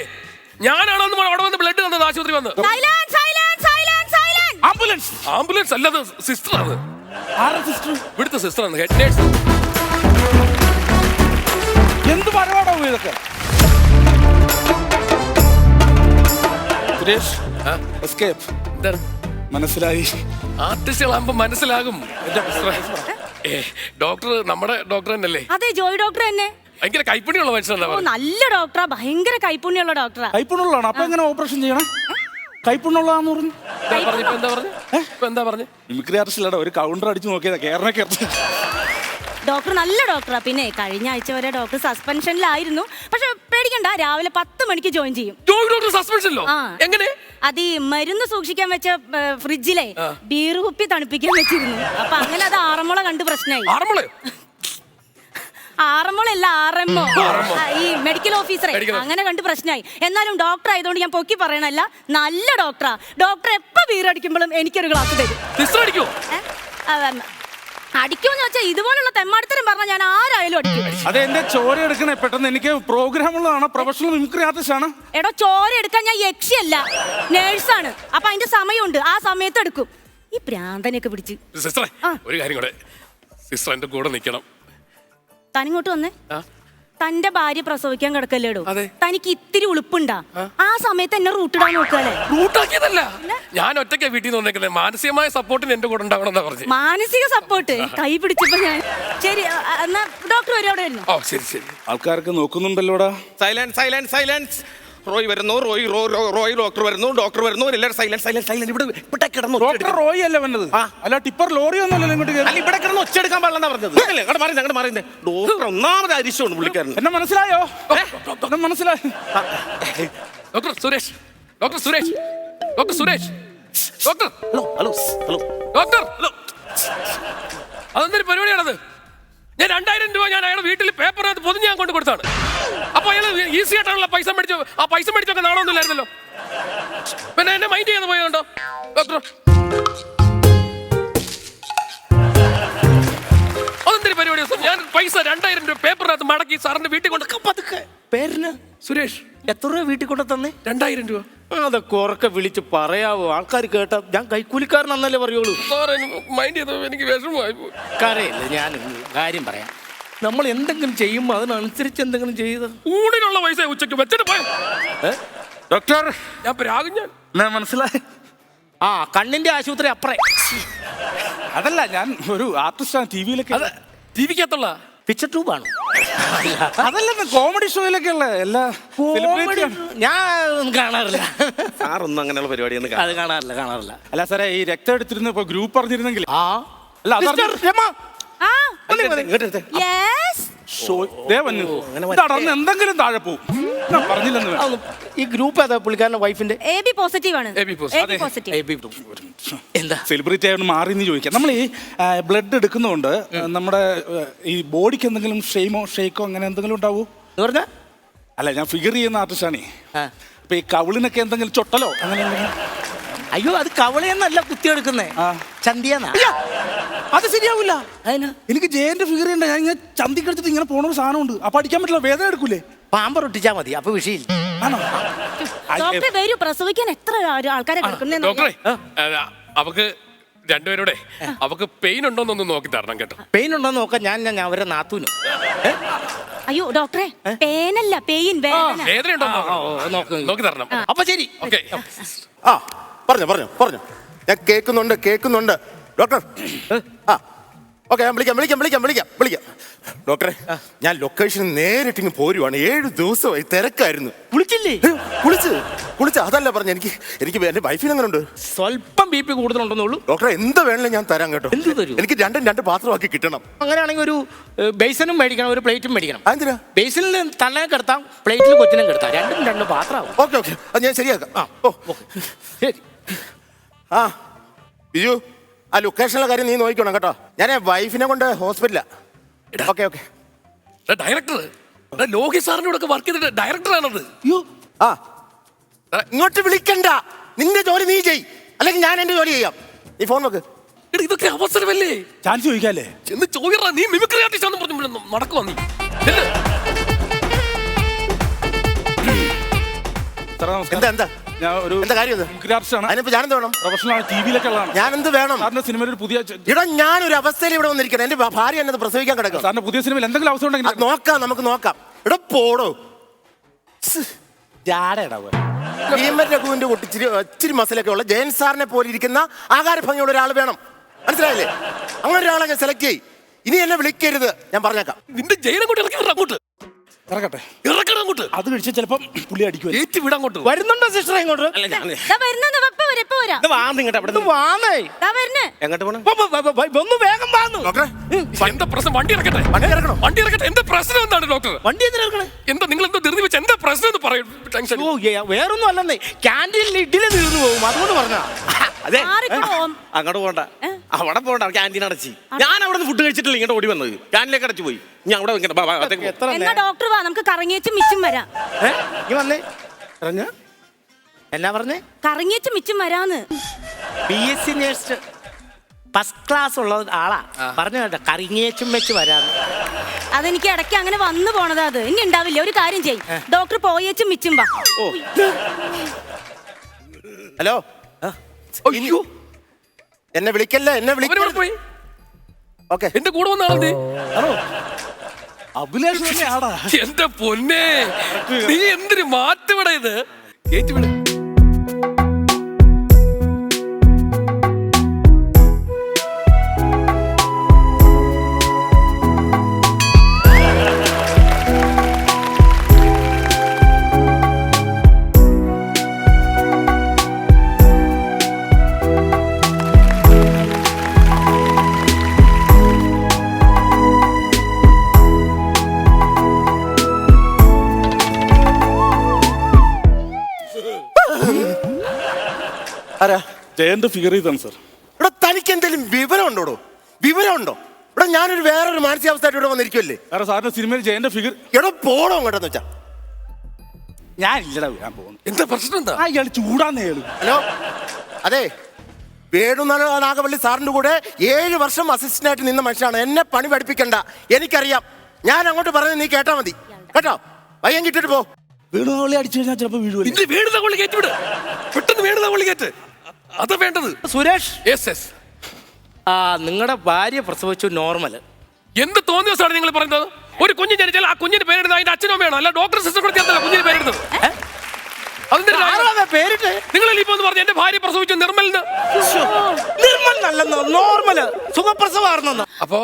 ഞാനാണ് അന്ന് അവിടെ വന്ന് ബ്ലഡ് തന്നത് ആശുപത്രി വന്ന്. ആംബുലൻസ് ആംബുലൻസ് അല്ലത്, സിസ്റ്റർ ആണ്. ഇവിടുത്തെ സിസ്റ്റർ ആണ്, ഹെഡ് നേഴ്സ്. എന്ത് പരിപാടാവും ഇതൊക്കെ? സുരേഷ് എസ്കേപ്പ് എന്താണ് മനസ്സിലായി? ആർട്ടിസ്റ്റുകളാകുമ്പോ മനസ്സിലാകും. ഡോക്ടർ നമ്മുടെ ഡോക്ടർ തന്നെയല്ലേ? അതെ, ജോയ് ഡോക്ടർ തന്നെ. ഭയങ്കര കൈപ്പുണ്യമുള്ള മനുഷ്യനല്ല. നല്ല ഡോക്ടറാ, ഭയങ്കര കൈപ്പുണ്യമുള്ള ഡോക്ടറാ. കൈപ്പുണ്യുള്ളതാണ്. അപ്പൊ എങ്ങനെ ഓപ്പറേഷൻ ചെയ്യണം? കൈപ്പുണ്യുള്ളതാന്ന് പറഞ്ഞു. എന്താ പറഞ്ഞു? മിമിക്രി ആർട്ടിസ്റ്റ് ഒരു കൗണ്ടർ അടിച്ചു നോക്കിയതാ കേരള. ഡോക്ടർ നല്ല ഡോക്ടറാ. പിന്നെ കഴിഞ്ഞ ആഴ്ച വരെ ഡോക്ടർ സസ്പെൻഷനിലായിരുന്നു. പക്ഷെ പേടിക്കണ്ട, രാവിലെ 10 മണിക്ക് ജോയിൻ ചെയ്യും. എങ്ങനെ? അത് ഈ മരുന്ന് സൂക്ഷിക്കാൻ വെച്ച ഫ്രിഡ്ജിലെ ബീർ കുപ്പി തണുപ്പിക്കാൻ വെച്ചിരുന്നു. അപ്പൊ അങ്ങനെ അത് ആറന്മുള കണ്ട് പ്രശ്നമായി. ആറന്മുളല്ല, ആറന്മോ, ഈ മെഡിക്കൽ ഓഫീസറെ അങ്ങനെ കണ്ട് പ്രശ്നമായി. എന്നാലും ഡോക്ടർ ആയതുകൊണ്ട് ഞാൻ പൊക്കി പറയണല്ല, നല്ല ഡോക്ടറാ. ഡോക്ടർ എപ്പോ ബീറടിക്കുമ്പോഴും എനിക്കൊരു ഗ്ലാസ് തരും. അടിക്കുമെന്ന് വെച്ചാൽ ഇതുപോലുള്ള തെമ്മാടിത്തരം പറഞ്ഞാൽ ഞാൻ ആരായാലും അടിക്കും. അതെ, എന്റെ ചോര എടുക്കണേ പെട്ടെന്ന്. എനിക്ക് പ്രോഗ്രാം ഉള്ളതാണ്, പ്രൊഫഷണൽ മിമിക്രി ആർട്ടിസ്റ്റ് ആണ്. എടോ, ചോര എടുക്കാൻ ഞാൻ യക്ഷിയല്ല, നേഴ്സാണ്. അപ്പൊ അതിന്റെ സമയമുണ്ട്, ആ സമയത്ത് എടുക്കും. ഈ പ്രാന്തനെയൊക്കെ പിടിച്ച്. ഒരു കാര്യം കൂടെ, സിസ്റ്റർ എന്റെ കൂടെ നിൽക്കണം. തനിങ്ങോട്ട് വന്നേ. തന്റെ ഭാര്യ പ്രസവിക്കാൻ കിടക്കല്ലേടോ, തനിക്ക് ഇത്തിരി ഉളുപ്പുണ്ടാ? ആ സമയത്ത് എന്നെ റൂട്ടിടാൻ നോക്കാല്ലേ? റൂട്ടാക്കിയതല്ല, ഞാൻ ഒറ്റയ്ക്ക് വീട്ടിൽ നിന്ന് വന്നേക്കുന്നത്. മാനസികമായ സപ്പോർട്ടിന് എന്റെ കൂടെ ഉണ്ടാവണം എന്നാ പറഞ്ഞു. മാനസിക സപ്പോർട്ട് കൈ പിടിച്ചപ്പോ ഞാൻ ശരി എന്നാ ഡോക്ടർ വരും അവിടെ വരുന്നു. ആൾക്കാർക്ക് നോക്കുന്നുണ്ടല്ലോടാ. Silence silence silence. റോയ് വരുന്നു, റോയ് ഡോക്ടർ വരുന്നു, ഡോക്ടർ വരുന്നു. എല്ലാവരും സൈലൻസ് സൈലൻസ് സൈലൻസ്. ഇവിടെ കിടന്നു. ഡോക്ടർ റോയ് അല്ല വന്നത്, അല്ല ടിപ്പർ ലോറി ഒന്നുമല്ലോ ഇങ്ങോട്ട്. ഇവിടെ കിടന്ന് ഒച്ചെടുക്കാൻ പാടില്ലെന്നാ പറഞ്ഞത്. അങ്ങോട്ട് മാറിയത് ഡോക്ടർ ഒന്നാമത് അരിശമാണ് പുള്ളിക്കാരൻ. എന്നെ മനസ്സിലായോ? മനസ്സിലായോ? Doctor Suresh, doctor Suresh, doctor Suresh, doctor. Hello hello hello doctor. അതെന്തൊരു പരിപാടിയാണത്? ഞാൻ 2000 രൂപ ഞാൻ അയാളുടെ വീട്ടിൽ പേപ്പറിനകത്ത് പൊതിഞ്ഞ് ഞാൻ കൊണ്ട് കൊടുത്താണ്. അപ്പൊ അയാൾ ഈസി ആയിട്ടാണല്ലോ പൈസ മേടിച്ചു. ആ പൈസ മേടിച്ചൊക്കെ നാണമൊന്നുമില്ലായിരുന്നല്ലോ. പിന്നെ എന്നെ മൈൻഡ് ചെയ്യാൻ പോയതുണ്ടോ ഡോക്ടർ? അതെന്തൊരു പരിപാടി? ഞാൻ പൈസ 2000 രൂപ പേപ്പറിനകത്ത് മടക്കി സാറിന്റെ വീട്ടിൽ കൊണ്ട് പതുക്കെ. പേരിന് സുരേഷ്. എത്ര രൂപ വീട്ടിൽ കൊണ്ട് തന്നെ? 2000 രൂപ. അതൊക്കെ ഉറക്കെ വിളിച്ച് പറയാവോ? ആൾക്കാർ കേട്ടാ ഞാൻ കൈക്കൂലിക്കാരനല്ലേ പറയുള്ളൂ. മൈൻഡ് ചെയ്തത് എനിക്ക് വിഷമമായി പോയി. കരയില്ല, ഞാൻ കാര്യം പറയാം. നമ്മൾ എന്തെങ്കിലും ചെയ്യുമ്പോൾ അതിനനുസരിച്ച് എന്തെങ്കിലും ചെയ്ത് ഊണിനുള്ള പൈസ ഉച്ചയ്ക്ക് വെച്ചിട്ട് പോയ ഡോക്ടർ. ഞാൻ പ്രാഗം. ഞാൻ മനസ്സിലായി. കണ്ണിന്റെ ആശുപത്രി അപ്പറേ. അതല്ല, ഞാൻ ഒരു ആർട്ടിസ്റ്റാണ്. ടിവിയിലൊക്കെ ടിവിക്കകത്തുള്ള പിക്ചർ ട്യൂബാണ്. അതല്ല, കോമഡി ഷോയിലൊക്കെ ഉള്ള എല്ലാ ഞാൻ കാണാറില്ല. സാറൊന്നും അങ്ങനെയുള്ള പരിപാടിയൊന്നും അത് കാണാറില്ല. അല്ല സാറേ, ഈ രക്തം എടുത്തിരുന്ന ഇപ്പൊ ഗ്രൂപ്പ് അറിഞ്ഞിരുന്നെങ്കിൽ. എന്തെങ്കിലും താഴെ പോവും. പറഞ്ഞില്ലെന്ന്. ഈ ഗ്രൂപ്പ് ഏതാ പുള്ളിക്കാരന്റെ വൈഫിന്റെ? AB പോസിറ്റീവ് ആണ്. എന്താ സെലിബ്രിറ്റി ആയിട്ട് മാറി എന്ന് ചോദിക്കാം. നമ്മൾ ഈ ബ്ലഡ് എടുക്കുന്നതുകൊണ്ട് നമ്മുടെ ഈ ബോഡിക്ക് എന്തെങ്കിലും ഷെയ്ക്കോ അങ്ങനെ എന്തെങ്കിലും ഉണ്ടാവൂ? അല്ല, ഞാൻ ഫിഗർ ചെയ്യുന്ന ആർട്ടിസ്റ്റാണേ. അപ്പൊ ഈ കവിളിനൊക്കെ എന്തെങ്കിലും ചൊട്ടലോ അങ്ങനെ എന്തെങ്കിലും? അയ്യോ അത് കവളയെന്നല്ല കുത്തിയെടുക്കുന്നേ, ചന്തിയെന്നാ. അത് ശരിയാവില്ല. എനിക്ക് ജയന്റെ ഫിഗർ ഉണ്ട്. ഞാൻ ഇങ്ങനെ ചന്തി കടിച്ചിട്ട് ഇങ്ങനെ പോണ ഒരു സാധനമുണ്ട്. അപ്പൊ അടിക്കാൻ പറ്റില്ല, വേദന എടുക്കൂലേ? പാമ്പർ ഒട്ടിച്ചാ മതി, അപ്പൊ വിഷയില്ല. ഡോക്ടറെ വരൂ, പ്രസവിക്കാൻ എത്ര ആൾക്കാരെ കിടക്കുന്നേ. ഡോക്ടറെ അവക്ക് രണ്ടുപേരുടെ അവക്ക് പെയിൻ ഉണ്ടോന്നൊന്ന് നോക്കി തരണം കേട്ടോ. പെയിൻ ഉണ്ടോന്ന് നോക്കാൻ ഞാൻ അവരെ നാത്തൂന്. അയ്യോ ഡോക്ടറെ, പേനല്ല പെയിൻ, വേദന. വേദന ഉണ്ടോ നോക്കി തരണം. അപ്പൊ ശരി, ഓക്കെ. ആ പറഞ്ഞോ ഞാൻ കേൾക്കുന്നുണ്ട് ഡോക്ടർ. ആ ഓക്കെ, ഞാൻ വിളിക്കാം. ഡോക്ടറെ, ഞാൻ ലൊക്കേഷൻ നേരിട്ടിങ്ങ് പോരുവാണ്. 7 ദിവസമായി തിരക്കായിരുന്നു. വിളിച്ചില്ലേ? കുളിച്ച് അതല്ല പറഞ്ഞ, എനിക്ക് എന്റെ വൈഫിന് അങ്ങനെ ഉണ്ട്. സ്വല്പം BP കൂടുതലുണ്ടെന്നുള്ളൂ. ഡോക്ടറെ എന്ത് വേണമെങ്കിലും ഞാൻ തരാം കേട്ടോ. എനിക്ക് 2 പാത്രമാക്കി കിട്ടണം. അങ്ങനെയാണെങ്കിൽ ഒരു ബേസനും മേടിക്കണം, ഒരു പ്ലേറ്റും മേടിക്കണം. എന്തിനാ? ബേസിനിൽ തന്നെ കിടത്താം, പ്ലേറ്റിൽ കൊച്ചിനും കിടത്താം. 2 പാത്രമാവും. ഓക്കെ അത് ഞാൻ ശരിയാക്കാം. ശരി. ആ ബിജു, ആ ലൊക്കേഷനിലെ കാര്യം നീ നോക്കണം കേട്ടോ. ഞാൻ വൈഫിനെ കൊണ്ട് ഹോസ്പിറ്റലാ. ഓക്കെ ഡയറക്ടർ ലോകി സാറിന്റെ കൂടെ വർക്ക് ചെയ്തിട്ട് ഡയറക്ടറാണത്. ആ ഇങ്ങോട്ട് വിളിക്കണ്ട, നിന്റെ ജോലി നീ ചെയ്, അല്ലെങ്കിൽ ഞാൻ എന്റെ ജോലി ചെയ്യാം. നീ ഫോൺ വെക്ക്. ഇതൊക്കെ അവസരമല്ലേ, ചാൻസ് ചോദിക്കാല്ലേ എന്ന് ചോദിക്കാ. നീ മിമിക്രി ആർട്ടിസ്റ്റ് ആണെന്ന് പറഞ്ഞു നടക്കുവാ നീ. എന്താ ഞാൻ ഒരു കാര്യം ഞാനെന്ത് വേണം? പ്രൊഫഷണൽ ടിവിയിലൊക്കെ ഉള്ളതാണ്. ഞാനെന്ത് വേണം? സാറിന്റെ സിനിമയിൽ ഒരു പുതിയ ഇവിടെ ഞാനൊരു അവസ്ഥയിൽ ഇവിടെ വന്നിരിക്കണം. എന്റെ ഭാര്യ എന്നത് പ്രസവിക്കാൻ കിടക്കും. സാറിന്റെ പുതിയ സിനിമയിൽ എന്തെങ്കിലും അവസ്ഥ ഉണ്ടെങ്കിൽ നമുക്ക് നോക്കാം. ഇവിടെ പോടോ രഘുവിന്റെ ഇച്ചിരി മസിലൊക്കെ ഉള്ള ജയൻ സാറിനെ പോലെ ഇരിക്കുന്ന ആകാര ഭംഗിയുള്ള ഒരാൾ വേണം. മനസ്സിലായില്ലേ? അങ്ങനെ ഒരാളെ സെലക്ട് ചെയ്യ്. ഇനി എന്നെ വിളിക്കരുത്, ഞാൻ പറഞ്ഞേക്കാം. നിന്റെ ജയിലെ കൊണ്ട് അങ്ങോട്ട് ഇറക്കട്ടെ. അങ്ങോട്ട്. അത് കഴിച്ചാൽ ചിലപ്പോ പുള്ളി അടിക്കും. വിടങ്ങോട്ട്. വരുന്നുണ്ടോ സിസ്റ്റർ ഇങ്ങോട്ട്? ഒന്ന് വേഗം വാന്നു. എന്താ പ്രശ്നം? വണ്ടി ഇറക്കട്ടെ. എന്താ പ്രശ്നം? എന്താണ് ഡോക്ടർ? വണ്ടി എന്തിനാ? എന്താ നിങ്ങൾ എന്തോ ധൃതി വെച്ച് എന്താ പ്രശ്നം എന്ന് പറയും. ടെൻഷൻ വേറൊന്നും അല്ലെന്നേ, ക്യാൻറ്റീനിൽ ഇഡ്ഡലി തീർന്നു പോകും, അതുകൊണ്ട് പറഞ്ഞാ. അതെ, അങ്ങോട്ട് പോണ്ട, അവിടെ പോണ്ട. ക്യാൻറ്റീൻ അടച്ചി. ഞാൻ അവിടെ നിന്ന് ഫുഡ് കഴിച്ചിട്ടില്ല, ഇങ്ങോട്ട് ഓടി വന്നത്. ക്യാൻറ്റീനിലേക്ക് അടച്ചു പോയി. ഞാൻ അവിടെ ഡോക്ടർ വാ, നമുക്ക് കറങ്ങിയേച്ച് മിച്ചം വരാം. എന്നാ പറഞ്ഞേ? കറങ്ങിയേച്ച് മിച്ചം വരാന്ന്. BSc നേഴ്സ് ഫസ്റ്റ് ക്ലാസ് ഉള്ള ആളാ പറഞ്ഞു കേട്ടോ, കറങ്ങിയേച്ചും വെച്ച് വരാന്ന്. അതെനിക്ക് ഇടയ്ക്ക് അങ്ങനെ വന്നു പോണതാ. അത് ഇനി ഉണ്ടാവില്ല. ഒരു കാര്യം ചെയ്യും, ഡോക്ടർ പോയേച്ചും മിച്ചും വാ. ഹലോ, എന്നെ വിളിക്കല്ലേ, എന്നെ വിളിക്കല്ലേ. ഓക്കെ, എന്റെ കൂടെ വന്ന ആളെ അഭിലാഷ് തന്നെയാടാ. എന്റെ പൊന്നെ, നീ എന്തൊരു മാറ്റവിടെ ഇത്. ഏറ്റുവിട. ജയന്റെ ഫിഗർ ചെയ്താണ് സാർ. ഇവിടെ തനിക്ക് എന്തെങ്കിലും വിവരമുണ്ടോ? ഇവിടെ ഞാനൊരു വേറൊരു മാനസികാവസ്ഥയായിട്ട് ഇവിടെ വന്നിരിക്കുമല്ലേ. സാറിന്റെ സിനിമയിൽ ജയന്റെ ഫിഗർ. ഇവിടെ പോണോ അങ്ങോട്ടെന്ന് വെച്ചാ ഞാൻ ഇല്ലടാ, ഞാൻ പോകുന്നു. എന്താ പ്രശ്നം? എന്താ ഇയാൾ ചൂടാന്നേ. ഹലോ, അതെ, വേണുനാഗവള്ളി സാറിന്റെ കൂടെ 7 വർഷം അസിസ്റ്റന്റായിട്ട് നിന്ന മനുഷ്യനാണ്. എന്നെ പണി പഠിപ്പിക്കണ്ട, എനിക്കറിയാം. ഞാൻ അങ്ങോട്ട് പറഞ്ഞത് നീ കേട്ടാ മതി കേട്ടോ. വയ്യം കിട്ടിട്ട് പോ. വേണുനാഗവള്ളി അടിച്ചു കഴിഞ്ഞാൽ ചിലപ്പോ വീഴും. വേണുനാഗവള്ളി കയറ്റിവിട്, പെട്ടെന്ന് വേണുനാഗവള്ളി കയറ്റ്. അതാ വേണ്ടത്. സുരേഷ്, നിങ്ങളുടെ ഭാര്യ പ്രസവിച്ചു നോർമൽ. എന്ത് തോന്നിയ സാറാണ് നിങ്ങൾ പറയുന്നത്? ഒരു കുഞ്ഞ് ജനിച്ചാൽ ആ കുഞ്ഞിന്റെ പേരിടുന്നത് അതിന്റെ അച്ഛനോ വേണം, അല്ല ഡോക്ടർ സിസ്റ്റർ കൊടുത്തല്ല കുഞ്ഞിന് പേരിടുന്നത്. പേരിട്ട് നിങ്ങൾ ഇപ്പൊ പറഞ്ഞ എന്റെ ഭാര്യ പ്രസവിച്ചു നിർമ്മലിന്. നിർമ്മൽ നല്ലെന്നോ? നോർമൽ സുഖപ്രസവമാണെന്നോ? അപ്പൊ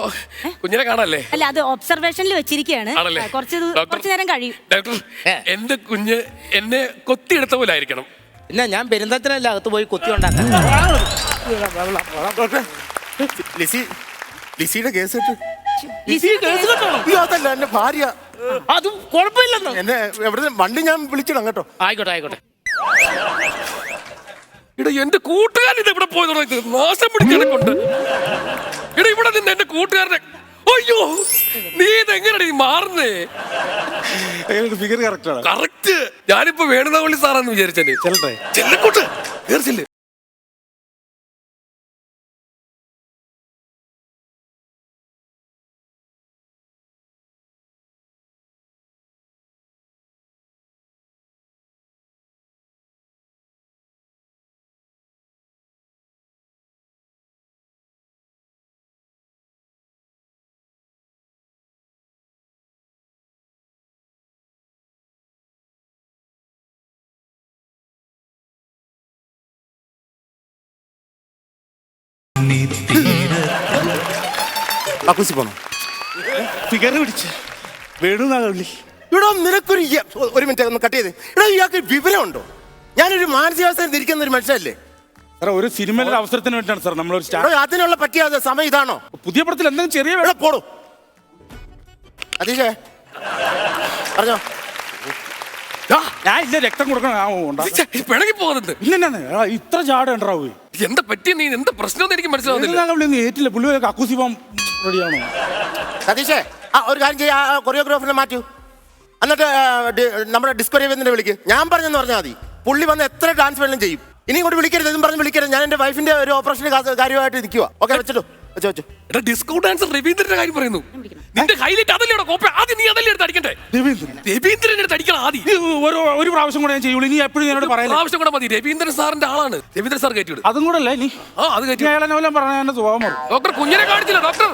കുഞ്ഞിനെ കാണാല്ലേ? അല്ല, അത് ഒബ്സർവേഷനിൽ വെച്ചിരിക്കുകയാണ്. കുറച്ചു നേരം കഴിയും. ഡോക്ടർ, എന്റെ കുഞ്ഞ് എന്നെ കൊത്തിയെടുത്ത പോലെ ആയിരിക്കണം. പിന്നെ ഞാൻ പെരുന്തത്തിനല്ല അകത്ത് പോയി കൊത്തി ഉണ്ടാക്കാൻ. ലിസിയുടെ കേസ് അതല്ല എന്റെ ഭാര്യ. അത് കുഴപ്പമില്ലെന്നോ? എന്നെ എവിടെ വണ്ടി ഞാൻ വിളിച്ചിടാം കേട്ടോ. ആയിക്കോട്ടെ. ഇവിടെ എന്റെ കൂട്ടുകാരൻ ഇത് ഇവിടെ പോയി തുടങ്ങി നാശം പിടിക്കണക്കൊണ്ട്. ഇവിടെ ഇവിടെ നിന്ന് എന്റെ കൂട്ടുകാരനെ. അയ്യോ, നീ ഇതെങ്ങനെയാണ് മാറുന്നേ? Figure correct. ഞാനിപ്പോ വേണുനാഗവള്ളി സാറാന്ന് വിചാരിച്ചേ. ചെല്ലക്കൂട്ട്. കക്കൂസി പോണോ? ഫിഗർ പിടിച്ച് വേണുന്നാകി. ഇവിടെ നിനക്കൊരു ഒരു മിനിറ്റ് ഒന്ന് കട്ട് ചെയ്ത്. ഇവിടെ ഇയാൾക്ക് വിവരമുണ്ടോ? ഞാനൊരു മാനസികാവസ്ഥയിൽ ഇരിക്കുന്ന ഒരു മനുഷ്യനല്ലേ സാർ? ഒരു സിനിമയിലെ അവസരത്തിന് വേണ്ടിയാണ് സാർ നമ്മളൊരു അതിനുള്ള പറ്റിയ സമയം ഇതാണോ? പുതിയ പടത്തിൽ എന്തെങ്കിലും ചെറിയ പോടോ അതീഷേ പറഞ്ഞോ. ഞാൻ ഇല്ല രക്തം കൊടുക്കണം. പിണങ്ങി പോകുന്നത് ഇത്ര ചാട ഉണ്ടാവൂ. എന്താ പറ്റിയ നീ എന്താ പ്രശ്നം എനിക്ക് മനസ്സിലാവുന്നില്ല. ഏറ്റില്ല പുള്ളി കക്കൂസി പോകാൻ റെഡിയാണോ? സതീഷേ ഒരു കാര്യം ചെയ്യാ, കൊറിയോഗ്രാഫറിനെ മാറ്റൂ. എന്നിട്ട് നമ്മുടെ ഡിസ്കോറിയവിനെ വിളിക്ക്. ഞാൻ പറഞ്ഞെന്ന് പറഞ്ഞാൽ മതി. പുള്ളി വന്ന് എത്ര ഡാൻസ് വേണം ചെയ്യും. ഇനി ഇങ്ങോട്ട് വിളിക്കരുത്, ഇതും പറഞ്ഞ് വിളിക്കരുത്. ഞാൻ എന്റെ വൈഫിന്റെ ഒരു ഓപ്പറേഷന് കാര്യമായിട്ട് നിൽക്കുക. ഓക്കെ വെച്ചോ വെച്ചോ. ഡിസ്കോ ഡാൻസർ രവീന്ദ്രന്റെ കാര്യം പറയുന്നു. നിന്റെ ഹൈലൈറ്റ് അതല്ലേ കോപ്പ? ആദ്യം നീ അതല്ലേ എടുത്ത് അടിക്കണ്ടേ? രവീന്ദ്രൻ എടുത്ത് അടിക്കണം ആദ്യം. ഒരു പ്രാവശ്യം കൂടെ ഞാൻ ചെയ്യുള്ളൂ. ഇനി എപ്പോഴും എന്നോട് പറയാം. പ്രാവശ്യം കൂടെ മതി. രവീന്ദ്രൻ സാറിന്റെ ആളാണ്. രവീന്ദ്രൻ സാർ കയറ്റി വിടും. അതും കൂടെ അല്ലേ ഇനി? അത് കയറ്റി പറഞ്ഞ സ്വഭാവം മാറും. ഡോക്ടർ കുഞ്ഞിനെ കാണിച്ചില്ല ഡോക്ടർ.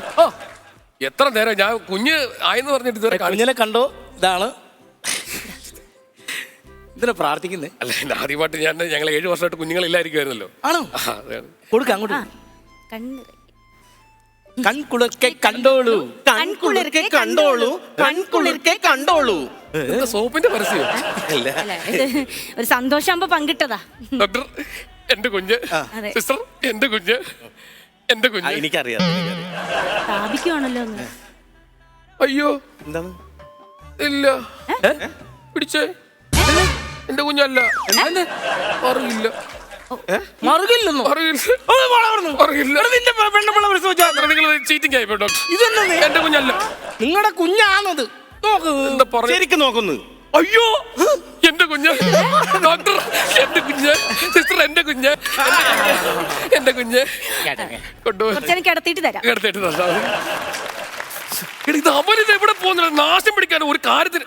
എത്ര നേരം ഞാൻ കുഞ്ഞ് ആയെന്ന് പറഞ്ഞിട്ട് ഇതുവരെ കുഞ്ഞിനെ കണ്ടോ? ഇതാണ് ഇതിനെ പ്രാർത്ഥിക്കുന്നേ. അല്ല ആദ്യമായിട്ട് ഞങ്ങൾ 7 വർഷമായിട്ട് കുഞ്ഞുങ്ങളില്ലായിരിക്കുമായിരുന്നല്ലോ. ആണോ? കൊടുക്ക അങ്ങോട്ട്. കൺകുളിർക്കെ കണ്ടോളൂ, കൺകുളിർക്കെ കണ്ടോളൂ, കൺകുളിർക്കെ കണ്ടോളൂ. സോപ്പിന്റെ പരസ്യം ഒരു സന്തോഷാകുമ്പോ പങ്കിട്ടതാ. ഡോക്ടർ എന്റെ കുഞ്ഞ്, സിസ്റ്റർ എന്റെ കുഞ്ഞ്, എന്റെ കുഞ്ഞ്. എനിക്കറിയാം. സ്ഥാപിക്കുവാണല്ലോ. അയ്യോ എന്താണ്? ഇല്ല പിടിച്ചേ, എന്റെ കുഞ്ഞല്ല. അറിയില്ല മറുകില്ലെന്നോ? എന്റെ കുഞ്ഞല്ല. നിങ്ങളുടെ കുഞ്ഞാണത്. ശരിക്കും നോക്കുന്നു. അയ്യോ എന്റെ കുഞ്ഞ് ഡോക്ടർ, എന്റെ കുഞ്ഞ് സിസ്റ്റർ, എന്റെ കുഞ്ഞ്, എന്റെ കുഞ്ഞ് കൊണ്ടുപോയി കിടത്തിയിട്ട് തരാം. കിടത്തിയിട്ട് തരാം. ഇത് അവരിത് എവിടെ പോകുന്നില്ല, നാശം പിടിക്കാൻ ഒരു കാര്യത്തിന്.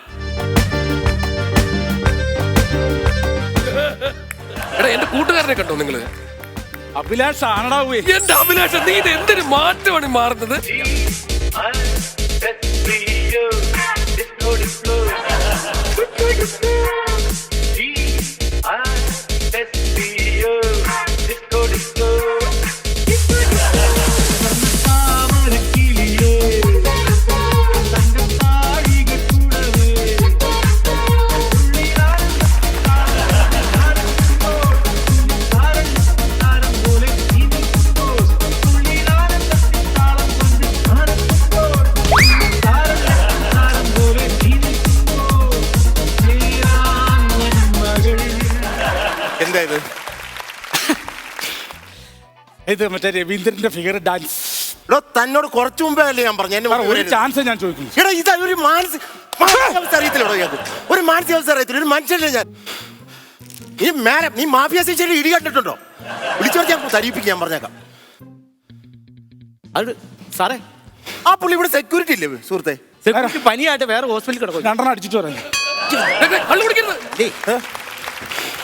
എടാ എന്റെ കൂട്ടുകാരനെ കണ്ടോ നിങ്ങള്? അഭിലാഷ് ആണടാ. എന്റെ അഭിലാഷ്, നീ ഇത് എന്തൊരു മാറ്റമാണ് മാറുന്നത്. ഇത് മറ്റേ രവീന്ദ്രന്റെ ഫിഗർ ഡാൻസ്. തന്നോട് കുറച്ചു മുമ്പേ അല്ലേ ഞാൻ പറഞ്ഞു. ഒരു ചാൻസ് ഞാൻ ചോദിക്കുന്നു. എടാ ഇത് ഒരു മാനസികാവസ്ഥ അറിയത്തില്ലോ. ഒരു മാനസികാവസ്ഥ അറിയത്തില്ല. ഒരു മനുഷ്യല്ലേ ഞാൻ. നീ മാഫിയ സ്റ്റേഷനിൽ ഇടി കണ്ടിട്ടുണ്ടോ? വിളിച്ചു പറഞ്ഞാൽ തരിപ്പിക്കും. ഞാൻ പറഞ്ഞേക്കാം. അത് സാറേ, ആ പുള്ളി ഇവിടെ സെക്യൂരിറ്റി ഇല്ലേ സുഹൃത്തെ? പനിയായിട്ട് വേറെ ഹോസ്പിറ്റലിൽ കിടക്കും. 2 അടിച്ചിട്ട് പറയാം.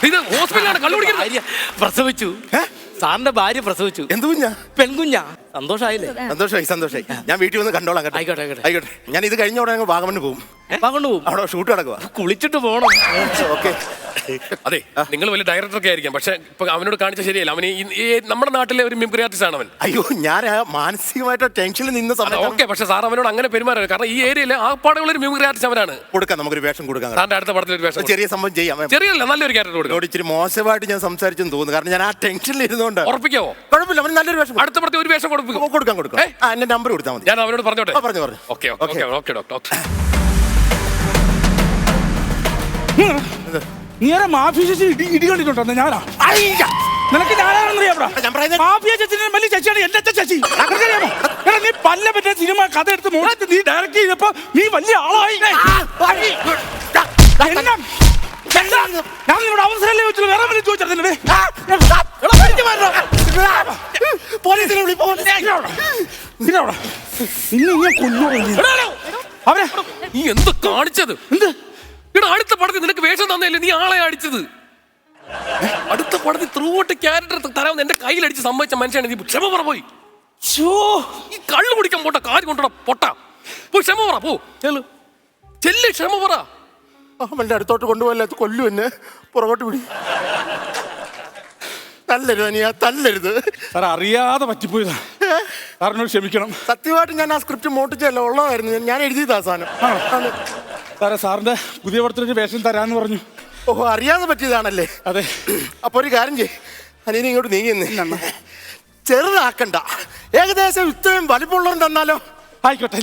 ഇത് ഹോസ്പിറ്റലാണ്. പ്രസവിച്ചു. സാറിന്റെ ഭാര്യ പ്രസവിച്ചു. എന്ത് കുഞ്ഞാ? പെൺകുഞ്ഞാ. സന്തോഷായില്ലേ? സന്തോഷായി. ഞാൻ വീട്ടിൽ വന്ന് കണ്ടോളാം. ആയിക്കോട്ടെ. ഞാൻ ഇത് കഴിഞ്ഞ ഉടനെ വാഗമണ് പോകും. അവിടെ ഷൂട്ട് നടക്കുക. കുളിച്ചിട്ട് പോകണം. ഓക്കെ. അതെ, നിങ്ങൾ വലിയ ഡയറക്ടറൊക്കെ ആയിരിക്കാം, പക്ഷെ ഇപ്പൊ അവനോട് കാണിച്ച ശരിയല്ല. അവന് നമ്മുടെ നാട്ടിലെ ഒരു മിമിക്രി ആർട്ടിസ്റ്റ് ആണ് അവൻ. അയ്യോ, ഞാൻ മാനസികമായിട്ട് ടെൻഷനിൽ നിന്ന സമയത്ത്. ഓക്കെ, പക്ഷെ സാർ അവനോട് അങ്ങനെ പെരുമാറരുത്. കാരണം ഈ ഏരിയയിലെ ആ പാടുള്ള ഒരു മിമിക്രി ആർട്ടിസ്റ്റ് അവനാണ്. കൊടുക്കാം, നമുക്കൊരു വേഷം കൊടുക്കാം. സാറിന്റെ അടുത്ത പടത്തിൽ ഒരു വേഷം, ചെറിയ സംഭവം ചെയ്യാം. ചെറിയല്ല, നല്ലൊരു ക്യാരക്ടർ കൊടുക്കും. ഇച്ചിരി മോശമായിട്ട് ഞാൻ സംസാരിച്ചെന്ന് തോന്നുന്നു. കാരണം ഞാൻ ആ ടെൻഷനിൽ ഇരുന്നുകൊണ്ട്. ഉറപ്പിക്കാവോ? കുഴപ്പമില്ല, അവന് നല്ലൊരു വേഷം. അടുത്ത പടത്തിൽ ഒരു വേഷം കൊടുക്കാം. എന്റെ നമ്പർ കൊടുത്താൽ മതി. ഞാൻ അവനോട് പറഞ്ഞോട്ടെ? പറഞ്ഞു. Okay doctor. നീ മാഫിയ ചേച്ചി ഇടി കണ്ടിട്ടുണ്ടോ? ഞാനാ. നിനക്ക് ഞാനാണെന്നറിയാം. മാഫിയ ചേച്ചിനെ വലിയ ചേച്ചിയാണ് എന്റെ ചേച്ചി. അറിയാമോ? നീ പല്ല പറ്റിയ സിനിമ കഥ എടുത്ത് മോളത്ത് നീ ഡയറക്ട് ചെയ്തപ്പോ നീ വലിയ ആളായി. ഞാൻ നിന്നോട് അവസരമല്ലേ വെച്ചു, വേറെ വല്ല ചോദിച്ചിരുന്നേ. നീ എന്ത് കാണിച്ചത്? ഇവിടെ അടുത്ത പടത്തിൽ നിനക്ക് വേഷം തന്നല്ലേ നീ ആളെ അടിച്ചത്? അടുത്ത പടത്തിൽ ത്രൂട്ട് ക്യാരക്ടർ തരാമെന്ന് എന്റെ കയ്യിലടിച്ച് സമ്മതിച്ച മനുഷ്യനാണ് നീ. ക്ഷമ പറ പോയി. ഈ കള്ളു കുടിക്കാൻ പോട്ട കാര്യം കൊണ്ടോ പൊട്ട. പോയി ക്ഷമ പറ. പോ ചെല്ല്, ക്ഷമ പറ. അവന്റെ അടുത്തോട്ട് കൊണ്ടുപോകല്ല, കൊല്ലു എന്നെ. പുറകോട്ട് പിടി. തല്ലരുത് അനിയ, തല്ലരുത്. സാർ അറിയാതെ പറ്റിപ്പോയതാ, സാറിനോട് ക്ഷമിക്കണം. സത്യമായിട്ട് ഞാൻ ആ സ്ക്രിപ്റ്റ് മോട്ടിച്ചല്ല, ഉള്ളതായിരുന്നു. ഞാൻ എഴുതിയതാ സാധനം. സാറേ, സാറിന്റെ പുതിയ പടത്തിലൊരു വേഷം തരാന്ന് പറഞ്ഞു. ഓഹോ, അറിയാതെ പറ്റിയതാണല്ലേ? അതെ. അപ്പൊ ഒരു കാര്യം ചെയ്യ്, അനിയനെ ഇങ്ങോട്ട് നീങ്ങി ചെറുതാക്കണ്ട, ഏകദേശം ഇത്രയും വലിപ്പമുള്ളവൻ തന്നാലോ? ആയിക്കോട്ടെ.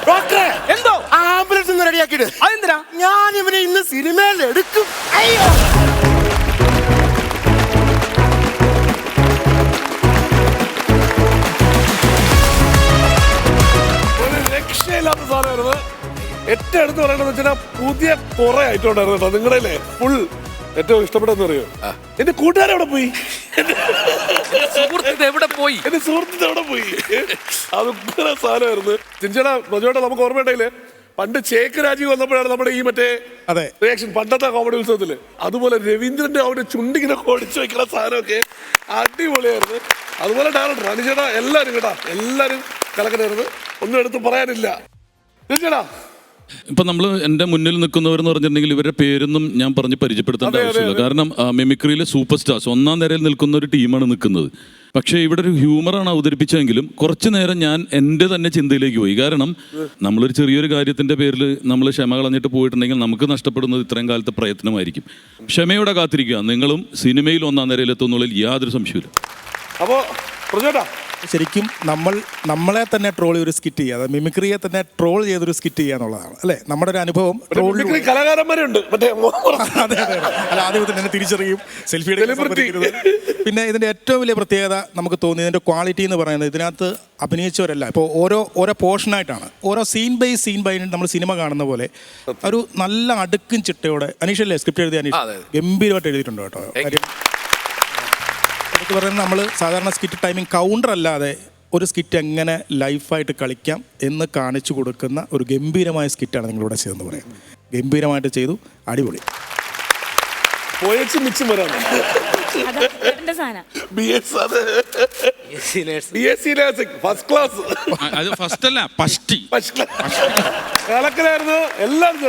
ഡോക്ടറെ, എന്തോ ആംബുലൻസ് ഒന്ന് റെഡിയാക്കിയിട്ട്. അതെന്തിനാ? ഞാൻ ഇവനെ ഇന്ന് സിനിമയിൽ എടുക്കും. അയ്യോ, ഒരു രക്ഷയില്ലാത്ത സാധനമായിരുന്നു. ഏറ്റവും അടുത്ത് പറയണമെന്ന് വെച്ചാൽ പുതിയ കുറെ ഐറ്റം ഉണ്ടായിരുന്നു കേട്ടോ നിങ്ങളുടെ ഫുൾ. ഏറ്റവും ഇഷ്ടപ്പെട്ടെന്ന് അറിയോ? എന്റെ കൂട്ടുകാരെവിടെ പോയി? സുഹൃത്ത് എവിടെ പോയി? എന്റെ സുഹൃത്തിന്റെ എവിടെ പോയി? അത് സാധനമായിരുന്നു. ചിഞ്ചേട്ടാ, പ്രജോട്ടാ, നമുക്ക് ഓർമ്മയുണ്ടെങ്കില് പണ്ട് ചേക്ക് രാജീവ് വന്നപ്പോഴാണ് നമ്മുടെ ഈ മറ്റേ റിയാക്ഷൻ പണ്ടത്തെ കോമഡി ഉത്സവത്തില്, അതുപോലെ രവീന്ദ്രന്റെ അവിടെ ചുണ്ടിങ്ങനെ ഓടിച്ചു വെക്കുന്ന സാധനമൊക്കെ അടിപൊളിയായിരുന്നു. അതുപോലെ ഡയറക്ടർ അനുചേട്ടാ, എല്ലാരും കേട്ടാ, എല്ലാരും കലക്കനായിരുന്നു. ഒന്നും എടുത്ത് പറയാനില്ല. ചേട്ടാ, ഇപ്പം നമ്മൾ എൻ്റെ മുന്നിൽ നിൽക്കുന്നവരെന്ന് പറഞ്ഞിട്ടുണ്ടെങ്കിൽ ഇവരുടെ പേരൊന്നും ഞാൻ പറഞ്ഞ് പരിചയപ്പെടുത്തേണ്ട ആവശ്യമില്ല. കാരണം മിമിക്രിയിലെ സൂപ്പർ സ്റ്റാർസ് ഒന്നാം നിരയിൽ നിൽക്കുന്ന ഒരു ടീമാണ് നിൽക്കുന്നത്. പക്ഷേ ഇവിടെ ഒരു ഹ്യൂമറാണ് അവതരിപ്പിച്ചതെങ്കിലും കുറച്ച് നേരം ഞാൻ എൻ്റെ തന്നെ ചിന്തയിലേക്ക് പോയി. കാരണം നമ്മളൊരു ചെറിയൊരു കാര്യത്തിൻ്റെ പേരിൽ നമ്മൾ ക്ഷമ കളഞ്ഞിട്ട് പോയിട്ടുണ്ടെങ്കിൽ നമുക്ക് നഷ്ടപ്പെടുന്നത് ഇത്രയും കാലത്തെ പ്രയത്നമായിരിക്കും. ക്ഷമയോടെ കാത്തിരിക്കുക, നിങ്ങളും സിനിമയിൽ ഒന്നാം നിരയിലെത്തുന്നുള്ളതിൽ യാതൊരു സംശയമില്ല. അപ്പോൾ പ്രജോട്ടാ, ശരിക്കും നമ്മളെ തന്നെ ട്രോൾ ചെയ്തൊരു സ്കിറ്റ് ചെയ്യുക, അതായത് മിമിക്രിയെ തന്നെ ട്രോൾ ചെയ്തൊരു സ്കിറ്റ് ചെയ്യുക എന്നുള്ളതാണ് അല്ലേ നമ്മുടെ ഒരു അനുഭവം. കലാകാരന്മാരുണ്ട്. അതെ, അല്ല, ആദ്യം തന്നെ തിരിച്ചറിയും, സെൽഫി. പിന്നെ ഇതിന്റെ ഏറ്റവും വലിയ പ്രത്യേകത നമുക്ക് തോന്നി ഇതിന്റെ ക്വാളിറ്റി എന്ന് പറയുന്നത്, ഇതിനകത്ത് അഭിനയിച്ചവരല്ല, ഇപ്പോൾ ഓരോ പോർഷനായിട്ടാണ്, ഓരോ സീൻ ബൈ നമ്മൾ സിനിമ കാണുന്ന പോലെ ഒരു നല്ല അടുക്കും ചിട്ടയോടെ. അനീഷല്ലേ സ്ക്രിപ്റ്റ് എഴുതിയ? അനീഷ് ഗംഭീരമായിട്ട് എഴുതിയിട്ടുണ്ട് കേട്ടോ. കാര്യം എന്ന് പറയുന്നത് നമ്മൾ സാധാരണ സ്കിറ്റ് ടൈമിംഗ് കൗണ്ടർ അല്ലാതെ ഒരു സ്കിറ്റ് എങ്ങനെ ലൈഫായിട്ട് കളിക്കാം എന്ന് കാണിച്ചു കൊടുക്കുന്ന ഒരു ഗംഭീരമായ സ്കിറ്റാണ് നിങ്ങളിവിടെ ചെയ്തെന്ന് പറയാം. ഗംഭീരമായിട്ട് ചെയ്തു, അടിപൊളി. കലക്കലായിരുന്നു. എല്ലാവരും